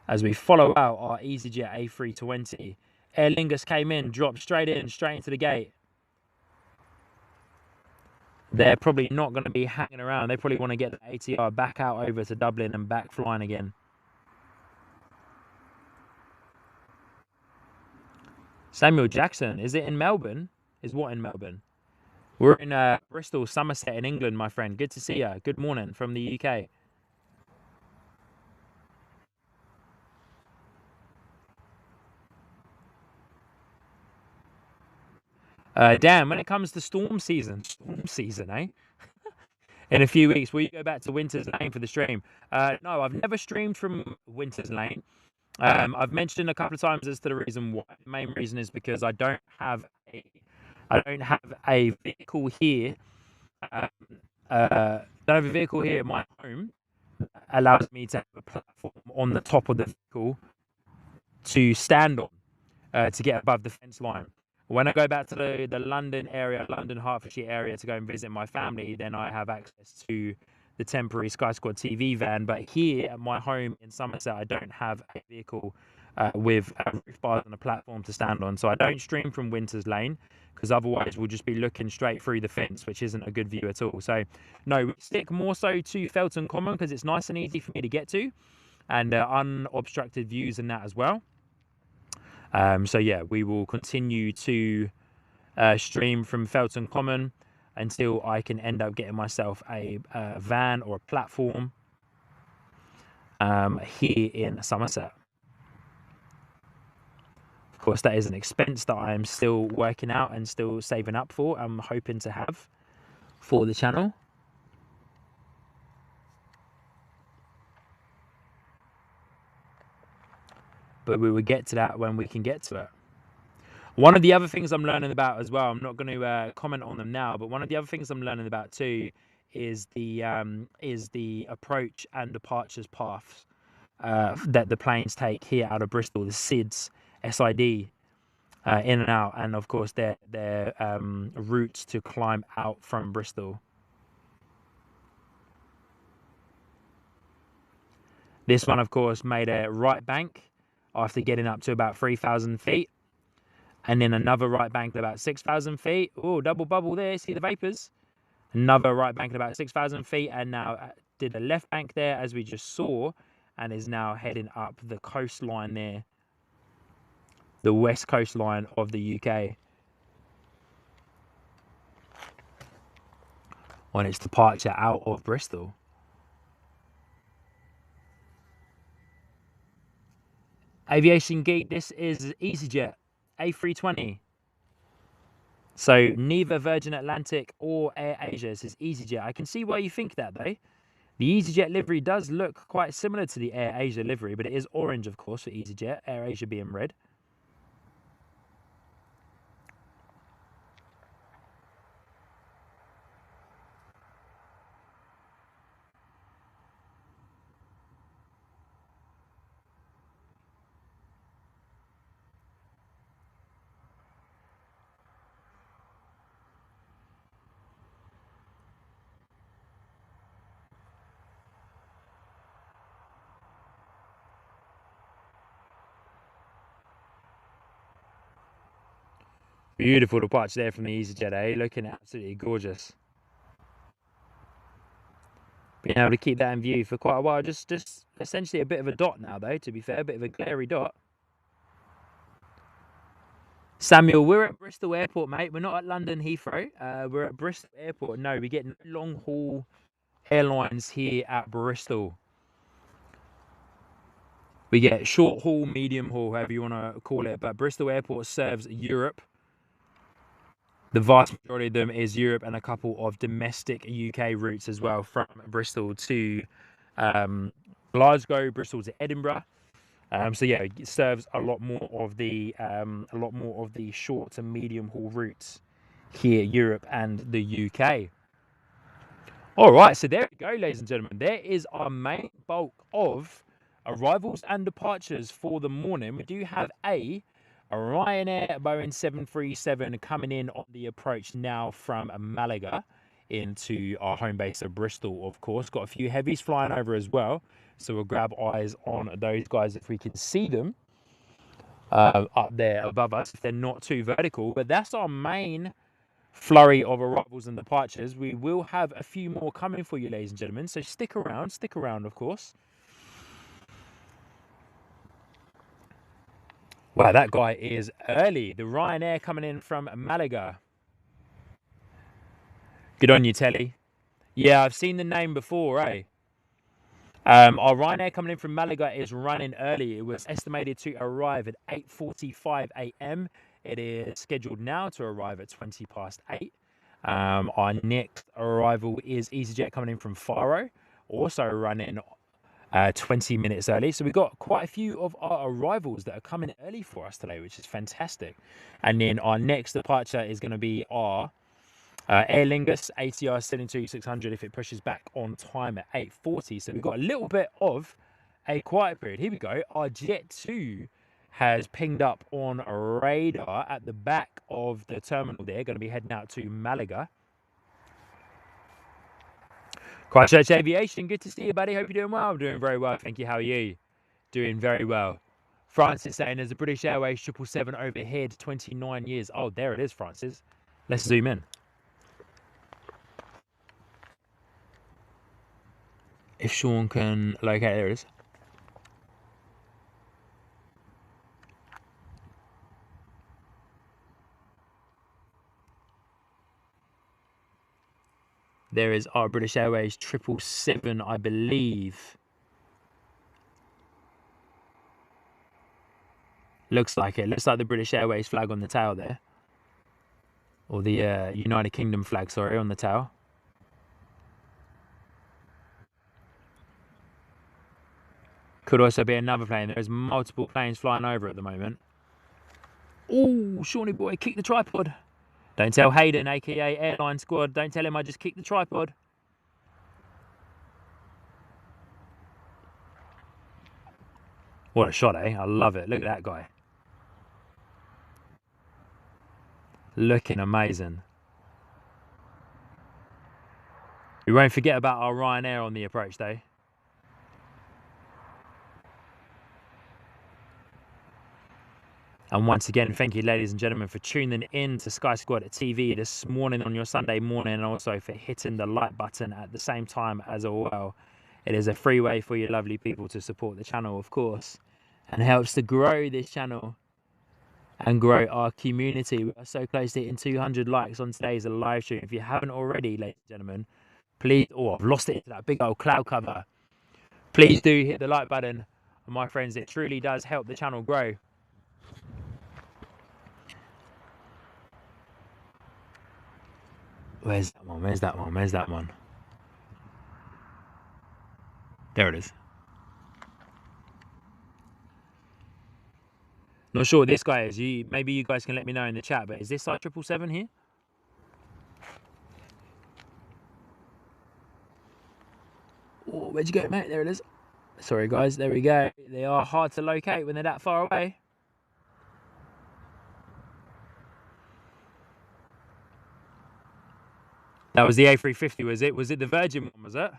As we follow out our EasyJet A320, Aer Lingus came in, dropped straight into the gate. They're probably not going to be hanging around. They probably want to get the ATR back out over to Dublin and back flying again. Samuel Jackson, is it in Melbourne? Is what in Melbourne? We're in Bristol, Somerset in England, my friend. Good to see you. Good morning from the UK. Dan, when it comes to storm season, eh? In a few weeks, will you go back to Winter's Lane for the stream? No, I've never streamed from Winter's Lane. I've mentioned a couple of times as to the reason why. The main reason is because I don't have a vehicle here. Don't have a vehicle here at my home that allows me to have a platform on the top of the vehicle to stand on to get above the fence line. When I go back to the London area, London Hertfordshire area to go and visit my family, then I have access to the temporary Sky Squad TV van. But here at my home in Somerset, I don't have a vehicle with roof bars and a platform to stand on. So I don't stream from Winter's Lane because otherwise we'll just be looking straight through the fence, which isn't a good view at all. So no, we stick more so to Felton Common because it's nice and easy for me to get to, and unobstructed views in that as well. So yeah, we will continue to stream from Felton Common until I can end up getting myself a van or a platform here in Somerset. Of course, that is an expense that I am still working out and still saving up for. I'm hoping to have for the channel. But we will get to that when we can get to it. One of the other things I'm learning about as well, I'm not going to comment on them now, but one of the other things I'm learning about too is the approach and departures paths that the planes take here out of Bristol, the SIDS, SID, in and out, and of course their routes to climb out from Bristol. This one, of course, made a right bank after getting up to about 3,000 feet. And then another right bank at about 6,000 feet. Oh, double bubble there. See the vapors? Another right bank at about 6,000 feet. And now did a left bank there, as we just saw, and is now heading up the coastline there, the west coastline of the UK, on its departure out of Bristol. Aviation Geek, this is EasyJet A320. So neither Virgin Atlantic or Air Asia. This is EasyJet. I can see why you think that though. The EasyJet livery does look quite similar to the Air Asia livery, but it is orange, of course, for EasyJet. Air Asia being red. Beautiful departure there from the EasyJet, eh? Looking absolutely gorgeous. Been able to keep that in view for quite a while. Just essentially a bit of a dot now, though, to be fair. A bit of a glary dot. Samuel, we're at Bristol Airport, mate. We're not at London Heathrow. We're at Bristol Airport. No, we get long-haul airlines here at Bristol. We get short haul, medium haul, however you want to call it. But Bristol Airport serves Europe. The vast majority of them is Europe, and a couple of domestic UK routes as well, from Bristol to Glasgow, Bristol to Edinburgh. So yeah, it serves a lot more of the short to medium haul routes here, Europe and the UK. All right, so there we go, ladies and gentlemen. There is our main bulk of arrivals and departures for the morning. We do have a Ryanair Boeing 737 coming in on the approach now from Malaga into our home base of Bristol, of course. Got a few heavies flying over as well, so we'll grab eyes on those guys if we can see them up there above us, if they're not too vertical. But that's our main flurry of arrivals and departures. We will have a few more coming for you, ladies and gentlemen, so stick around, of course. Wow, that guy is early. The Ryanair coming in from Malaga. Good on you, Telly. Yeah, I've seen the name before, eh? Our Ryanair coming in from Malaga is running early. It was estimated to arrive at 8:45 a.m. It is scheduled now to arrive at 8:20. Our next arrival is EasyJet coming in from Faro, also running 20 minutes early. So we've got quite a few of our arrivals that are coming early for us today, which is fantastic. And then our next departure is going to be our Aer Lingus ATR 72600 if it pushes back on time at 8:40. So we've got a little bit of a quiet period. Here we go. Our Jet 2 has pinged up on a radar at the back of the terminal there. Going to be heading out to Malaga. Christchurch Aviation, good to see you, buddy. Hope you're doing well. I'm doing very well, thank you. How are you? Doing very well. Francis saying there's a British Airways 777 overhead, 29 years. Oh, there it is, Francis. Let's zoom in. If Sean can locate, there it is. There is our British Airways 777, I believe. Looks like it. Looks like the British Airways flag on the tail there. Or the United Kingdom flag, sorry, on the tail. Could also be another plane. There's multiple planes flying over at the moment. Oh, Shawnee boy, kick the tripod. Don't tell Hayden, aka Airline Squad. Don't tell him I just kicked the tripod. What a shot, eh? I love it. Look at that guy. Looking amazing. We won't forget about our Ryanair on the approach, though. And once again, thank you, ladies and gentlemen, for tuning in to Sky Squad TV this morning on your Sunday morning, and also for hitting the like button at the same time as well. It is a free way for you lovely people to support the channel, of course, and helps to grow this channel and grow our community. We are so close to hitting 200 likes on today's live stream. If you haven't already, ladies and gentlemen, please, oh, I've lost it into that big old cloud cover. Please do hit the like button, my friends. It truly does help the channel grow. Where's that one? Where's that one? Where's that one? There it is. Not sure what this guy is. Maybe you guys can let me know in the chat, but is this our 777 here? Oh, where'd you go, mate? There it is. Sorry, guys. There we go. They are hard to locate when they're that far away. That was the A350, was it? Was it the Virgin one, was it?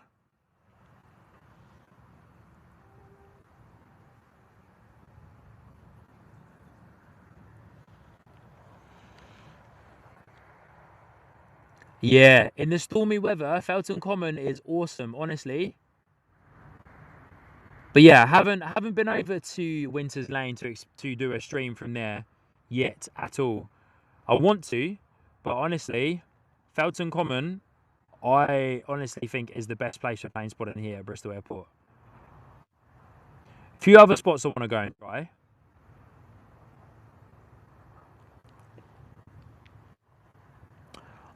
Yeah, in the stormy weather, Felton Common is awesome, honestly. But yeah, haven't been over to Winters Lane to do a stream from there yet at all. I want to, but honestly, Felton Common, I honestly think is the best place for plane spotting here at Bristol Airport. A few other spots I want to go and try.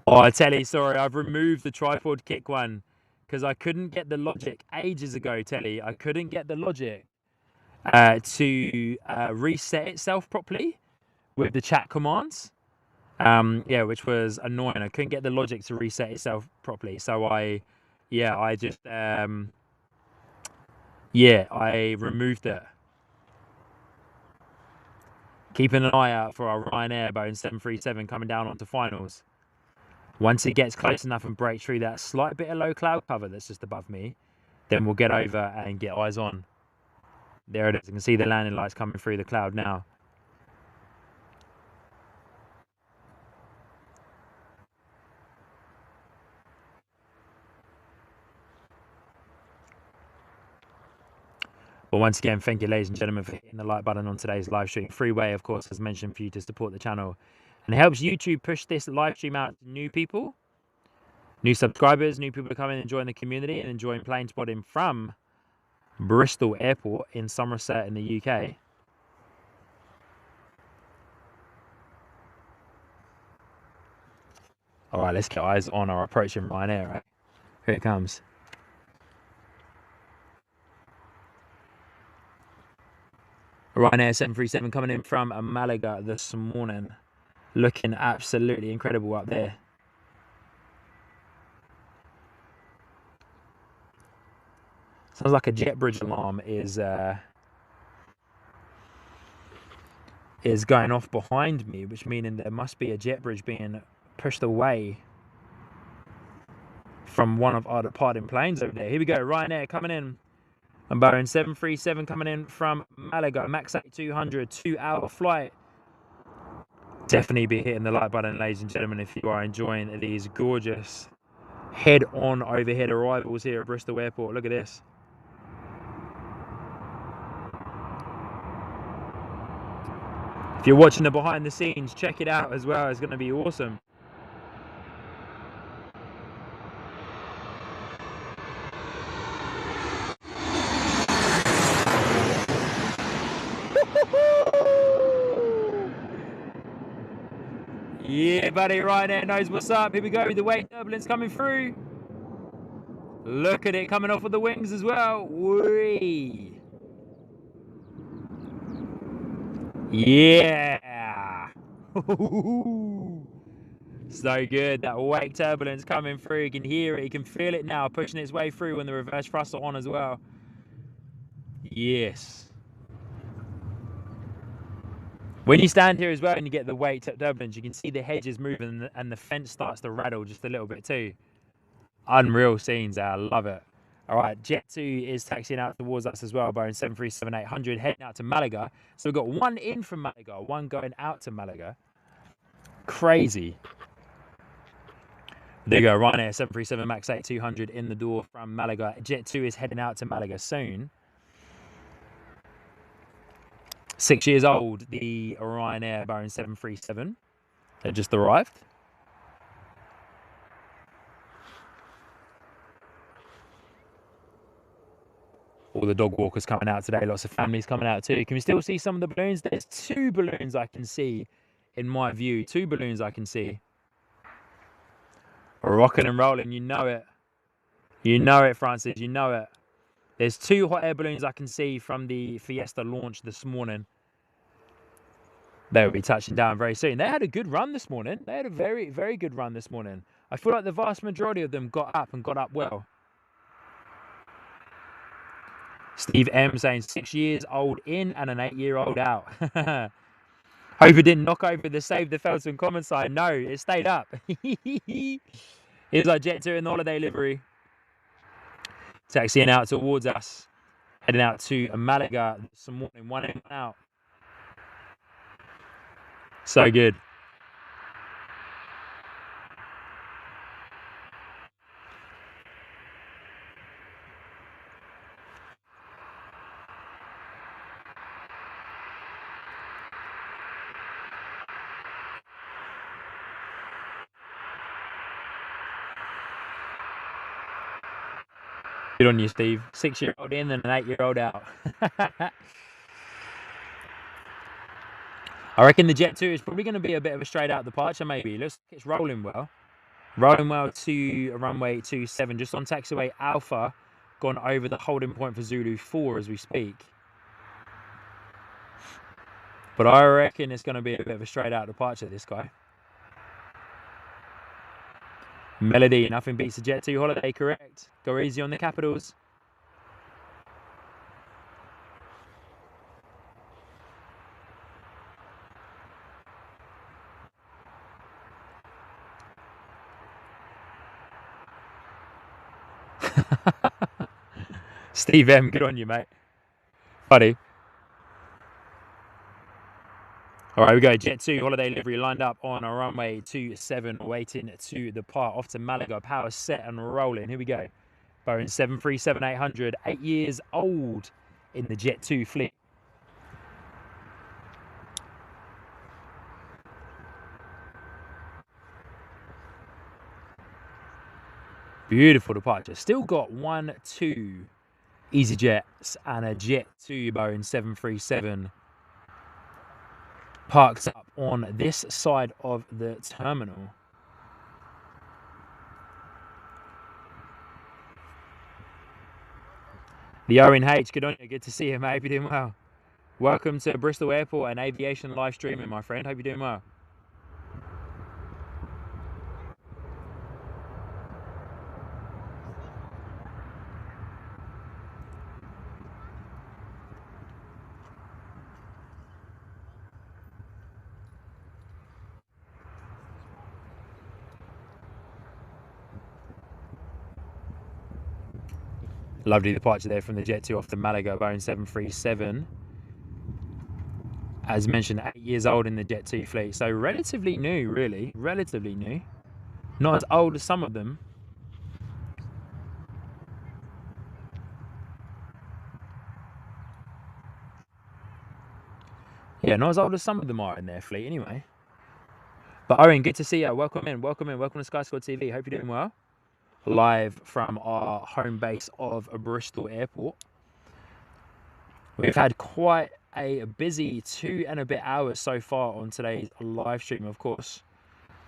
Oh, I tell you, sorry, I've removed the tripod kick one because I couldn't get the logic ages ago, Telly. I couldn't get the logic to reset itself properly with the chat commands. Yeah, which was annoying. I couldn't get the logic to reset itself properly. So I just, I removed it. Keeping an eye out for our Ryanair Boeing 737 coming down onto finals. Once it gets close enough and breaks through that slight bit of low cloud cover that's just above me, then we'll get over and get eyes on. There it is. You can see the landing lights coming through the cloud now. But once again, thank you, ladies and gentlemen, for hitting the like button on today's live stream. Free way, of course, as mentioned, for you to support the channel. And it helps YouTube push this live stream out to new people, new subscribers, new people to come in and join the community and enjoying plane spotting from Bristol Airport in Somerset in the UK. All right, let's get eyes on our approaching Ryanair, right? Here it comes. Ryanair 737 coming in from Malaga this morning. Looking absolutely incredible up there. Sounds like a jet bridge alarm is going off behind me, which meaning there must be a jet bridge being pushed away from one of our departing planes over there. Here we go, Ryanair coming in. And Boeing 737 coming in from Malaga, max 200, 2-hour flight. Definitely be hitting the like button, ladies and gentlemen, if you are enjoying these gorgeous head-on overhead arrivals here at Bristol Airport. Look at this. If you're watching the behind the scenes, check it out as well. It's going to be awesome. Yeah, buddy, Ryanair knows what's up. Here we go. The wake turbulence coming through. Look at it coming off with the wings as well. Whee! Yeah! So good. That wake turbulence coming through. You can hear it. You can feel it now, pushing its way through when the reverse thrust are on as well. Yes. When you stand here as well and you get the wake turbulence, you can see the hedges moving and the fence starts to rattle just a little bit too. Unreal scenes. I love it. All right, Jet 2 is taxiing out towards us as well, Boeing 737-800, heading out to Malaga. So we've got one in from Malaga, one going out to Malaga. Crazy. There you go, Ryanair 737 MAX 8-200 in the door from Malaga. Jet 2 is heading out to Malaga soon. 6 years old, the Ryanair Boeing 737. They just arrived. All the dog walkers coming out today. Lots of families coming out too. Can we still see some of the balloons? There's 2 balloons I can see in my view. 2 balloons I can see. Rocking and rolling. You know it. You know it, Francis. You know it. There's 2 hot air balloons I can see from the Fiesta launch this morning. They'll be touching down very soon. They had a good run this morning. They had a very, very good run this morning. I feel like the vast majority of them got up and got up well. Steve M saying 6 years old in and an 8-year-old out. Hope it didn't knock over the Save the Felton Common sign. No, it stayed up. Here's our Jet 2 in the holiday livery. Taxiing out towards us. Heading out to Malaga this morning. 1 in, 1 out. So good. Good on you, Steve. 6-year-old in and an 8-year-old out. I reckon the Jet 2 is probably going to be a bit of a straight out departure, maybe. Looks like it's rolling well. Rolling well to runway 27, just on taxiway Alpha, gone over the holding point for Zulu 4 as we speak. But I reckon it's going to be a bit of a straight out departure, this guy. Melody, nothing beats the Jet 2 holiday, correct. Go easy on the capitals. Steve M, good on you, mate. Buddy. All right, we go. Jet 2 holiday livery lined up on a runway 27, waiting to depart off to Malaga. Power set and rolling. Here we go. Boeing 737-800, 8 years old in the Jet 2 fleet. Beautiful departure. Still got 1, 2 EasyJets and a Jet 2 Boeing 737 parked up on this side of the terminal. The Owen H, good on you. Good to see you, mate. Hope you're doing well. Welcome to Bristol Airport and aviation live streaming, my friend. Hope you're doing well. Lovely departure there from the Jet 2 off the Malaga Boeing 737. As mentioned, 8 years old in the Jet 2 fleet. So relatively new, really. Relatively new. Not as old as some of them. Yeah, not as old as some of them are in their fleet anyway. But Owen, good to see you. Welcome in, welcome in. Welcome to Sky Squad TV. Hope you're doing well. Live from our home base of Bristol Airport. We've had quite a busy 2 and a bit hours so far on today's live stream, of course.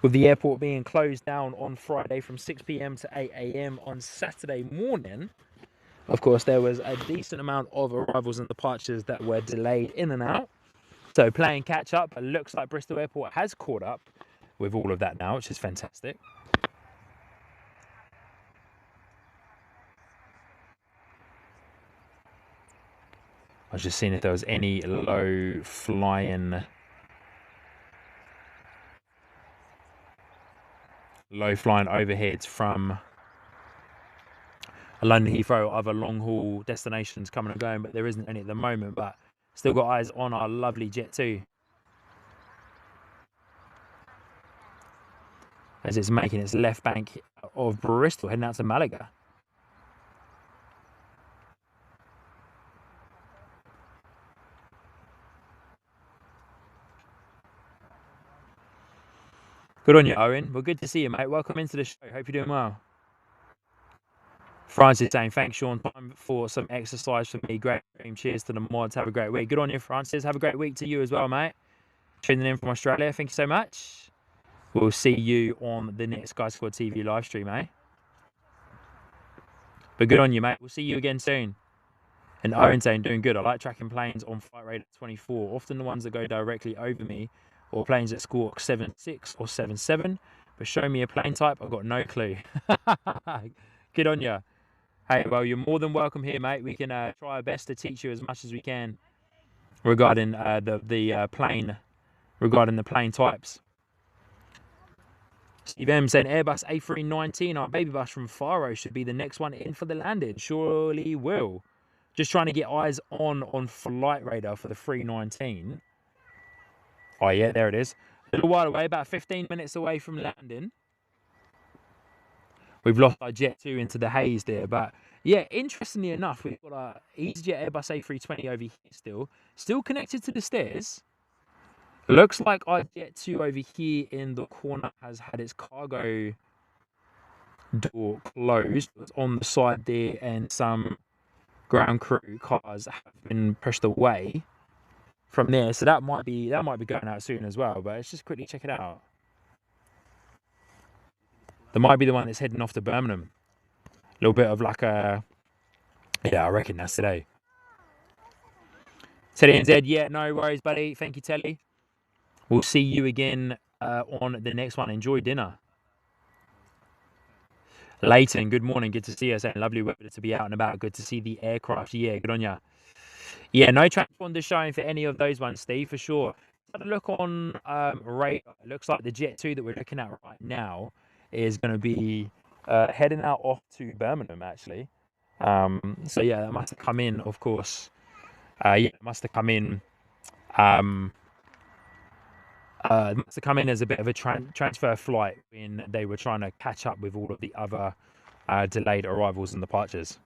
With the airport being closed down on Friday from 6 p.m. to 8 a.m. on Saturday morning, of course, there was a decent amount of arrivals and departures that were delayed in and out. So playing catch up, it looks like Bristol Airport has caught up with all of that now, which is fantastic. I was just seeing if there was any low flying overheads from London Heathrow, other long haul destinations coming and going, but there isn't any at the moment. But still got eyes on our lovely Jet 2 as it's making its left bank of Bristol, heading out to Malaga. Good on you, Owen. Well, good to see you, mate. Welcome into the show. Hope you're doing well. Francis saying, thanks, Sean. Time for some exercise for me. Great stream. Cheers to the mods. Have a great week. Good on you, Francis. Have a great week to you as well, mate. Tuning in from Australia. Thank you so much. We'll see you on the next Sky Squad TV live stream, eh? But good on you, mate. We'll see you again soon. And Owen saying, doing good. I like tracking planes on Flight Radar 24. Often the ones that go directly over me, or planes that squawk 7.6 or 7.7. But show me a plane type, I've got no clue. Good on you. Hey, well, you're more than welcome here, mate. We can try our best to teach you as much as we can regarding the plane types. Steve M saying Airbus A319, our baby bus from Faro, should be the next one in for the landing. Surely will. Just trying to get eyes on Flight Radar for the 319. Oh yeah, there it is. A little while away, about 15 minutes away from landing. We've lost our Jet 2 into the haze there. But yeah, interestingly enough, we've got our EasyJet Airbus A320 over here still connected to the stairs. Looks like our Jet 2 over here in the corner has had its cargo door closed. It was on the side there, and some ground crew cars have been pushed away from there. So that might be going out soon as well. But let's just quickly check it out. There might be the one that's heading off to Birmingham. A little bit of like a, yeah, I reckon that's today. Teddy and Zed, yeah, no worries, buddy. Thank you, Telly. We'll see you again on the next one. Enjoy dinner. Leighton, good morning. Good to see you. Saying lovely weather to be out and about. Good to see the aircraft. Yeah, good on ya. Yeah, no transponders showing for any of those ones, Steve, for sure. Had a look on radar. It looks like the Jet 2 that we're looking at right now is going to be heading out off to Birmingham, actually. So yeah, that must have come in, of course. Yeah, it must have come in. Must have come in as a bit of a transfer flight when they were trying to catch up with all of the other delayed arrivals and departures.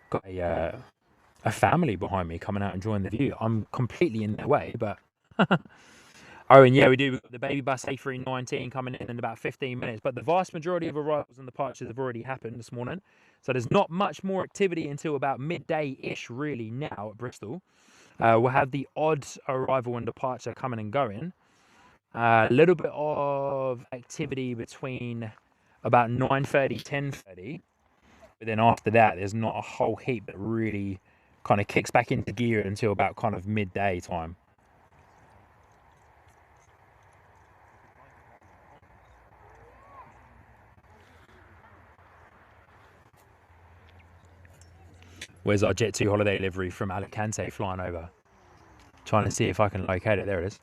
Got a family behind me coming out and enjoying the view. I'm completely in their way, but oh, and yeah, we do. We've got the baby bus A319 coming in about 15 minutes, but the vast majority of arrivals and departures have already happened this morning. So there's not much more activity until about midday-ish, really, now at Bristol. We'll have the odd arrival and departure coming and going. A little bit of activity between about 9:30, 10:30. But then after that, there's not a whole heap that really kind of kicks back into gear until about kind of midday time. Where's our Jet 2 holiday livery from Alicante flying over? Trying to see if I can locate it. There it is.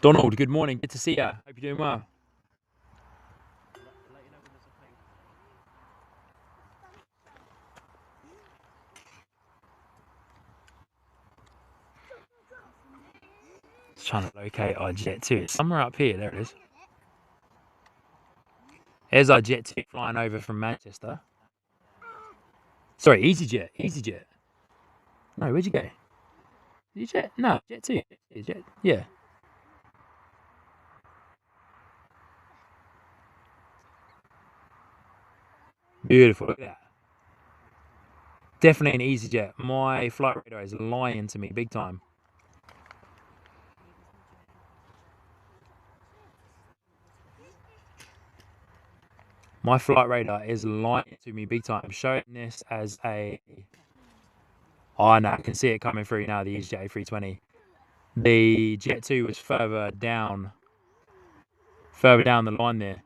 Donald, good morning. Good to see you. Hope you're doing well. Just trying to locate our Jet 2. It's somewhere up here. There it is. There's our Jet 2 flying over from Manchester. Sorry, EasyJet. EasyJet. No, where'd you go? EasyJet? No, Jet 2. Jet. Yeah. Beautiful. Look at that. Definitely an EasyJet. My flight radar is lying to me big time. My flight radar is lying to me big time. Showing this as a... Oh, no, I can see it coming through now, the EasyJet A320. The Jet 2 was further down the line there.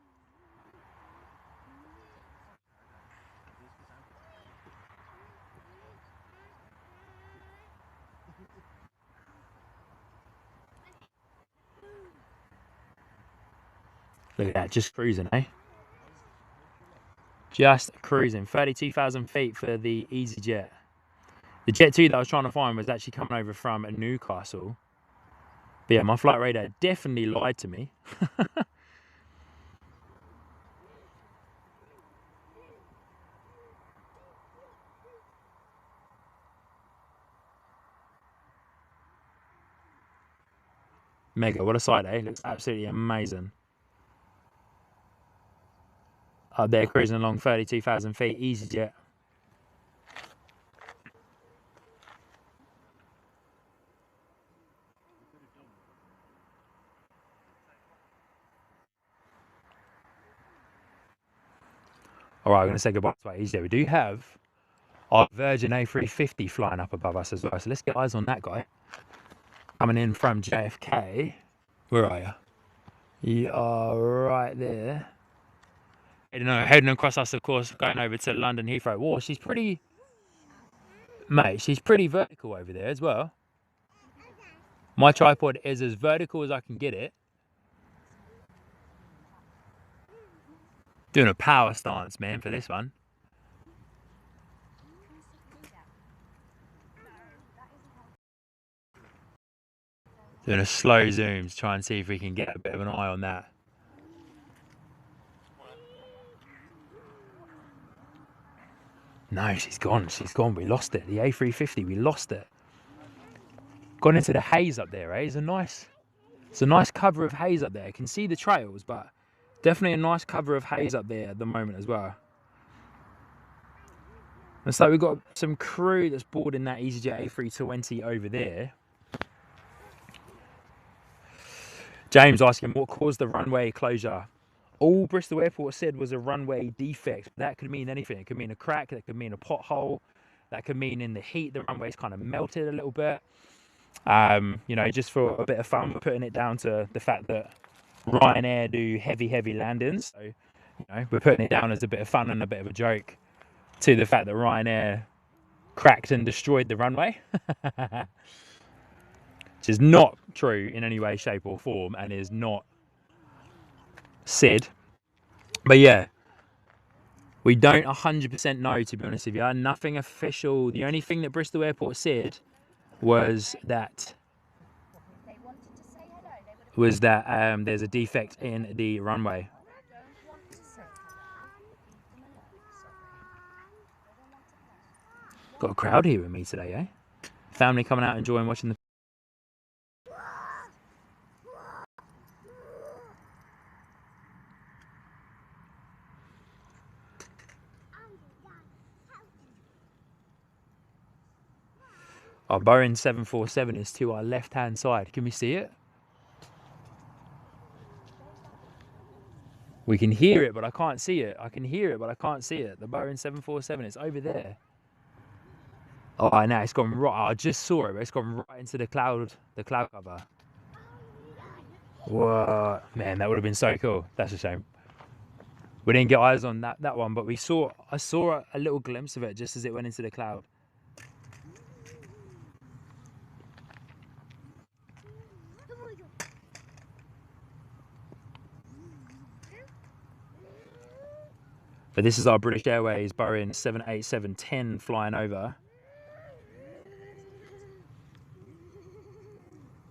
Look at that, just cruising, eh? Just cruising. 32,000 feet for the EasyJet. The Jet 2 that I was trying to find was actually coming over from Newcastle. But yeah, my flight radar definitely lied to me. Mega, what a sight, eh? Looks absolutely amazing. Up there, cruising along 32,000 feet, EasyJet. All right, I'm going to say goodbye to our EasyJet. We do have our Virgin A350 flying up above us as well. So let's get eyes on that guy. Coming in from JFK. Where are you? You are right there. Heading across us, of course, going over to London Heathrow. Whoa, she's pretty... Mate, she's pretty vertical over there as well. My tripod is as vertical as I can get it. Doing a power stance, man, for this one. Doing a slow zoom to try and see if we can get a bit of an eye on that. No, she's gone. She's gone. We lost it. The A350, we lost it. gone into the haze up there, eh? It's a nice cover of haze up there. You can see the trails, but definitely a nice cover of haze up there at the moment as well. And so we've got some crew that's boarding that EasyJet A320 over there. James asking what caused the runway closure. All Bristol Airport said was a runway defect. That could mean anything. It could mean a crack, that could mean a pothole, that could mean in the heat the runway's kind of melted a little bit. You know, just for a bit of fun, we're putting it down to the fact that Ryanair do heavy landings. So, you know, we're putting it down as a bit of fun and a bit of a joke to the fact that Ryanair cracked and destroyed the runway. Which is not true in any way, shape or form, and is not said. But yeah, we don't 100% know, to be honest with you. Nothing official. The only thing that Bristol Airport said was that there's a defect in the runway. Got a crowd here with me today, eh? Family coming out enjoying watching the... Our Boeing 747 is to our left-hand side. Can we see it? We can hear it, but I can't see it. I can hear it, but I can't see it. The Boeing 747 is over there. Oh, I know, it's gone right. I just saw it, but it's gone right into the cloud cover. Whoa, man, that would have been so cool. That's a shame. We didn't get eyes on that one, but I saw a little glimpse of it just as it went into the cloud. But this is our British Airways Boeing 787-10 flying over.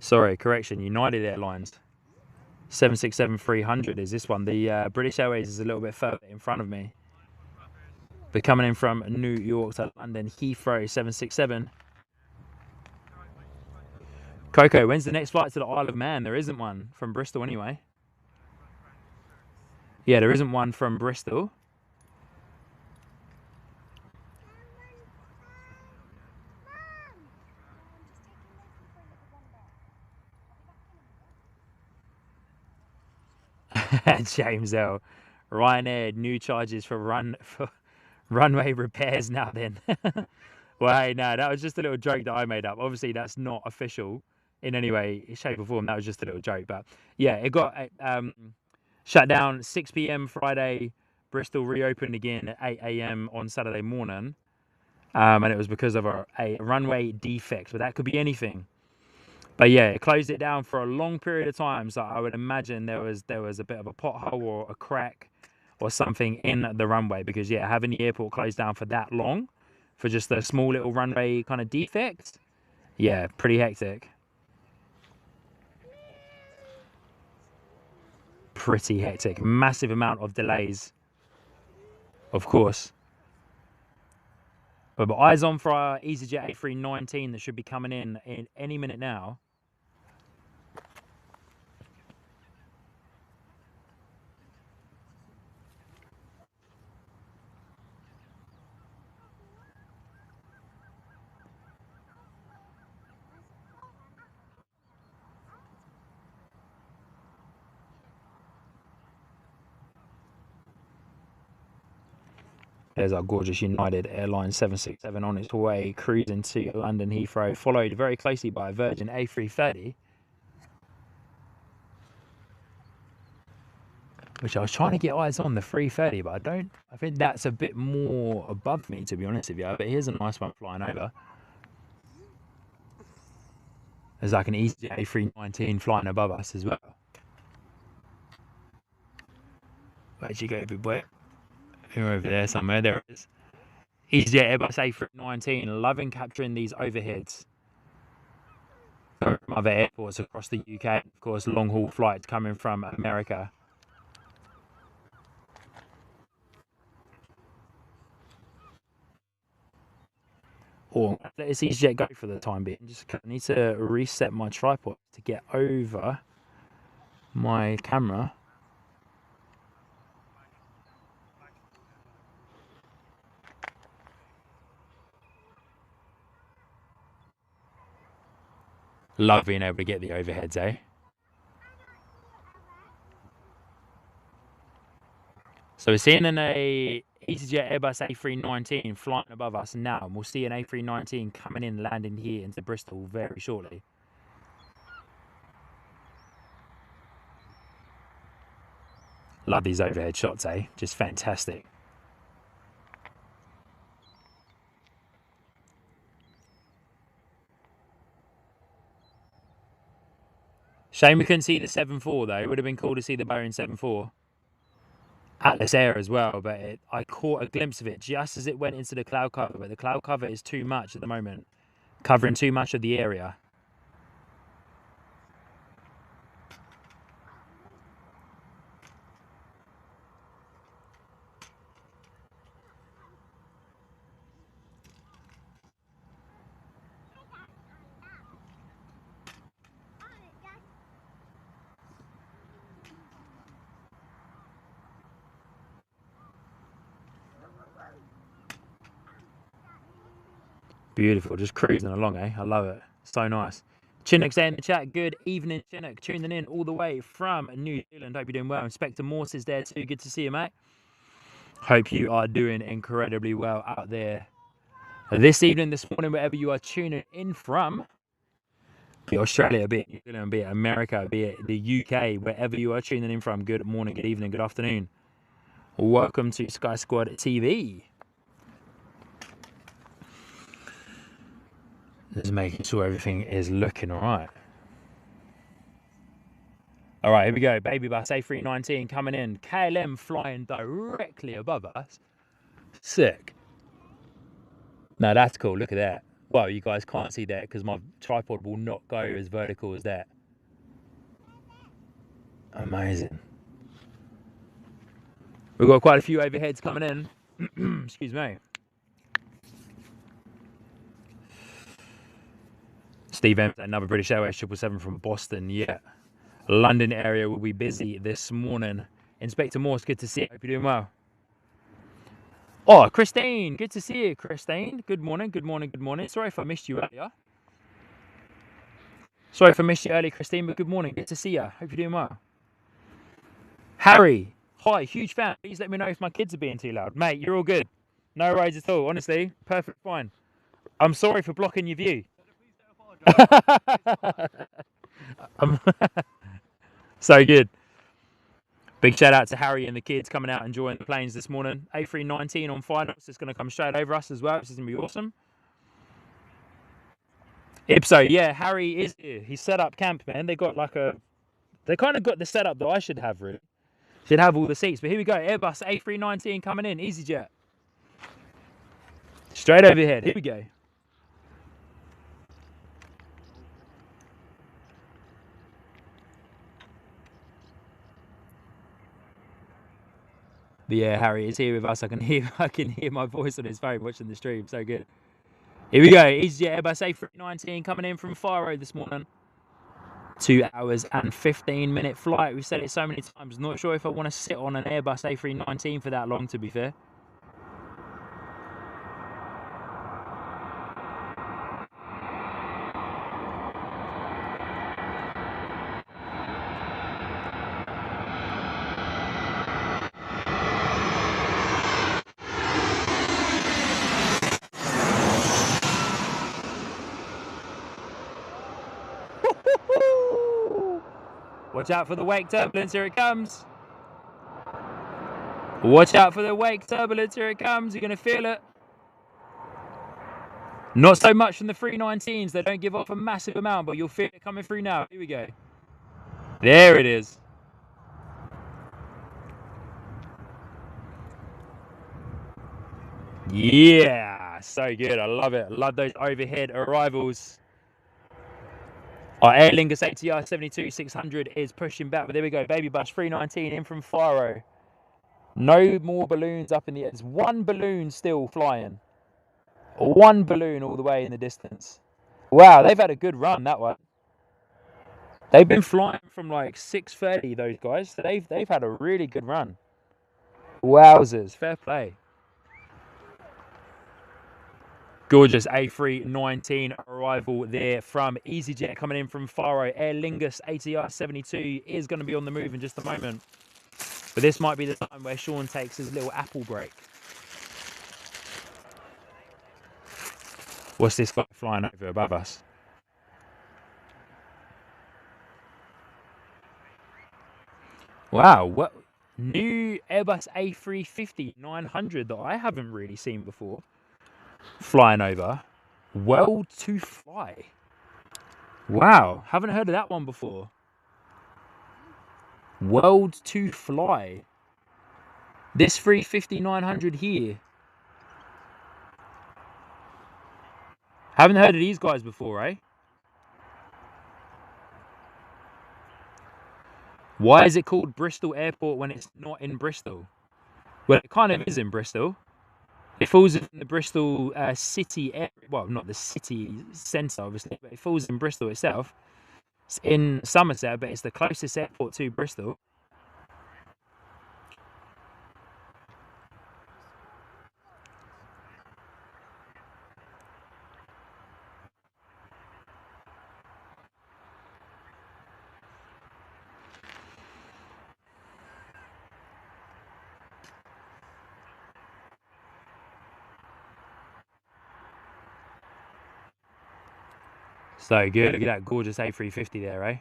Sorry, correction, United Airlines 767-300 is this one. The British Airways is a little bit further in front of me. We're coming in from New York to London, Heathrow 767. Coco, when's the next flight to the Isle of Man? There isn't one from Bristol anyway. Yeah, there isn't one from Bristol. James L. Ryanair, new charges for runway repairs now then. Well, hey, no, that was just a little joke that I made up. Obviously, that's not official in any way, shape or form. That was just a little joke. But yeah, it got shut down 6 p.m. Friday. Bristol reopened again at 8 a.m. on Saturday morning. And it was because of a runway defect. But that could be anything. But yeah, it closed it down for a long period of time. So I would imagine there was a bit of a pothole or a crack or something in the runway. Because yeah, having the airport closed down for that long, for just a small little runway kind of defect, yeah, pretty hectic. Pretty hectic. Massive amount of delays, of course. But eyes on for our EasyJet A319 that should be coming in any minute now. There's our gorgeous United Airlines 767 on its way, cruising to London Heathrow, followed very closely by a Virgin A330. Which I was trying to get eyes on, the 330, but I think that's a bit more above me, to be honest with you. But here's a nice one flying over. There's like an EasyJet A319 flying above us as well. Where'd you go, big boy? You're over there somewhere. There it is. EasyJet Airbus A319, loving capturing these overheads from other airports across the UK. Of course, long haul flights coming from America. Or let this EasyJet go for the time being. I need to reset my tripod to get over my camera. Love being able to get the overheads, eh? So we're seeing a EasyJet Airbus A319 flying above us now, and we'll see an A319 coming in, landing here into Bristol very shortly. Love these overhead shots, eh? Just fantastic. Shame we couldn't see the 7.4 though. It would have been cool to see the Boeing 7.4. Atlas Air as well, but I caught a glimpse of it just as it went into the cloud cover, but the cloud cover is too much at the moment, covering too much of the area. Beautiful, just cruising along, eh? I love it. So nice. Chinook saying in the chat, good evening, Chinook. Tuning in all the way from New Zealand. Hope you're doing well. Inspector Morse is there too. Good to see you, mate. Hope you are doing incredibly well out there this evening, this morning, wherever you are tuning in from. Be it Australia, be it New Zealand, be it America, be it the UK, wherever you are tuning in from. Good morning, good evening, good afternoon. Welcome to Sky Squad TV. Just making sure everything is looking all right. All right, here we go. Baby bus A319 coming in. KLM flying directly above us. Sick. Now that's cool. Look at that. Well, you guys can't see that because my tripod will not go as vertical as that. Amazing. We've got quite a few overheads coming in. Excuse me. Steve M, another British Airways 777 from Boston. Yeah. London area will be busy this morning. Inspector Morse, good to see you. Hope you're doing well. Oh, Christine, good to see you, Christine. Good morning, good morning, good morning. Sorry if I missed you earlier. Sorry if I missed you earlier, Christine, but good morning. Good to see you. Hope you're doing well. Harry, hi, huge fan. Please let me know if my kids are being too loud. Mate, you're all good. No worries at all, honestly. Perfect, fine. I'm sorry for blocking your view. So good. Big shout out to Harry and the kids coming out enjoying the planes this morning. A319 on finals is going to come straight over us as well, which is going to be awesome. Ipso, yeah, Harry is here. He's set up camp, man. They got like they kind of got the setup that I should have, really. Should have all the seats. But here we go. Airbus A319 coming in. EasyJet. Straight overhead. Here we go. But yeah, Harry is here with us. I can hear my voice on his phone watching the stream. So good. Here we go. EasyJet Airbus A319 coming in from Faro this morning. 2 hours and 15-minute flight. We've said it so many times. Not sure if I want to sit on an Airbus A319 for that long, to be fair. Watch out for the wake turbulence, here it comes. Watch out for the wake turbulence, here it comes. You're going to feel it. Not so much from the 319s. They don't give off a massive amount, but you'll feel it coming through now. Here we go. There it is. Yeah, so good. I love it. I love those overhead arrivals. Our Aer Lingus ATR 72-600 is pushing back, but there we go. Baby bus 319 in from Faro. No more balloons up in the air. There's one balloon still flying. One balloon all the way in the distance. Wow, they've had a good run, that one. They've been flying from like 6:30, those guys. So they've had a really good run. Wowzers, fair play. Gorgeous A319 arrival there from EasyJet coming in from Faro. Aer Lingus ATR 72 is going to be on the move in just a moment. But this might be the time where Sean takes his little apple break. What's this guy flying over above us? Wow, what new Airbus A350-900 that I haven't really seen before. Flying over. World to fly. Wow, haven't heard of that one before. World to fly. This 350-900 here. Haven't heard of these guys before, eh? Why is it called Bristol Airport when it's not in Bristol? Well, it kind of is in Bristol. It falls in the Bristol city area. Well, not the city centre, obviously, but it falls in Bristol itself. It's in Somerset, but it's the closest airport to Bristol. So good. Look at that gorgeous A350 there, eh?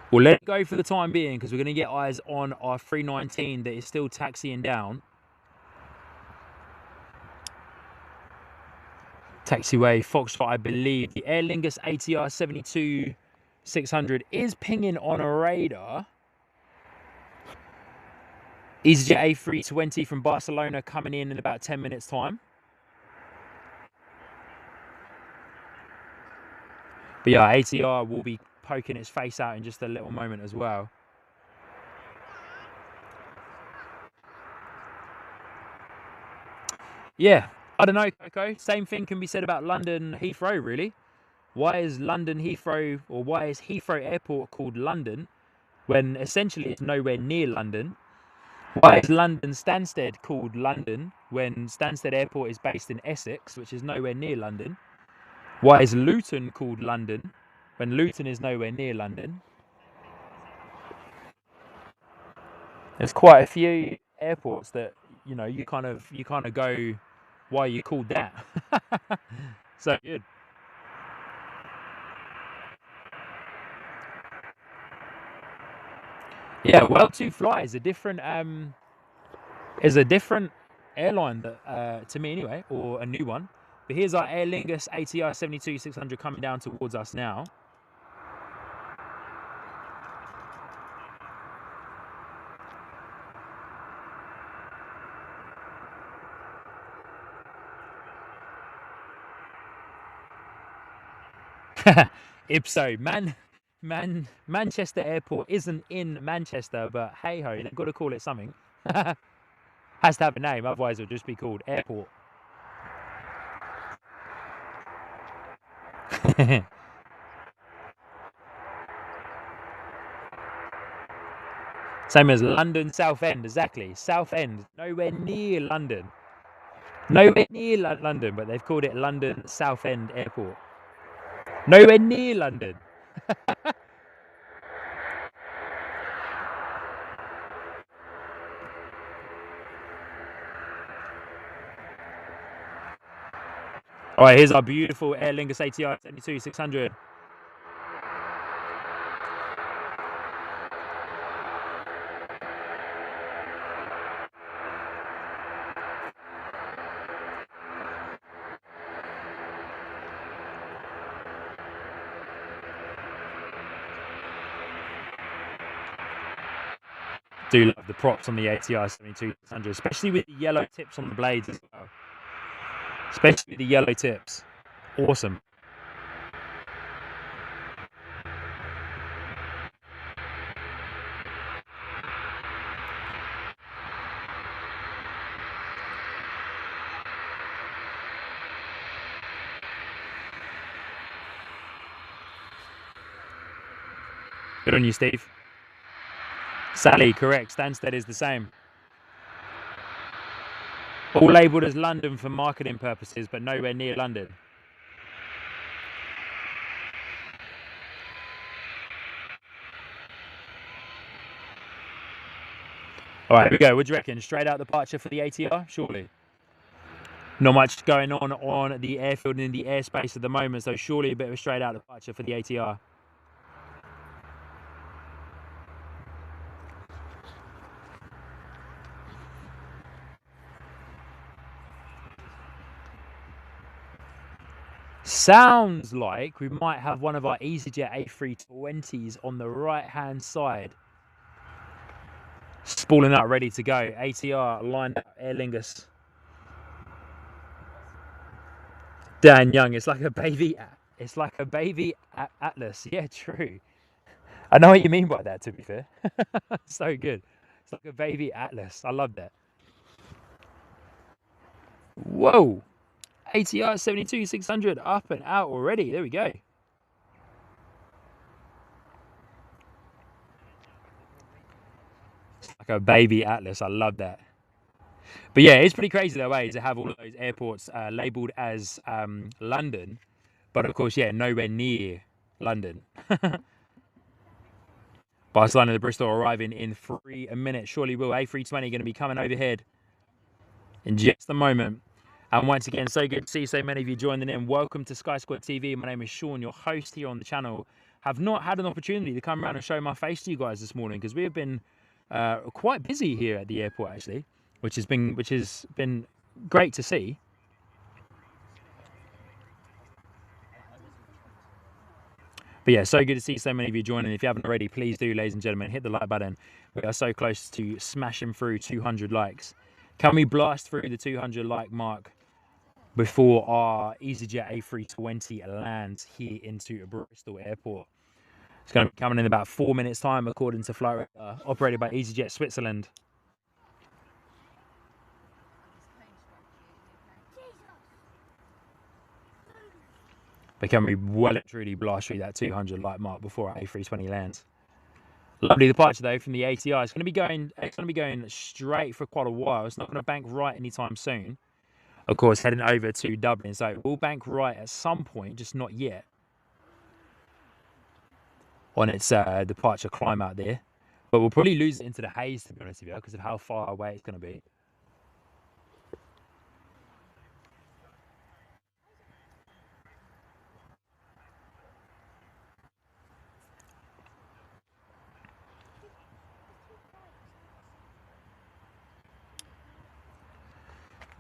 We'll let it go for the time being because we're going to get eyes on our 319 that is still taxiing down. Taxiway Foxtrot, I believe. The Aer Lingus ATR 72-600 is pinging on a radar. EasyJet A320 from Barcelona coming in about 10 minutes time. But yeah, ATR will be poking its face out in just a little moment as well. Yeah, I don't know, Coco. Same thing can be said about London Heathrow, really. Why is London Heathrow, or why is Heathrow Airport called London when essentially it's nowhere near London? Why is London Stansted called London when Stansted Airport is based in Essex, which is nowhere near London? Why is Luton called London when Luton is nowhere near London? There's quite a few airports that you know you kind of go, why are you called that? So good. Yeah, World to Fly is a different airline that to me anyway, or a new one. But here's our Aer Lingus ATR 72-600 coming down towards us now. Ipso, Manchester Airport isn't in Manchester, but hey ho, they've got to call it something. Has to have a name, otherwise it'll just be called Airport. Same as London Southend, exactly. Southend, nowhere near London. Nowhere near London, but they've called it London Southend Airport. Nowhere near London. All right, here's our beautiful Aer Lingus ATR 72-600. Do love the props on the ATR 72-600, especially with the yellow tips on the blades as well. Especially with the yellow tips. Awesome. Good on you, Steve. Sally, correct. Stansted is the same. All labelled as London for marketing purposes, but nowhere near London. All right, here we go. What do you reckon? Straight out departure for the ATR? Surely. Not much going on the airfield and in the airspace at the moment, so surely a bit of a straight out departure for the ATR. Sounds like we might have one of our EasyJet A320s on the right-hand side. Spooling up, ready to go. ATR lined up, Aer Lingus. Dan Young, it's like a baby Atlas. Yeah, true. I know what you mean by that, to be fair. So good. It's like a baby Atlas. I love that. Whoa. ATR 72-600 up and out already. There we go. It's like a baby Atlas. I love that. But yeah, it's pretty crazy that way to have all of those airports labelled as London. But of course, yeah, nowhere near London. Barcelona to Bristol arriving in 3 minutes. Surely will. A320 going to be coming overhead in just a moment. And once again, so good to see so many of you joining in. Welcome to Sky Squad TV. My name is Sean, your host here on the channel. Have not had an opportunity to come around and show my face to you guys this morning because we have been quite busy here at the airport actually, which has been great to see. But yeah, so good to see so many of you joining. If you haven't already, please do, ladies and gentlemen, hit the like button. We are so close to smashing through 200 likes. Can we blast through the 200 like mark before our EasyJet A320 lands here into Bristol Airport? It's going to be coming in about 4 minutes' time, according to flight radar, operated by EasyJet Switzerland. But can we well and truly blast through that 200 like mark before our A320 lands? Lovely departure though from the ATR. It's going to be going straight for quite a while. It's not going to bank right anytime soon. Of course, heading over to Dublin, so it will bank right at some point, just not yet. On its departure climb out there, but we'll probably lose it into the haze, to be honest with you, because of how far away it's going to be.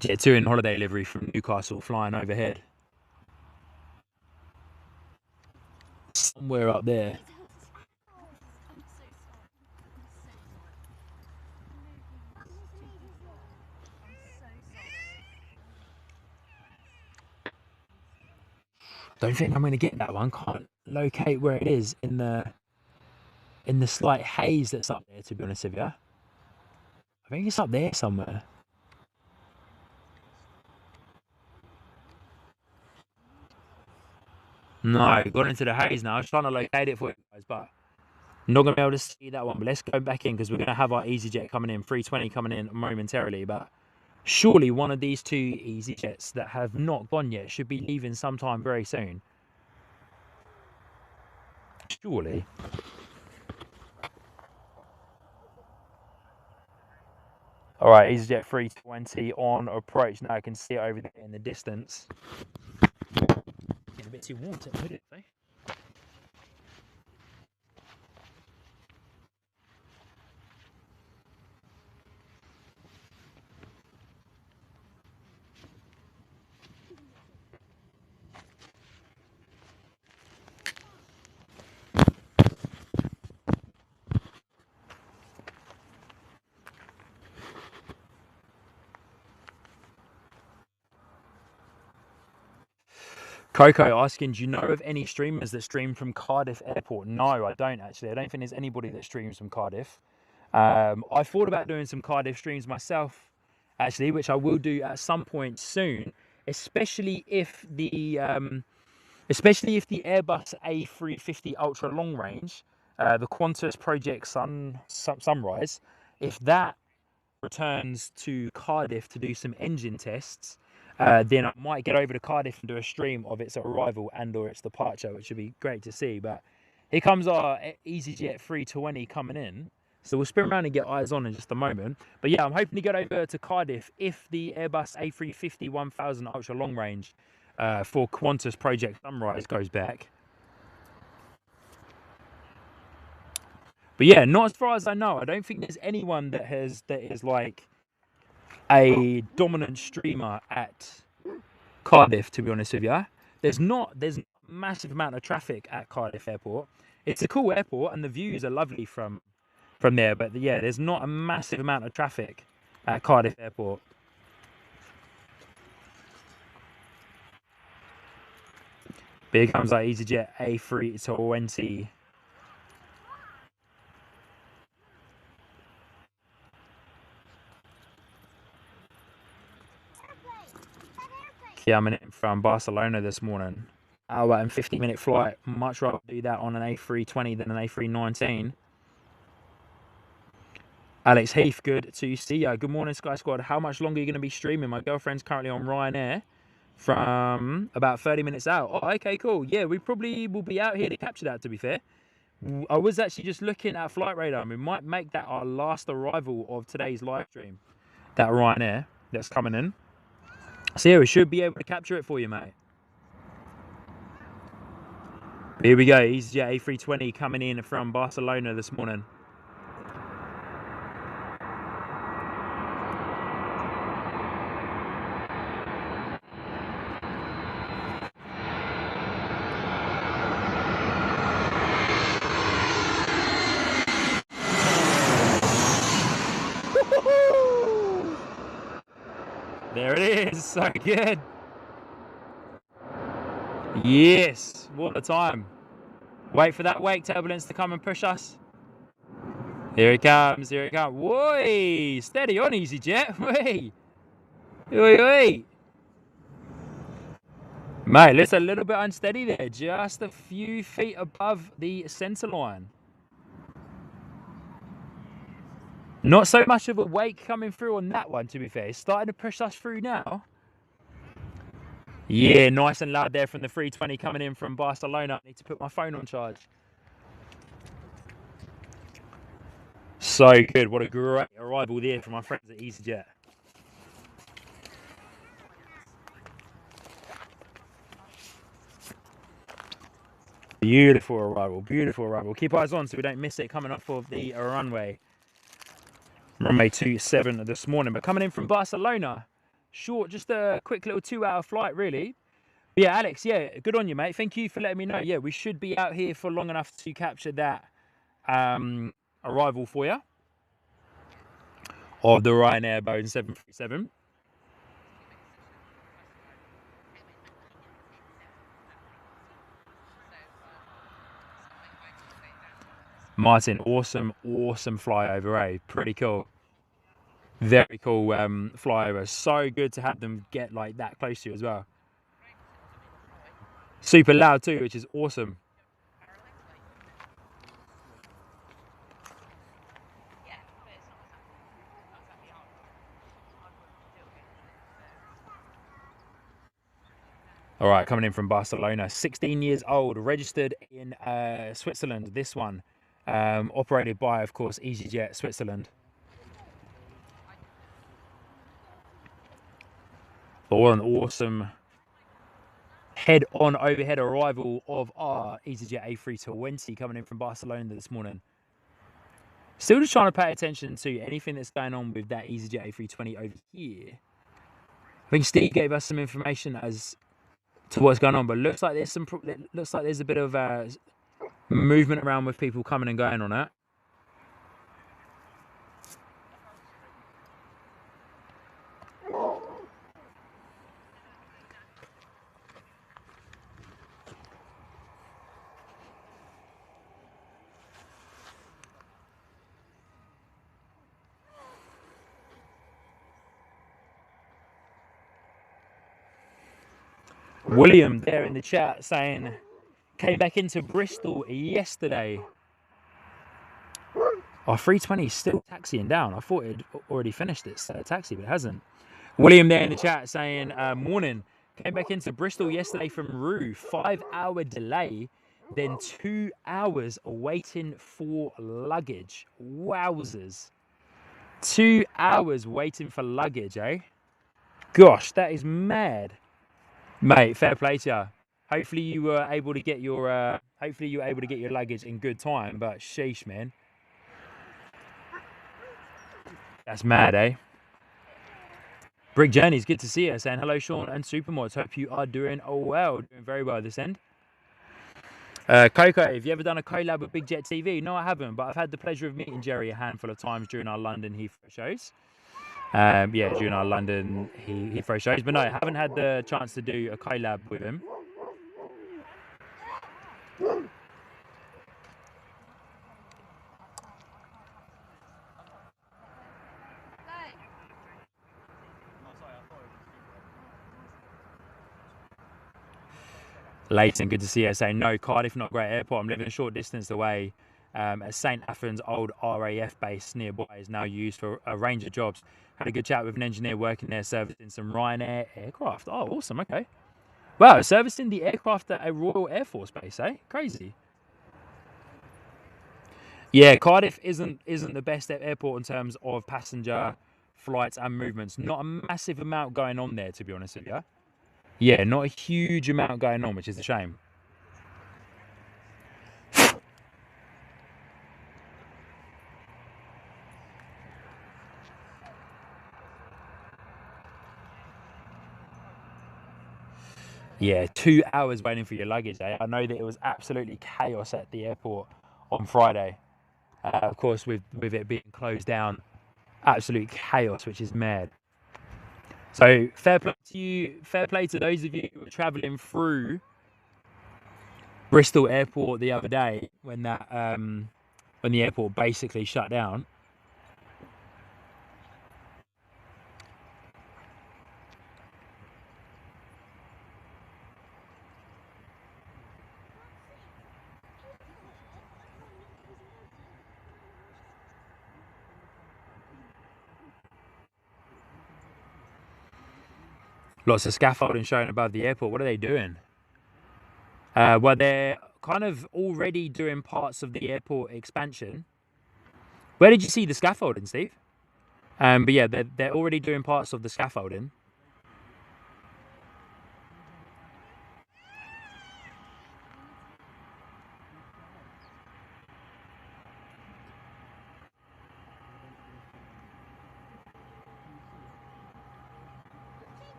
Jet 2 in holiday livery from Newcastle flying overhead. Somewhere up there. Don't think I'm going to get that one. Can't locate where it is in the slight haze that's up there, to be honest with you. I think it's up there somewhere. No, got into the haze now. I was trying to locate it for you guys, but I'm not going to be able to see that one. But let's go back in because we're going to have our EasyJet coming in, 320 coming in momentarily. But surely one of these two EasyJets that have not gone yet should be leaving sometime very soon. Surely. All right, EasyJet 320 on approach. Now I can see it over there in the distance. Getting a bit too warm to put it, though. Coco asking, do you know of any streamers that stream from Cardiff Airport? No, I don't actually. I don't think there's anybody that streams from Cardiff. I thought about doing some Cardiff streams myself, actually, which I will do at some point soon, especially if the Airbus A350 ultra long range the Qantas Project Sunrise, if that returns to Cardiff to do some engine tests, then I might get over to Cardiff and do a stream of its arrival and or its departure, which would be great to see. But here comes our EasyJet 320 coming in. So we'll spin around and get eyes on in just a moment. But yeah, I'm hoping to get over to Cardiff if the Airbus A350 1000 ultra long range for Qantas Project Sunrise goes back. But yeah, not as far as I know. I don't think there's anyone that is like a dominant streamer at Cardiff, to be honest with you. There's a massive amount of traffic at Cardiff Airport. It's a cool airport and the views are lovely from there, but yeah, there's not a massive amount of traffic at Cardiff Airport. But here comes our EasyJet A320. Coming in from Barcelona this morning. Hour and 50-minute flight. Much rather do that on an A320 than an A319. Alex Heath, good to see you. Good morning, Sky Squad. How much longer are you going to be streaming? My girlfriend's currently on Ryanair from about 30 minutes out. Oh, okay, cool. Yeah, we probably will be out here to capture that, to be fair. I was actually just looking at Flight Radar. We might make that our last arrival of today's live stream. That Ryanair that's coming in. So yeah, we should be able to capture it for you, mate. Here we go. EasyJet A320 coming in from Barcelona this morning. There it is. So good. Yes. What a time. Wait for that wake turbulence to come and push us. Here it comes. Here it comes. Whoa. Steady on, EasyJet. Wait. Wait. Mate, it's a little bit unsteady there. Just a few feet above the centre line. Not so much of a wake coming through on that one, to be fair. It's starting to push us through now. Yeah, nice and loud there from the 320 coming in from Barcelona. I need to put my phone on charge. So good. What a great arrival there from my friends at EasyJet. Beautiful arrival. Beautiful arrival. Keep eyes on so we don't miss it coming off of the runway 27 this morning. But coming in from Barcelona, short, just a quick little 2-hour flight, really. But yeah, Alex, yeah, good on you, mate. Thank you for letting me know. Yeah, we should be out here for long enough to capture that arrival for you of the Ryanair Boeing 737. Martin, awesome flyover, eh? Pretty cool. Very cool flyover. So good to have them get like that close to you as well. Super loud too, which is awesome. All right, coming in from Barcelona, 16 years old, registered in Switzerland. This one, operated by, of course, EasyJet Switzerland. But what an awesome head-on overhead arrival of our EasyJet A320 coming in from Barcelona this morning. Still just trying to pay attention to anything that's going on with that EasyJet A320 over here. I think Steve gave us some information as to what's going on, but looks like there's a bit of movement around with people coming and going on it. William there in the chat saying came back into Bristol yesterday. Oh, 320 is still taxiing down. I thought it already finished its taxi, but it hasn't. William there in the chat saying, morning. Came back into Bristol yesterday from Rue. 5-hour delay. Then 2 hours waiting for luggage. Wowzers. 2 hours waiting for luggage, eh? Gosh, that is mad. Mate, fair play to you. Hopefully you were able to get your luggage in good time, but sheesh, man. That's mad, eh? Brick Journeys, good to see you. Saying hello, Sean and Supermods. Hope you are doing well. Doing very well this end. Coco, have you ever done a collab with Big Jet TV? No, I haven't, but I've had the pleasure of meeting Jerry a handful of times during our London Heathrow shows. Yeah, during our London Heathrow shows. But no, I haven't had the chance to do a collab with him. Leighton, good to see you. Saying no, Cardiff, not a great airport. I'm living a short distance away. At St Athens, old RAF base nearby is now used for a range of jobs. Had a good chat with an engineer working there, servicing some Ryanair aircraft. Oh, awesome. Okay. Wow, servicing the aircraft at a Royal Air Force base, eh? Crazy. Yeah, Cardiff isn't the best airport in terms of passenger flights and movements. Not a massive amount going on there, to be honest with you. Yeah, not a huge amount going on, which is a shame. Yeah, 2 hours waiting for your luggage, eh? I know that it was absolutely chaos at the airport on Friday. Of course, with it being closed down, absolute chaos, which is mad. So fair play to you. Fair play to those of you who were travelling through Bristol Airport the other day when the airport basically shut down. Lots of scaffolding showing above the airport. What are they doing? Well, they're kind of already doing parts of the airport expansion. Where did you see the scaffolding, Steve? But yeah, they're already doing parts of the scaffolding.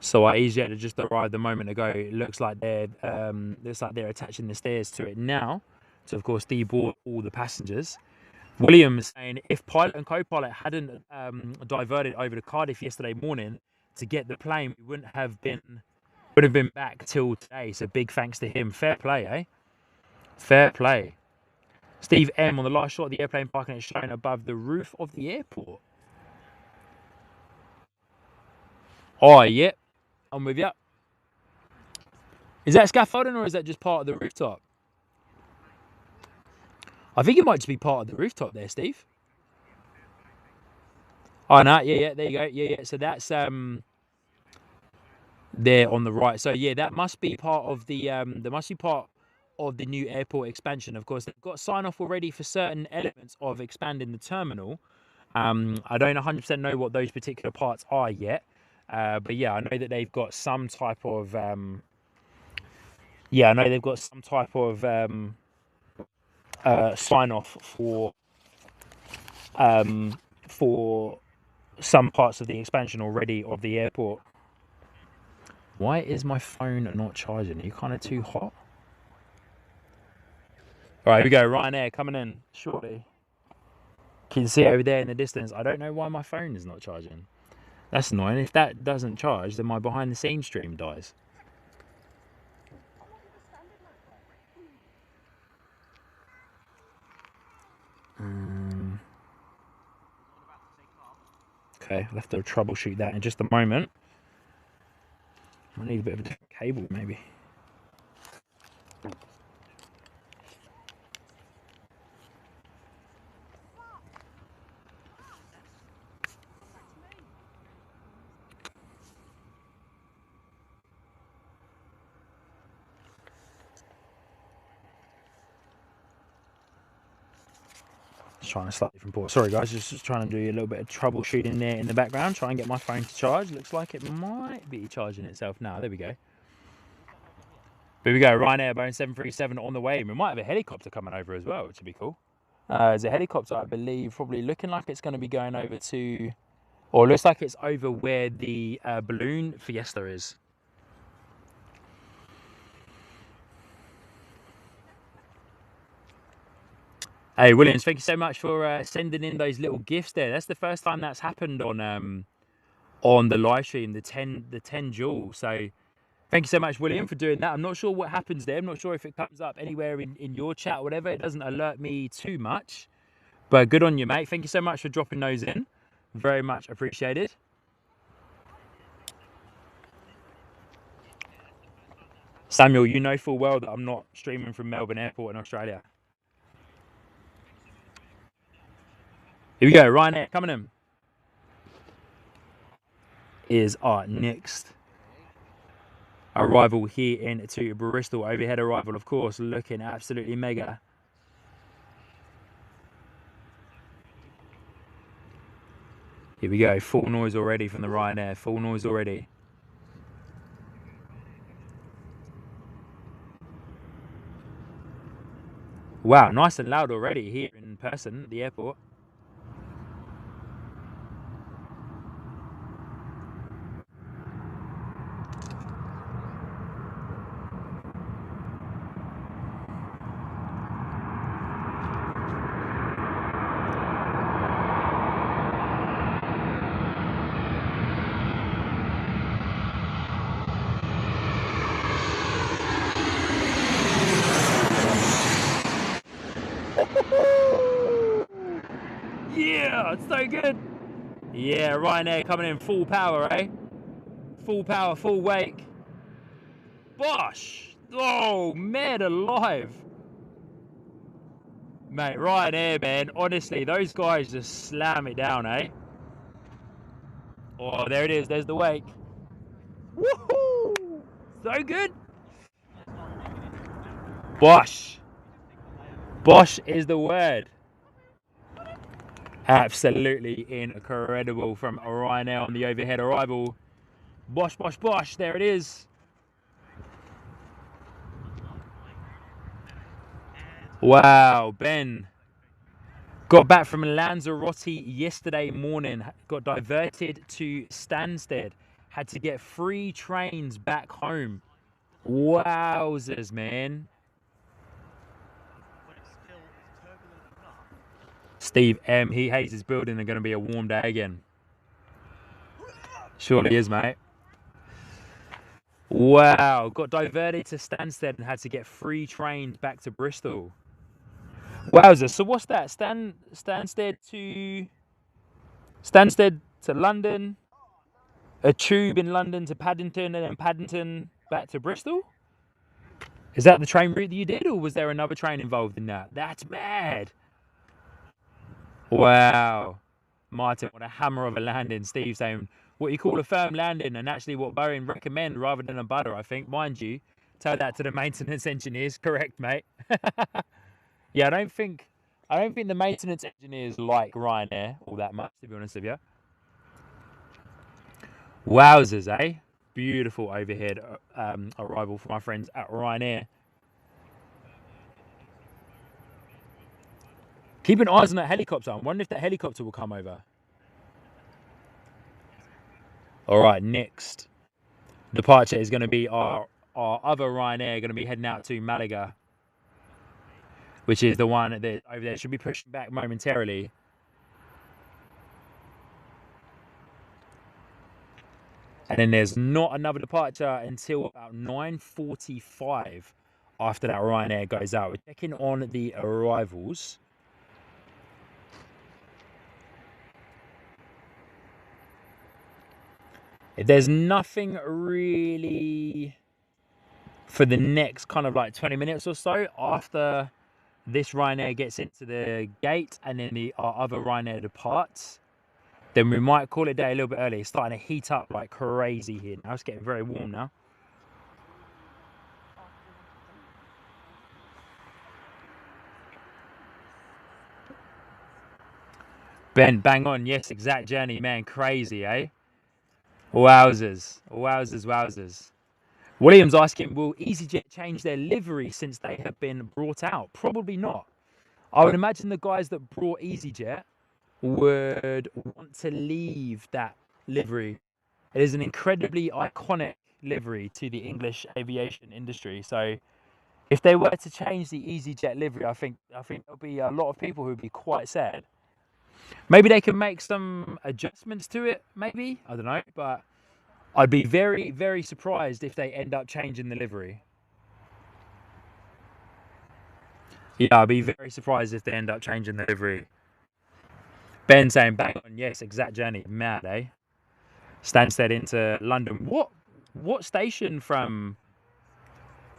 So I EasyJet had just arrived a moment ago. It looks like they're attaching the stairs to it now to, of course, deboard all the passengers. William is saying if pilot and co-pilot hadn't diverted over to Cardiff yesterday morning to get the plane, we would have been back till today. So big thanks to him. Fair play, eh? Fair play. Steve M on the last shot of the airplane parking is shown above the roof of the airport. Oh, yep. I'm with you. Is that scaffolding or is that just part of the rooftop? I think it might just be part of the rooftop there, Steve. Oh no, yeah, there you go. Yeah. So that's there on the right. So yeah, that must be part of the new airport expansion. Of course, they've got sign off already for certain elements of expanding the terminal. I don't 100% know what those particular parts are yet. But yeah, I know that they've got some type of sign off for some parts of the expansion already of the airport. Why is my phone not charging? Are you kind of too hot? All right, here we go. Ryanair coming in shortly. Can you see it over there in the distance? I don't know why my phone is not charging. That's annoying. If that doesn't charge, then my behind the scenes stream dies. Okay, I'll have to troubleshoot that in just a moment. I need a bit of a different cable, maybe. Just trying a slightly different port. Sorry guys, just trying to do a little bit of troubleshooting there in the background. Try and get my phone to charge. Looks like it might be charging itself now. There we go. Here we go, Ryanair Boeing 737 on the way. We might have a helicopter coming over as well, which would be cool. There's a helicopter, I believe, probably looking like it's going to be going over to, or looks like it's over where the balloon Fiesta is. Hey Williams, thank you so much for sending in those little gifts there. That's the first time that's happened on the live stream, the 10 jewel. So thank you so much, William, for doing that. I'm not sure what happens there. I'm not sure if it comes up anywhere in your chat or whatever. It doesn't alert me too much. But good on you, mate. Thank you so much for dropping those in. Very much appreciated. Samuel, you know full well that I'm not streaming from Melbourne Airport in Australia. Here we go, Ryanair coming in. Is our next arrival here into Bristol. Overhead arrival, of course, looking absolutely mega. Here we go, full noise already from the Ryanair, full noise already. Wow, nice and loud already here in person at the airport. Yeah, it's so good. Yeah, Ryanair coming in full power, eh? Full power, full wake. Bosh! Oh, man alive. Mate, Ryanair, man. Honestly, those guys just slam it down, eh? Oh, there it is. There's the wake. Woohoo! So good. Bosh. Bosh is the word. Absolutely incredible from Ryanair on the overhead arrival. Bosh, bosh, bosh. There it is. Wow, Ben. Got back from Lanzarote yesterday morning. Got diverted to Stansted. Had to get 3 trains back home. Wowzers, man. Steve M, he hates his building. They're going to be a warm day again. Surely is, mate. Wow, got diverted to Stansted and had to get 3 trains back to Bristol. Wowzers. So what's that? Stansted to London, a tube in London to Paddington, and then Paddington back to Bristol? Is that the train route that you did, or was there another train involved in that? That's mad. Wow. Martin, what a hammer of a landing. Steve saying, what you call a firm landing, and actually what Boeing recommend rather than a butter, I think. Mind you, tell that to the maintenance engineers. Correct, mate. Yeah, I don't think the maintenance engineers like Ryanair all that much, to be honest with you. Wowzers, eh? Beautiful overhead arrival for my friends at Ryanair. Keeping eyes on that helicopter. I wonder if that helicopter will come over. All right, next departure is going to be our other Ryanair going to be heading out to Malaga, which is the one that over there. Should be pushing back momentarily. And then there's not another departure until about 9:45 after that Ryanair goes out. We're checking on the arrivals. There's nothing really for the next kind of like 20 minutes or so after this Ryanair gets into the gate and then our other Ryanair departs. Then we might call it a day a little bit early. It's starting to heat up like crazy here now. It's getting very warm now. Ben, bang on. Yes, exact journey, man. Crazy, eh? Wowzers. Wowzers, wowzers. William's asking, will EasyJet change their livery since they have been brought out? Probably not. I would imagine the guys that brought EasyJet would want to leave that livery. It is an incredibly iconic livery to the English aviation industry. So if they were to change the EasyJet livery, I think there'll be a lot of people who'd be quite sad. Maybe they can make some adjustments to it, maybe. I don't know, but I'd be very, very surprised if they end up changing the livery. Yeah, I'd be very surprised if they end up changing the livery. Ben saying bang on, yes, exact journey. Mad, eh? Stansted into London. What station from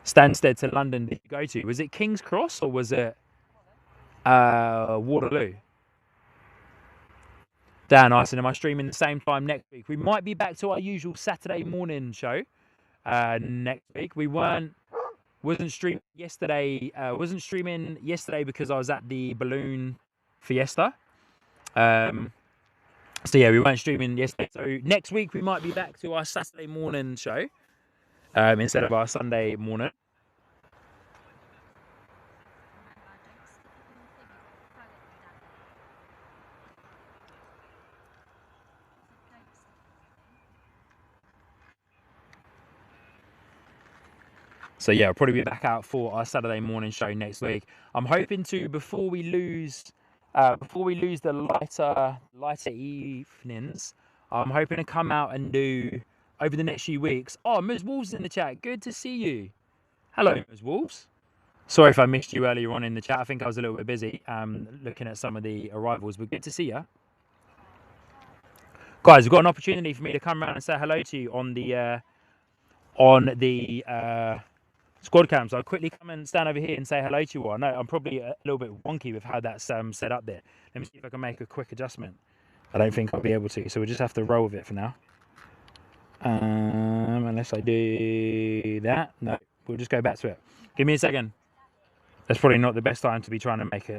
Stansted to London did you go to? Was it King's Cross or was it Waterloo? Dan asking, am I streaming the same time next week? We might be back to our usual Saturday morning show next week. We wasn't streaming yesterday. Wasn't streaming yesterday because I was at the balloon fiesta. So yeah, we weren't streaming yesterday. So next week we might be back to our Saturday morning show instead of our Sunday morning. So yeah, I'll probably be back out for our Saturday morning show next week. I'm hoping to before we lose the lighter evenings. I'm hoping to come out and do over the next few weeks. Oh, Ms. Wolves in the chat. Good to see you. Hello, Ms. Wolves. Sorry if I missed you earlier on in the chat. I think I was a little bit busy looking at some of the arrivals, but good to see you. Guys, we've got an opportunity for me to come around and say hello to you on the squad cams. I'll quickly come and stand over here and say hello to you all. I know I'm probably a little bit wonky with how that's set up there. Let me see if I can make a quick adjustment. I don't think I'll be able to, so we'll just have to roll with it for now. Unless I do that. No, we'll just go back to it. Give me a second. That's probably not the best time to be trying to make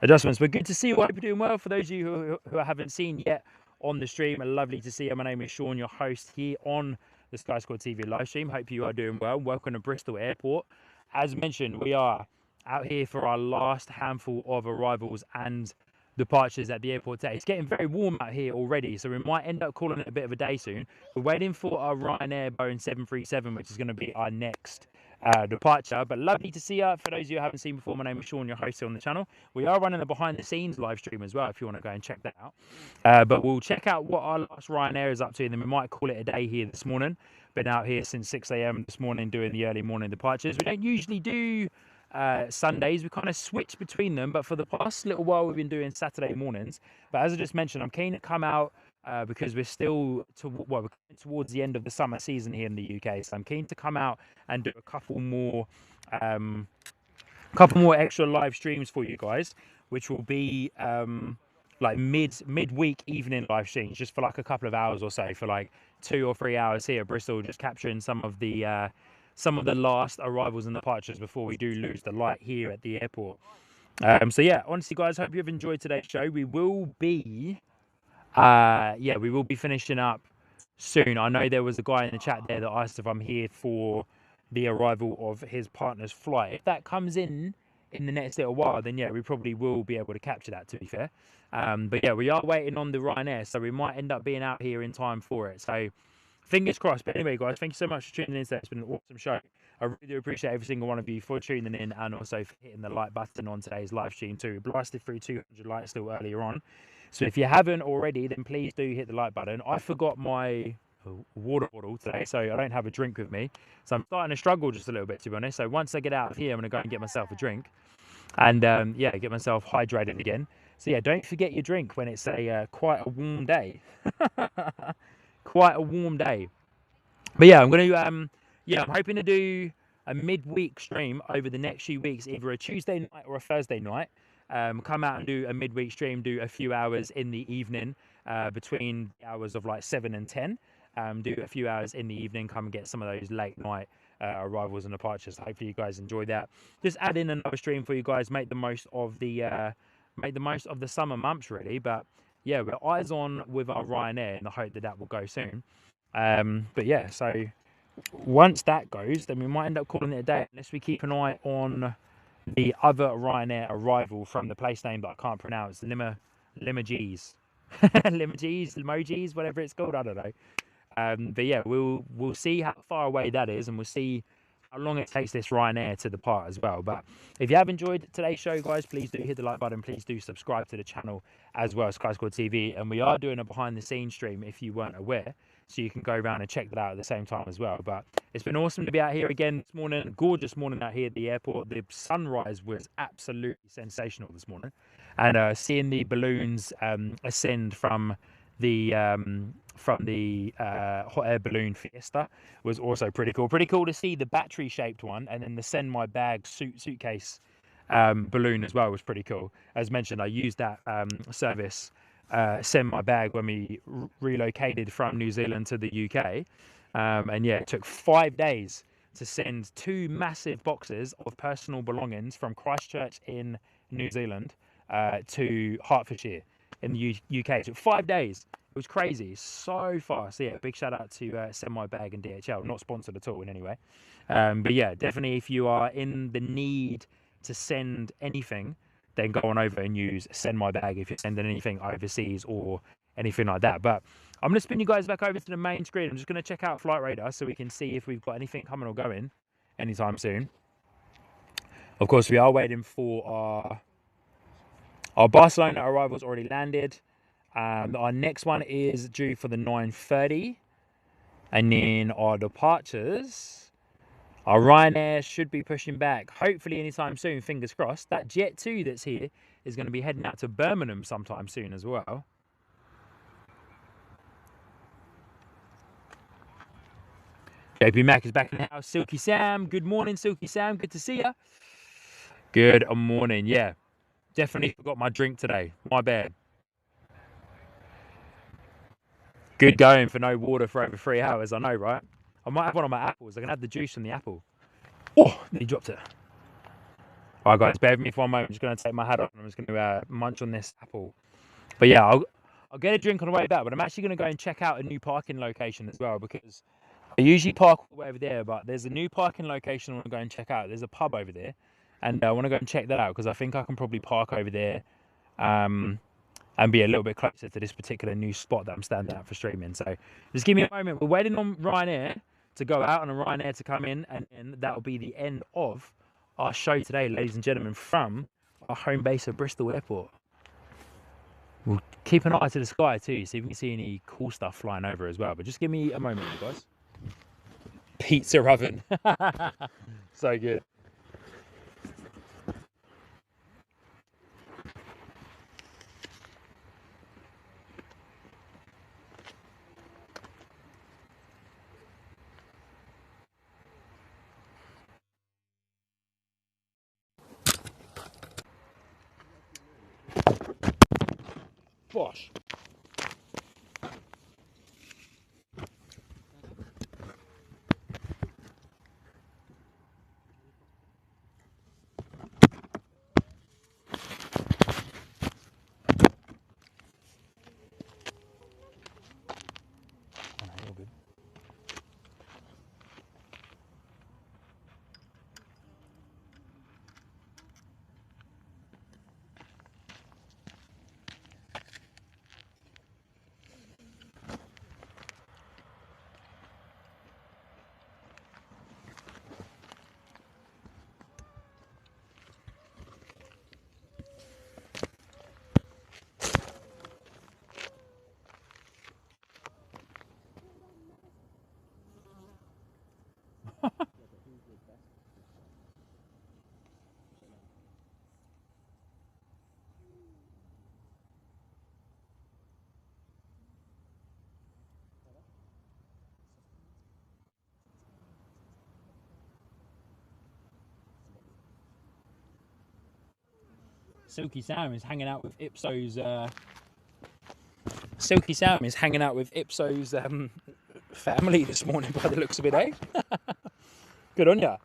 adjustments, but good to see you. I hope you're doing well. For those of you who I haven't seen yet on the stream, lovely to see you. My name is Sean, your host here on the Sky Squad TV live stream. Hope you are doing well. Welcome to Bristol Airport. As mentioned, we are out here for our last handful of arrivals and departures at the airport today. It's getting very warm out here already, so we might end up calling it a bit of a day soon. We're waiting for our Ryanair Boeing 737, which is going to be our next departure. But lovely to see you. For those of you who haven't seen before, my name is Sean, your host on the channel. We are running a behind the scenes live stream as well if you want to go and check that out. But we'll check out what our last Ryanair is up to, and then we might call it a day here this morning. Been out here since 6 a.m. this morning doing the early morning departures. We don't usually do Sundays. We kind of switch between them, but for the past little while we've been doing Saturday mornings. But as I just mentioned, I'm keen to come out because we're still we're coming towards the end of the summer season here in the UK. So I'm keen to come out and do a couple more extra live streams for you guys, which will be like midweek evening live streams, just for like a couple of hours or so, for like 2 or 3 hours here at Bristol, just capturing some of the last arrivals and departures before we do lose the light here at the airport. So yeah, honestly, guys, hope you've enjoyed today's show. We will be finishing up soon. I know there was a guy in the chat there that asked if I'm here for the arrival of his partner's flight. If that comes in the next little while, then yeah, we probably will be able to capture that, to be fair. But yeah, we are waiting on the Ryanair, so we might end up being out here in time for it. So fingers crossed. But anyway, guys, thank you so much for tuning in today. It's been an awesome show. I really do appreciate every single one of you for tuning in and also for hitting the like button on today's live stream too. We blasted through 200 likes still earlier on. So if you haven't already, then please do hit the like button. I forgot my water bottle today, so I don't have a drink with me. So I'm starting to struggle just a little bit, to be honest. So once I get out of here, I'm going to go and get myself a drink and get myself hydrated again. So yeah, don't forget your drink when it's quite a warm day. quite a warm day. But yeah, I'm hoping to do a midweek stream over the next few weeks, either a Tuesday night or a Thursday night. Come out and do a midweek stream, do a few hours in the evening, between the hours of like 7 and 10. Do a few hours in the evening, come and get some of those late night arrivals and departures. Hopefully you guys enjoy that. Just add in another stream for you guys, make the most of the summer months really. But yeah, we're eyes on with our Ryanair in the hope that that will go soon. But yeah, so once that goes, then we might end up calling it a day unless we keep an eye on the other Ryanair arrival from the place name that I can't pronounce, Limoges, Limoges, whatever it's called, I don't know. But yeah, we'll see how far away that is, and we'll see how long it takes this Ryanair to depart as well. But if you have enjoyed today's show, guys, please do hit the like button. Please do subscribe to the channel as well, Sky Squad TV. And we are doing a behind the scenes stream if you weren't aware, so you can go around and check that out at the same time as well. But it's been awesome to be out here again this morning. Gorgeous morning out here at the airport. The sunrise was absolutely sensational this morning, and seeing the balloons ascend from the hot air balloon fiesta was also pretty cool. Pretty cool to see the battery shaped one, and then the send my bag suitcase balloon as well was pretty cool. As mentioned, I used that service, send my bag, when we relocated from New Zealand to the UK, and yeah, it took 5 days to send 2 massive boxes of personal belongings from Christchurch in New Zealand to Hertfordshire in the UK. It took 5 days. It was crazy, so fast. So yeah, big shout out to Send My Bag and DHL. Not sponsored at all in any way, but yeah, definitely if you are in the need to send anything, then go on over and use Send My Bag if you're sending anything overseas or anything like that. But I'm going to spin you guys back over to the main screen. I'm just going to check out Flight Radar so we can see if we've got anything coming or going anytime soon. Of course, we are waiting for our Barcelona arrival's already landed. Our next one is due for the 9:30, and then our departures, our Ryanair should be pushing back hopefully anytime soon, fingers crossed. That Jet 2 that's here is going to be heading out to Birmingham sometime soon as well. JP Mac is back in the house. Silky Sam, good morning, Silky Sam, good to see you. Good morning. Yeah, definitely forgot my drink today, my bad. Good going for no water for over 3 hours, I know, right? I might have one of my apples. I can have the juice from the apple. Oh, he dropped it. All right, guys, bear with me for one moment. I'm just going to take my hat off and I'm just going to munch on this apple. But yeah, I'll get a drink on the way back, but I'm actually going to go and check out a new parking location as well, because I usually park all the way over there, but there's a new parking location I want to go and check out. There's a pub over there, and I want to go and check that out because I think I can probably park over there and be a little bit closer to this particular new spot that I'm standing at for streaming. So just give me a moment. We're waiting on Ryanair to go out and a Ryanair to come in, and that'll be the end of our show today, ladies and gentlemen, from our home base of Bristol Airport. We'll keep an eye to the sky too, see if we can see any cool stuff flying over as well. But just give me a moment, you guys. Pizza oven. So good. Bosh. Silky Sam is hanging out with Ipso's. Silky Sam is hanging out with Ipso's family this morning, by the looks of it, eh? Good on ya.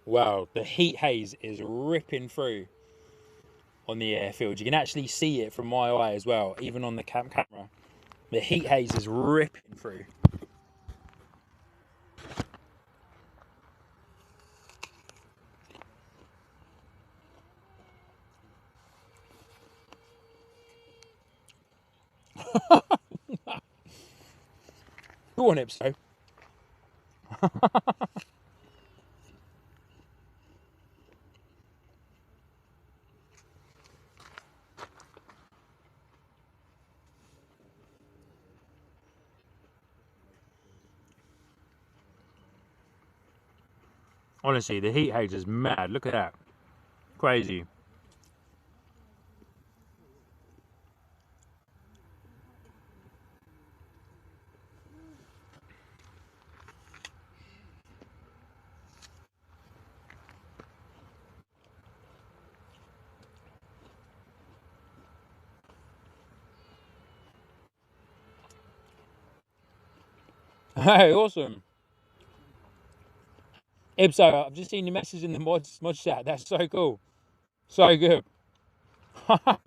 Wow, the heat haze is ripping through on the airfield. You can actually see it from my eye as well, even on the camera. The heat haze is ripping through. Go on, Ipso. Honestly, the heat haze is mad. Look at that. Crazy. Hey, awesome. Ipso, I've just seen your message in the mod chat. That's so cool. So good. I'm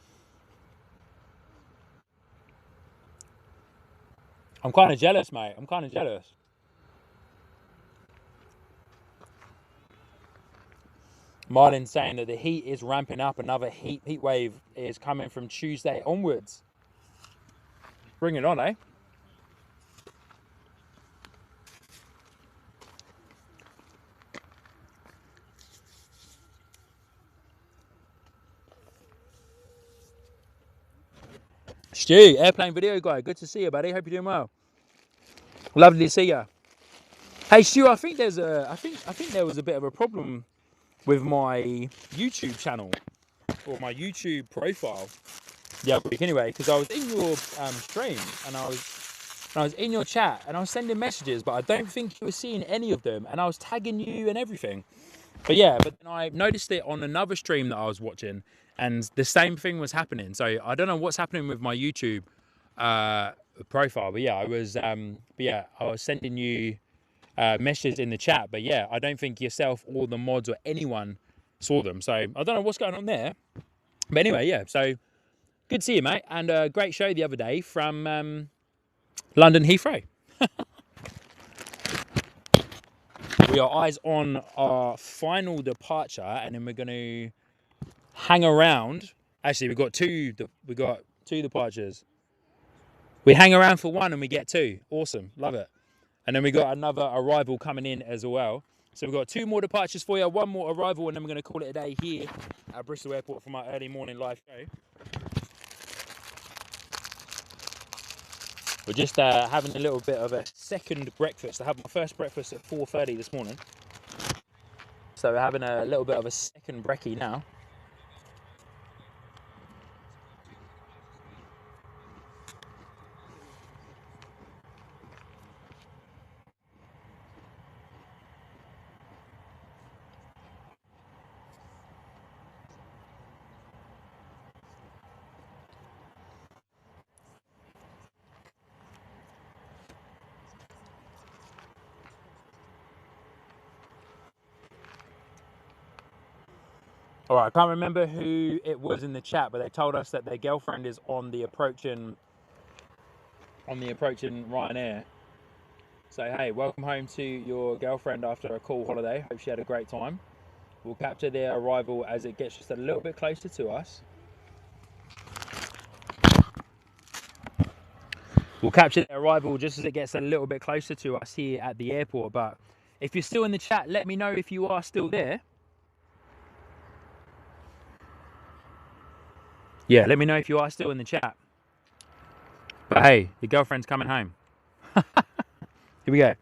kind of jealous, mate. I'm kind of jealous. Martin's saying that the heat is ramping up. Another heat wave is coming from Tuesday onwards. Bring it on, eh? Stu, airplane video guy. Good to see you, buddy. Hope you're doing well. Lovely to see you. Hey, Stu, I think there's I think there was a bit of a problem with my YouTube channel or my YouTube profile the other week, anyway, because I was in your stream and I was in your chat and I was sending messages, but I don't think you were seeing any of them, and I was tagging you and everything. But yeah, but then I noticed it on another stream that I was watching, and the same thing was happening. So I don't know what's happening with my YouTube profile, but yeah, I was sending you messages in the chat, but yeah, I don't think yourself or the mods or anyone saw them. So I don't know what's going on there. But anyway, yeah, so good to see you, mate, and a great show the other day from London Heathrow. We are eyes on our final departure, and then we're going to hang around. Actually, we got two departures. We hang around for one and we get two. Awesome, love it. And then we got another arrival coming in as well. So we've got two more departures for you, one more arrival, and then we're going to call it a day here at Bristol Airport for my early morning live show. We're just having a little bit of a second breakfast. I had my first breakfast at 4:30 this morning. So we're having a little bit of a second brekkie now. All right, I can't remember who it was in the chat, but they told us that their girlfriend is on the approaching Ryanair. So hey, welcome home to your girlfriend after a cool holiday. Hope she had a great time. We'll capture their arrival as it gets just a little bit closer to us. We'll capture their arrival just as it gets a little bit closer to us here at the airport. But if you're still in the chat, let me know if you are still there. Yeah, let me know if you are still in the chat. But hey, your girlfriend's coming home. Here we go.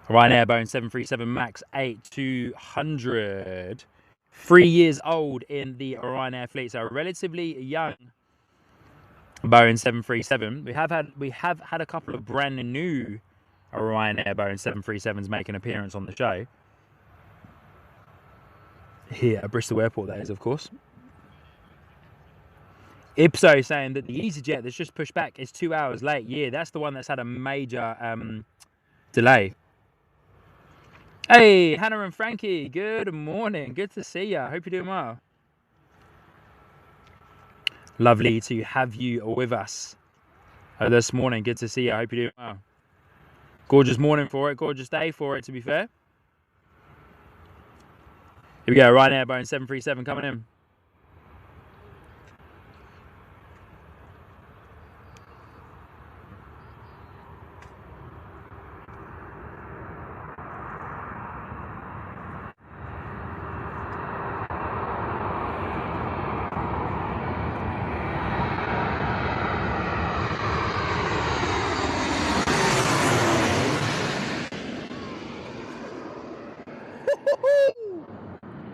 Ryanair Boeing 737 MAX 8-200. 3 years old in the Ryanair fleet, so relatively young Boeing 737. We have had a couple of brand new Ryanair Boeing 737s make an appearance on the show. Here at Bristol Airport, that is, of course. Ipso saying that the EasyJet that's just pushed back is 2 hours late. Yeah, that's the one that's had a major delay. Hey, Hannah and Frankie, good morning. Good to see you. Hope you're doing well. Lovely to have you with us this morning. Good to see you. I hope you're doing well. Gorgeous morning for it. Gorgeous day for it, to be fair. Here we go. Ryanair Boeing 737 coming in.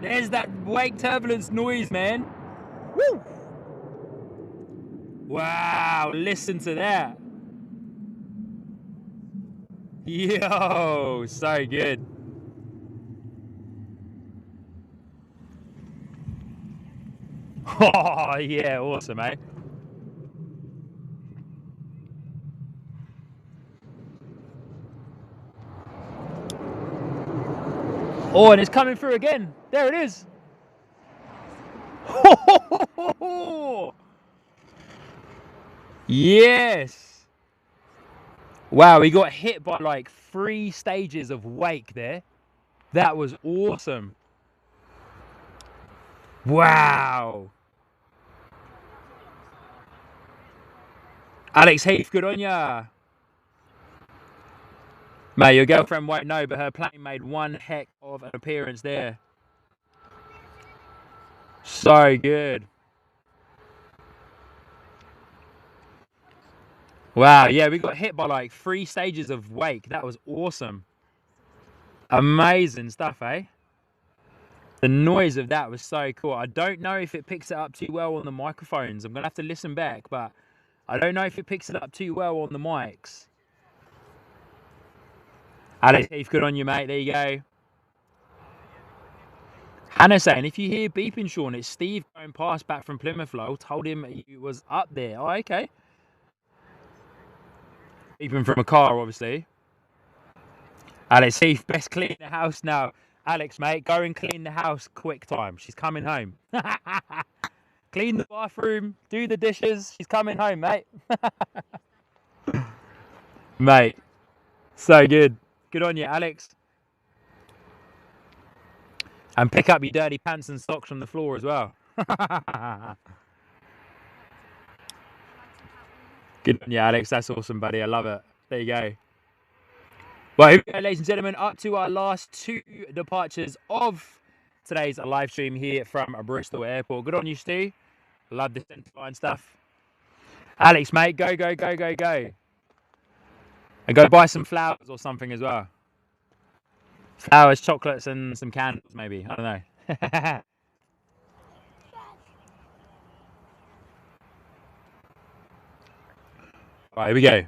There's that wake turbulence noise, man. Woo! Wow, listen to that. Yo, so good. Oh, yeah, awesome, mate. Oh, and it's coming through again. There it is. Yes. Wow, we got hit by like 3 stages of wake there. That was awesome. Wow. Alex Heath, good on ya. Mate, your girlfriend won't know, but her plane made one heck of an appearance there. So good. Wow, yeah, we got hit by like 3 stages of wake. That was awesome. Amazing stuff, eh? The noise of that was so cool. I don't know if it picks it up too well on the microphones. I'm going to have to listen back, but I don't know if it picks it up too well on the mics. Alex Heath, good on you, mate. There you go. Hannah saying, if you hear beeping, Sean, it's Steve going past back from Plymouth. Lowell told him he was up there. Oh, okay. Beeping from a car, obviously. Alex Heath, best clean the house now. Alex, mate, go and clean the house quick time. She's coming home. Clean the bathroom, do the dishes. She's coming home, mate. Mate, so good. Good on you, Alex. And pick up your dirty pants and socks from the floor as well. Good on you, Alex. That's awesome, buddy. I love it. There you go. Well, here we go, ladies and gentlemen, up to our last 2 departures of today's live stream here from Bristol Airport. Good on you, Stu. Love the centre line stuff. Alex, mate, go, go, go, go, go. And go buy some flowers or something as well. Flowers, chocolates, and some candles, maybe. I don't know. Right, here we go.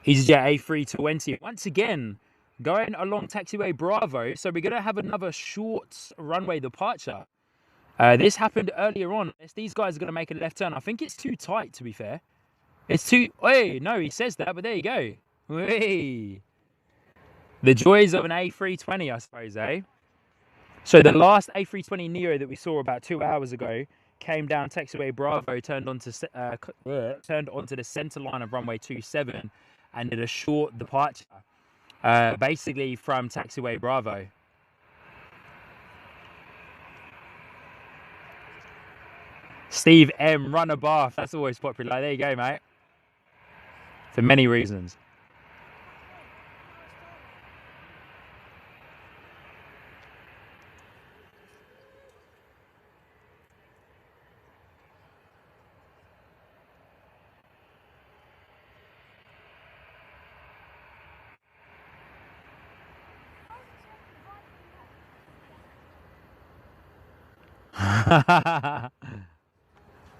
EasyJet A320. Once again, going along taxiway Bravo. So we're going to have another short runway departure. This happened earlier on. These guys are going to make a left turn. I think it's too tight, to be fair. It's too... Hey, no, he says that, but there you go. Hey. The joys of an A320, I suppose, eh? So the last A320 Neo that we saw about 2 hours ago came down taxiway Bravo, turned onto the centre line of runway 27 and did a short departure, basically from taxiway Bravo. Steve M, run a bath. That's always popular. There you go, mate. For many reasons.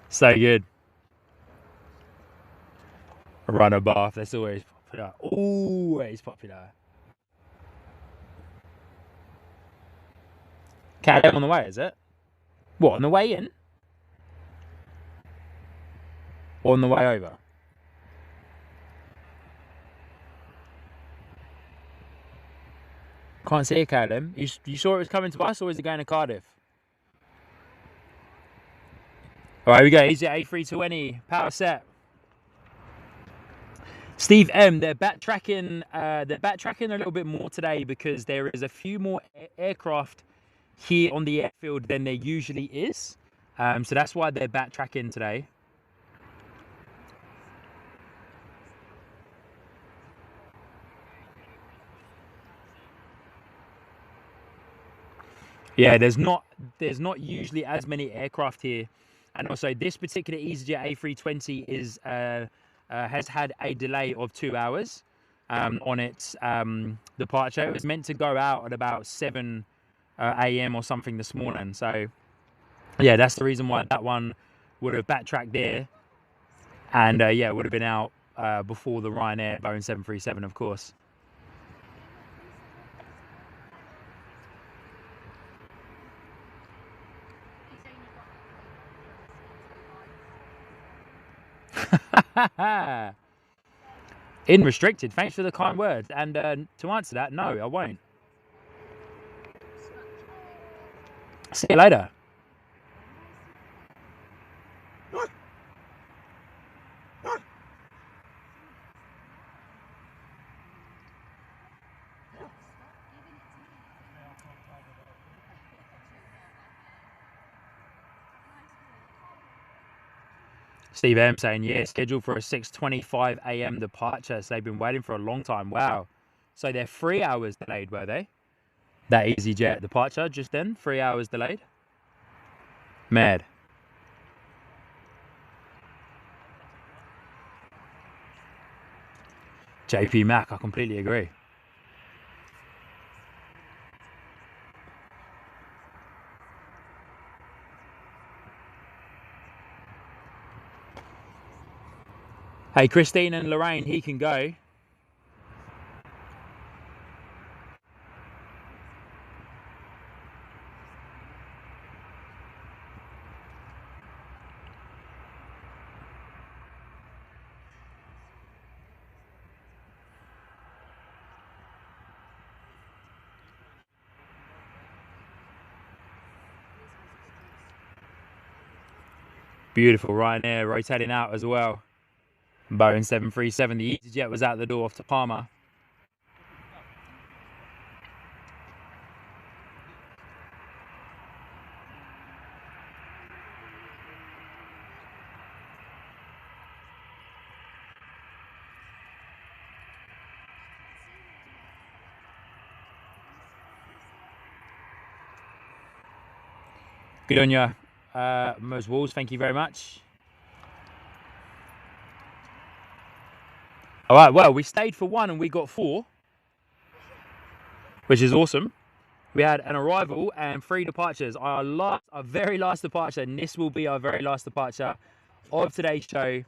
So good. Runner bath, that's always popular. Always popular. KLM on the way, is it? What, on the way in? Or on the way over? Can't see a KLM. You saw it was coming to us, or is it going to Cardiff? All right, here we go. Easy A320 power set. Steve M, they're backtracking. They're backtracking a little bit more today because there is a few more aircraft here on the airfield than there usually is. So that's why they're backtracking today. Yeah, there's not usually as many aircraft here, and also this particular EasyJet A320 is has had a delay of 2 hours on its departure. It was meant to go out at about 7 a.m. or something this morning. So yeah, that's the reason why that one would have backtracked there, and yeah, it would have been out before the Ryanair Boeing 737, of course. In restricted, thanks for the kind words. And to answer that, no, I won't. See you later. Steve M saying, yeah, scheduled for a 6:25 a.m. departure. So they've been waiting for a long time. Wow. So they're 3 hours delayed, were they? That EasyJet departure just then, 3 hours delayed. Mad. JP Mac, I completely agree. Hey, Christine and Lorraine, he can go. Beautiful Ryanair rotating out as well. Boeing 737, the EasyJet was out the door off to Palma. Good on you, Mose Walls. Thank you very much. All right, well, we stayed for one and we got 4, which is awesome. We had an arrival and 3 departures. Our very last departure, and this will be our very last departure of today's show,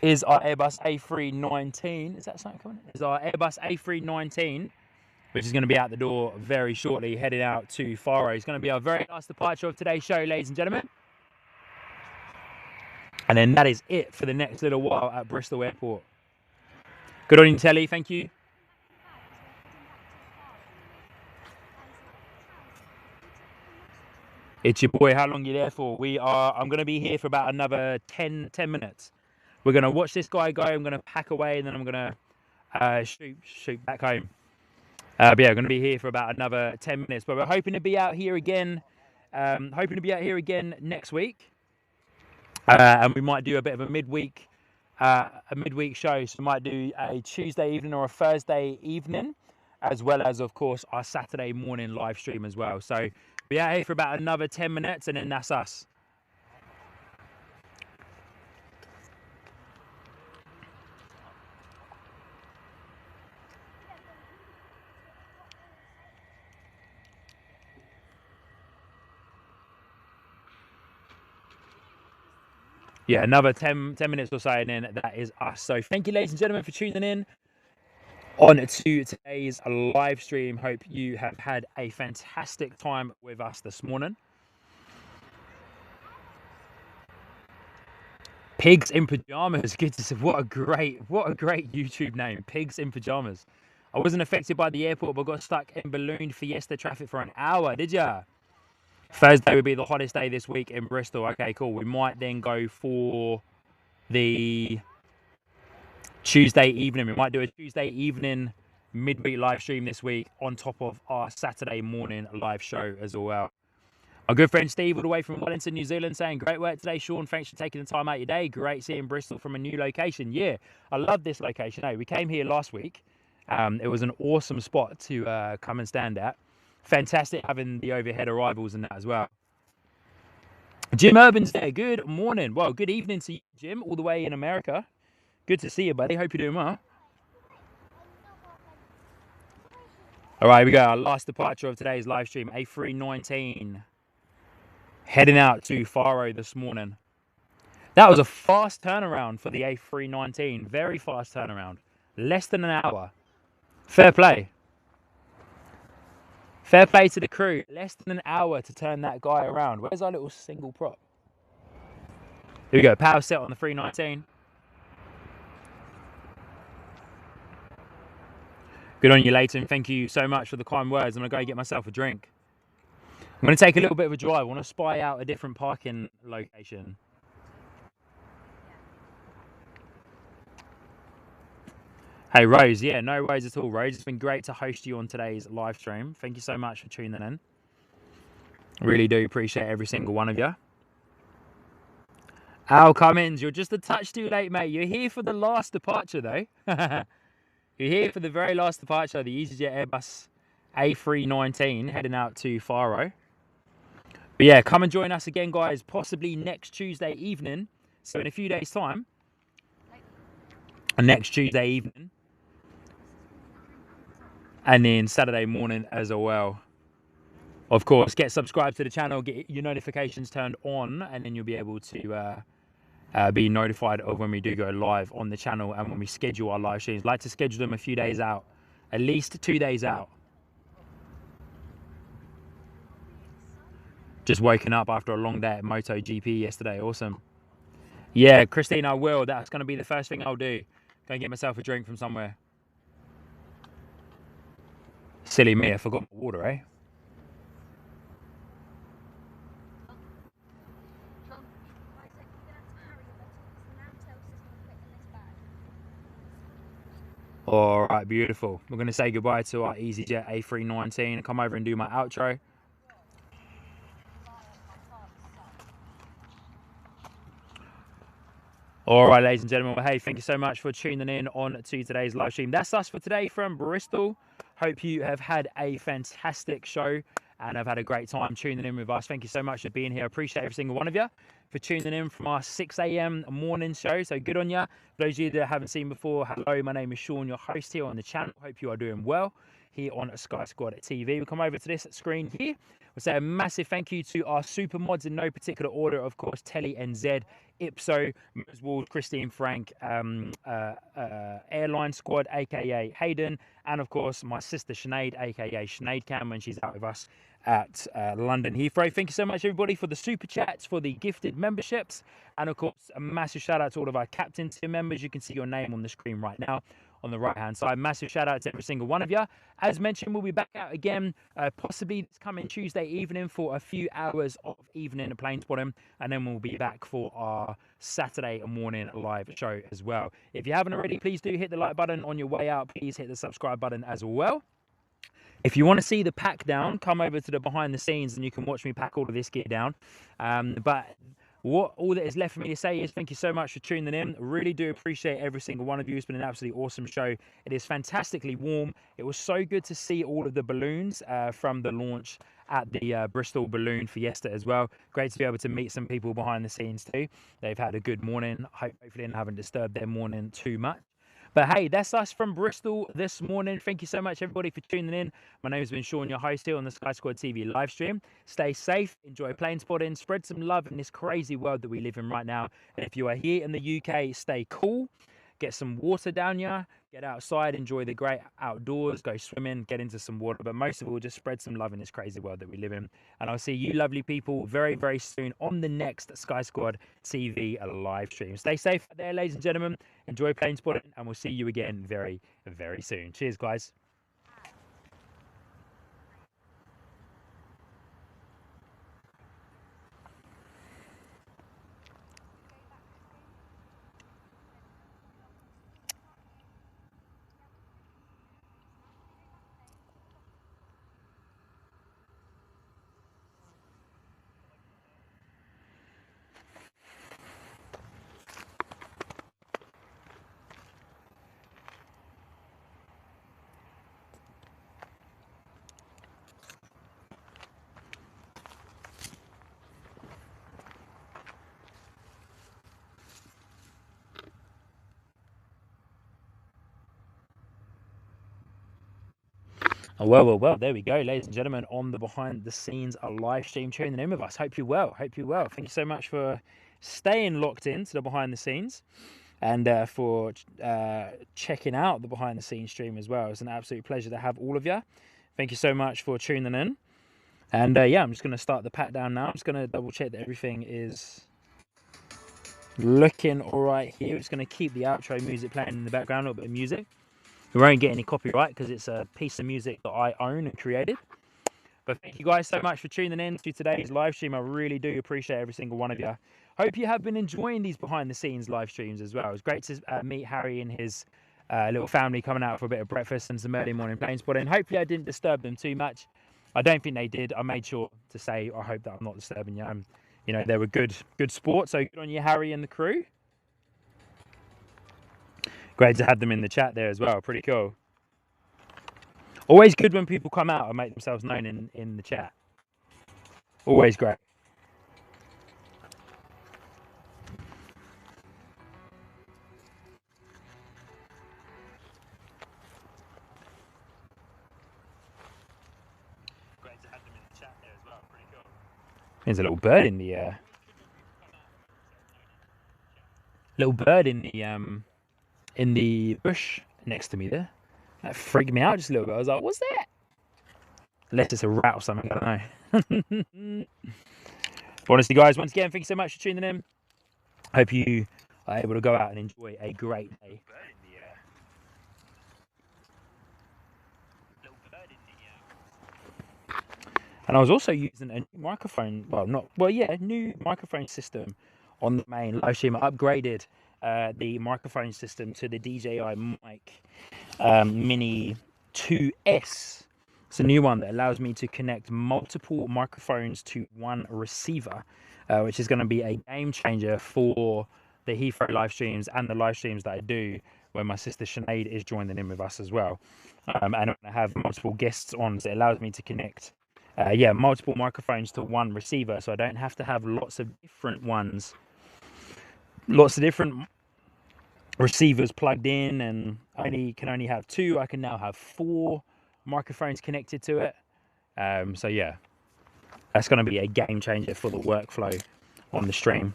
is our Airbus A319. Is that something coming? Is our Airbus A319, which is going to be out the door very shortly, heading out to Faro. It's going to be our very last departure of today's show, ladies and gentlemen. And then that is it for the next little while at Bristol Airport. Good on you, Telly. Thank you. It's your boy. How long are you there for? I'm going to be here for about another 10 minutes. We're going to watch this guy go. I'm going to pack away, and then I'm going to shoot back home. But yeah, we're going to be here for about another 10 minutes. But we're hoping to be out here again. Next week. And we might do a bit of a midweek show. So we might do a Tuesday evening or a Thursday evening, as well as, of course, our Saturday morning live stream as well. So we're out here for about another 10 minutes, and then that's us. Yeah, another 10 minutes or so, and then that is us. So thank you, ladies and gentlemen, for tuning in on to today's live stream. Hope you have had a fantastic time with us this morning. Pigs in pajamas. Good to see. What a great YouTube name. Pigs in pajamas. I wasn't affected by the airport, but got stuck in balloon fiesta traffic for an hour. Did ya? Thursday would be the hottest day this week in Bristol. Okay, cool. We might then go for the Tuesday evening. We might do a Tuesday evening midweek live stream this week on top of our Saturday morning live show as well. Our good friend Steve, all the way from Wellington, New Zealand, saying, great work today, Sean. Thanks for taking the time out of your day. Great seeing Bristol from a new location. Yeah, I love this location. Hey, we came here last week. It was an awesome spot to come and stand at. Fantastic having the overhead arrivals and that as well. Jim Urban's there. Good morning. Well, good evening to you, Jim, all the way in America. Good to see you, buddy. Hope you're doing well. All right, here we go. Our last departure of today's live stream, A319. Heading out to Faro this morning. That was a fast turnaround for the A319. Very fast turnaround. Less than an hour. Fair play. Fair play to the crew. Less than an hour to turn that guy around. Where's our little single prop? Here we go. Power set on the 319. Good on you, Leighton. Thank you so much for the kind words. I'm going to go get myself a drink. I'm going to take a little bit of a drive. I want to spy out a different parking location. Hey, Rose. Yeah, no worries at all, Rose. It's been great to host you on today's live stream. Thank you so much for tuning in. Really do appreciate every single one of you. Al Cummins, you're just a touch too late, mate. You're here for the last departure, though. You're here for the very last departure, the EasyJet Airbus A319 heading out to Faro. But yeah, come and join us again, guys, possibly next Tuesday evening. So in a few days' time, next Tuesday evening, and then Saturday morning as well. Of course, get subscribed to the channel, get your notifications turned on, and then you'll be able to be notified of when we do go live on the channel and when we schedule our live streams. Like to schedule them a few days out, at least 2 days out. Just waking up after a long day at MotoGP yesterday. Awesome. Yeah, Christine, I will. That's going to be the first thing I'll do. Go and get myself a drink from somewhere. Silly me, I forgot my water, eh? All right, beautiful. We're going to say goodbye to our EasyJet A319 and come over and do my outro. All right, ladies and gentlemen. Well, hey, thank you so much for tuning in on to today's live stream. That's us for today from Bristol. Hope you have had a fantastic show and have had a great time tuning in with us. Thank you so much for being here. I appreciate every single one of you for tuning in from our 6 a.m. morning show. So good on you. For those of you that haven't seen before, hello, my name is Sean, your host here on the channel. Hope you are doing well here on Sky Squad TV. We'll come over to this screen here. We'll say a massive thank you to our super mods in no particular order, of course, Telly and Zed, Ipso, Ward, Christine, Frank, Airline Squad, aka Hayden, and of course my sister Sinead, aka Sinead Cam, when she's out with us at London Heathrow. Thank you so much, everybody, for the super chats, for the gifted memberships, and of course a massive shout out to all of our captain tier members. You can see your name on the screen right now on the right hand side. Massive shout out to every single one of you. As mentioned, we'll be back out again possibly this coming Tuesday evening for a few hours of evening plane spotting, and then we'll be back for our Saturday morning live show as well. If you haven't already, please do hit the like button on your way out. Please hit the subscribe button as well. If you want to see the pack down, come over to the behind the scenes and you can watch me pack all of this gear down. But all that is left for me to say is thank you so much for tuning in. Really do appreciate every single one of you. It's been an absolutely awesome show. It is fantastically warm. It was so good to see all of the balloons from the launch at the Bristol Balloon Fiesta as well. Great to be able to meet some people behind the scenes too. They've had a good morning. Hopefully I haven't disturbed their morning too much. But hey, that's us from Bristol this morning. Thank you so much, everybody, for tuning in. My name has been Sean, your host here on the Sky Squad TV live stream. Stay safe, enjoy plane spotting, spread some love in this crazy world that we live in right now. And if you are here in the UK, stay cool. Get some water down you, get outside, enjoy the great outdoors, go swimming, get into some water. But most of all, just spread some love in this crazy world that we live in. And I'll see you lovely people very, very soon on the next Sky Squad TV live stream. Stay safe out there, ladies and gentlemen. Enjoy plane spotting, and we'll see you again very, very soon. Cheers, guys. Well, there we go, ladies and gentlemen, on the behind the scenes live stream, tuning in with us. Hope you're well. Hope you're well. Thank you so much for staying locked in to the behind the scenes and for checking out the behind the scenes stream as well. It's an absolute pleasure to have all of you. Thank you so much for tuning in. And yeah, I'm just going to start the pat down now. I'm just going to double check that everything is looking all right here. It's going to keep the outro music playing in the background, a little bit of music. We won't get any copyright because it's a piece of music that I own and created. But thank you guys so much for tuning in to today's live stream. I really do appreciate every single one of you. Hope you have been enjoying these behind the scenes live streams as well. It was great to meet Harry and his little family coming out for a bit of breakfast and some early morning plane spotting. Hopefully I didn't disturb them too much. I don't think they did. I made sure to say I hope that I'm not disturbing you. You know, they were good sport. So good on you, Harry and the crew. Great to have them in the chat there as well. Pretty cool. Always good when people come out and make themselves known in the chat. Always great. Great to have them in the chat there as well. Pretty cool. There's a little bird in the in the bush next to me there. That freaked me out just a little bit. I was like, what's that? Unless it's a rat or something, I don't know. But honestly, guys, once again, thank you so much for tuning in. Hope you are able to go out and enjoy a great day. And I was also using a new microphone, new microphone system on the main live stream. I upgraded the microphone system to the DJI Mic Mini 2S. It's a new one that allows me to connect multiple microphones to one receiver, which is going to be a game changer for the Heathrow live streams and the live streams that I do when my sister Sinead is joining in with us as well. And I have multiple guests on, so it allows me to connect multiple microphones to one receiver, so I don't have to have lots of different ones, lots of different receivers plugged in, and can only have two. I can now have 4 microphones connected to it. So yeah, that's going to be a game changer for the workflow on the stream.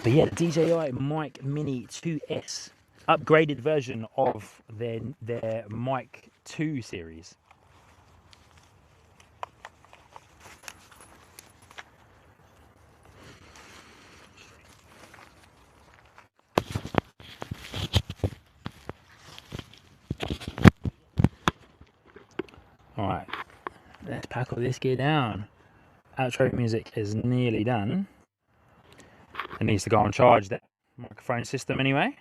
But yeah, DJI Mic Mini 2S, upgraded version of their Mic 2 series. All right, let's pack all this gear down. Outro music is nearly done. It needs to go and charge that microphone system anyway.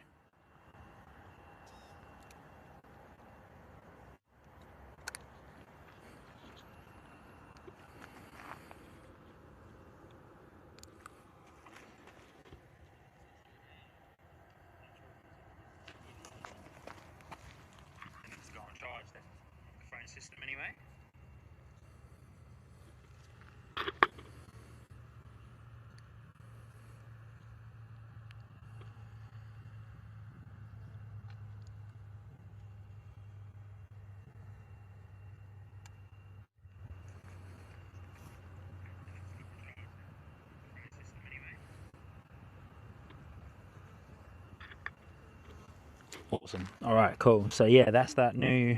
Awesome. All right, cool. So yeah, that's that new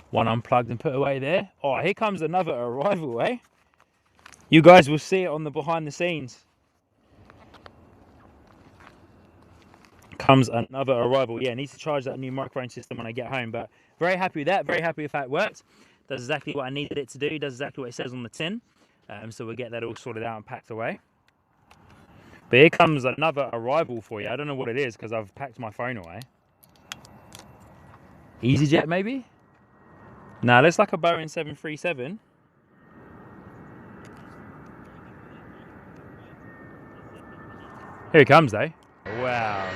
one unplugged and put away there. Oh, here comes another arrival, eh? You guys will see it on the behind the scenes. Comes another arrival. Yeah, needs to charge that new microphone system when I get home, but very happy with that. Very happy with how it worked. Does exactly what I needed it to do. Does exactly what it says on the tin. So we'll get that all sorted out and packed away. But here comes another arrival for you. I don't know what it is because I've packed my phone away. EasyJet maybe? Nah, looks like a Boeing 737. Here it comes though. Wow.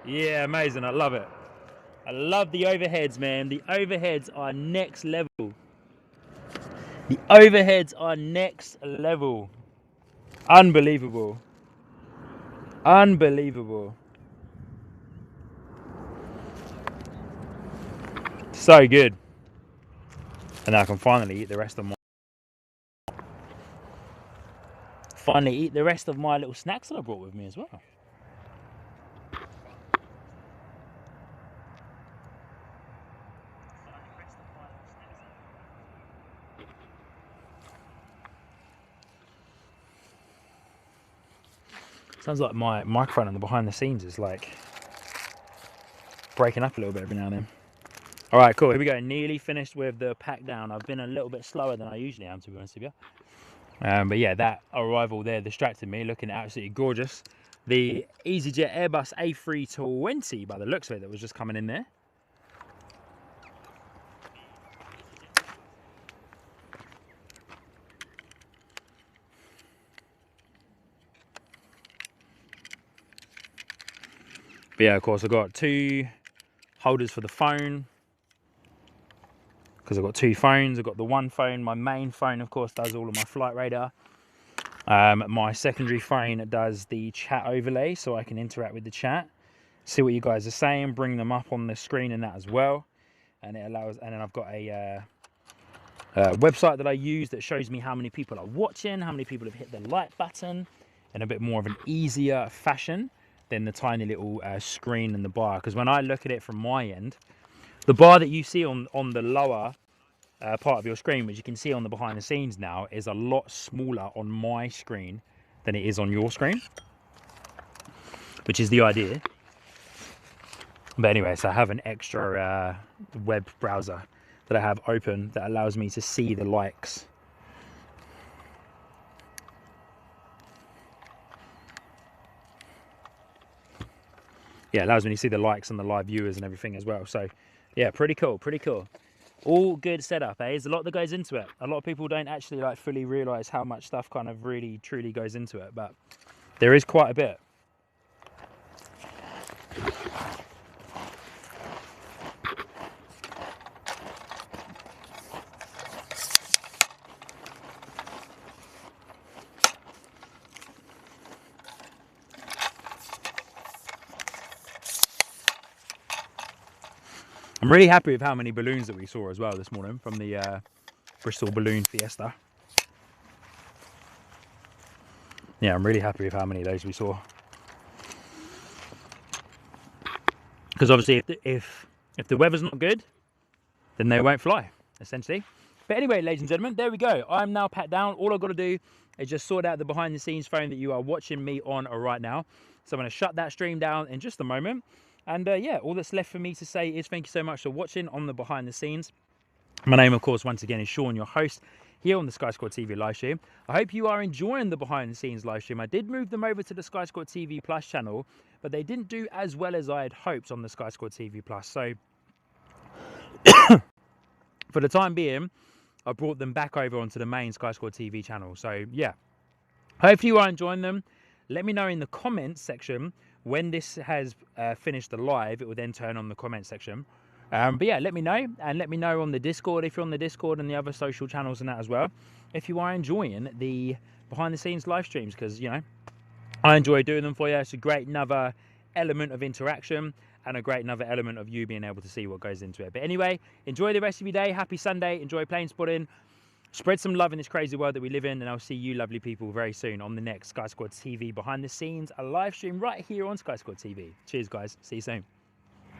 Yeah, amazing. I love it. I love the overheads, man. The overheads are next level. The overheads are next level. Unbelievable. Unbelievable. So good. And I can finally eat the rest of my little snacks that I brought with me as well. Sounds like my microphone on the behind the scenes is like breaking up a little bit every now and then. All right, cool. Here we go. Nearly finished with the pack down. I've been a little bit slower than I usually am, to be honest with you. But yeah, that arrival there distracted me, looking absolutely gorgeous. The EasyJet Airbus A320, by the looks of it, that was just coming in there. But yeah, of course, I've got two holders for the phone, because I've got two phones. I've got the one phone, my main phone, of course, does all of my flight radar. My secondary phone does the chat overlay, so I can interact with the chat, see what you guys are saying, bring them up on the screen and that as well. And it allows, and then I've got a website that I use that shows me how many people are watching, how many people have hit the like button, in a bit more of an easier fashion than the tiny little screen and the bar. Because when I look at it from my end, the bar that you see on the lower part of your screen, which you can see on the behind the scenes now, is a lot smaller on my screen than it is on your screen, which is the idea. But anyway, so I have an extra web browser that I have open that allows me to see the likes. Yeah, it allows me to see the likes and the live viewers and everything as well. So yeah, pretty cool, pretty cool. All good setup, eh? There's a lot that goes into it. A lot of people don't actually like fully realize how much stuff kind of really truly goes into it, but there is quite a bit. I'm really happy with how many balloons that we saw as well this morning from the Bristol Balloon Fiesta. Yeah, I'm really happy with how many of those we saw. Because obviously if the weather's not good, then they won't fly, essentially. But anyway, ladies and gentlemen, there we go. I'm now packed down. All I've got to do is just sort out the behind the scenes phone that you are watching me on right now. So I'm going to shut that stream down in just a moment. And yeah, all that's left for me to say is thank you so much for watching on the behind the scenes. My name, of course, once again is Sean, your host here on the Sky Squad TV live stream. I hope you are enjoying the behind the scenes live stream. I did move them over to the Sky Squad TV Plus channel, but they didn't do as well as I had hoped on the Sky Squad TV Plus. So for the time being, I brought them back over onto the main Sky Squad TV channel. So yeah, hopefully you are enjoying them. Let me know in the comments section when this has finished the live. It will then turn on the comment section. But yeah, let me know, and let me know on the Discord if you're on the Discord and the other social channels and that as well, if you are enjoying the behind the scenes live streams, because you know I enjoy doing them for you. It's a great another element of interaction and a great another element of you being able to see what goes into it. But anyway, enjoy the rest of your day. Happy Sunday. Enjoy plane spotting. Spread some love in this crazy world that we live in, and I'll see you lovely people very soon on the next Sky Squad TV behind the scenes, a live stream right here on Sky Squad TV. Cheers, guys. See you soon.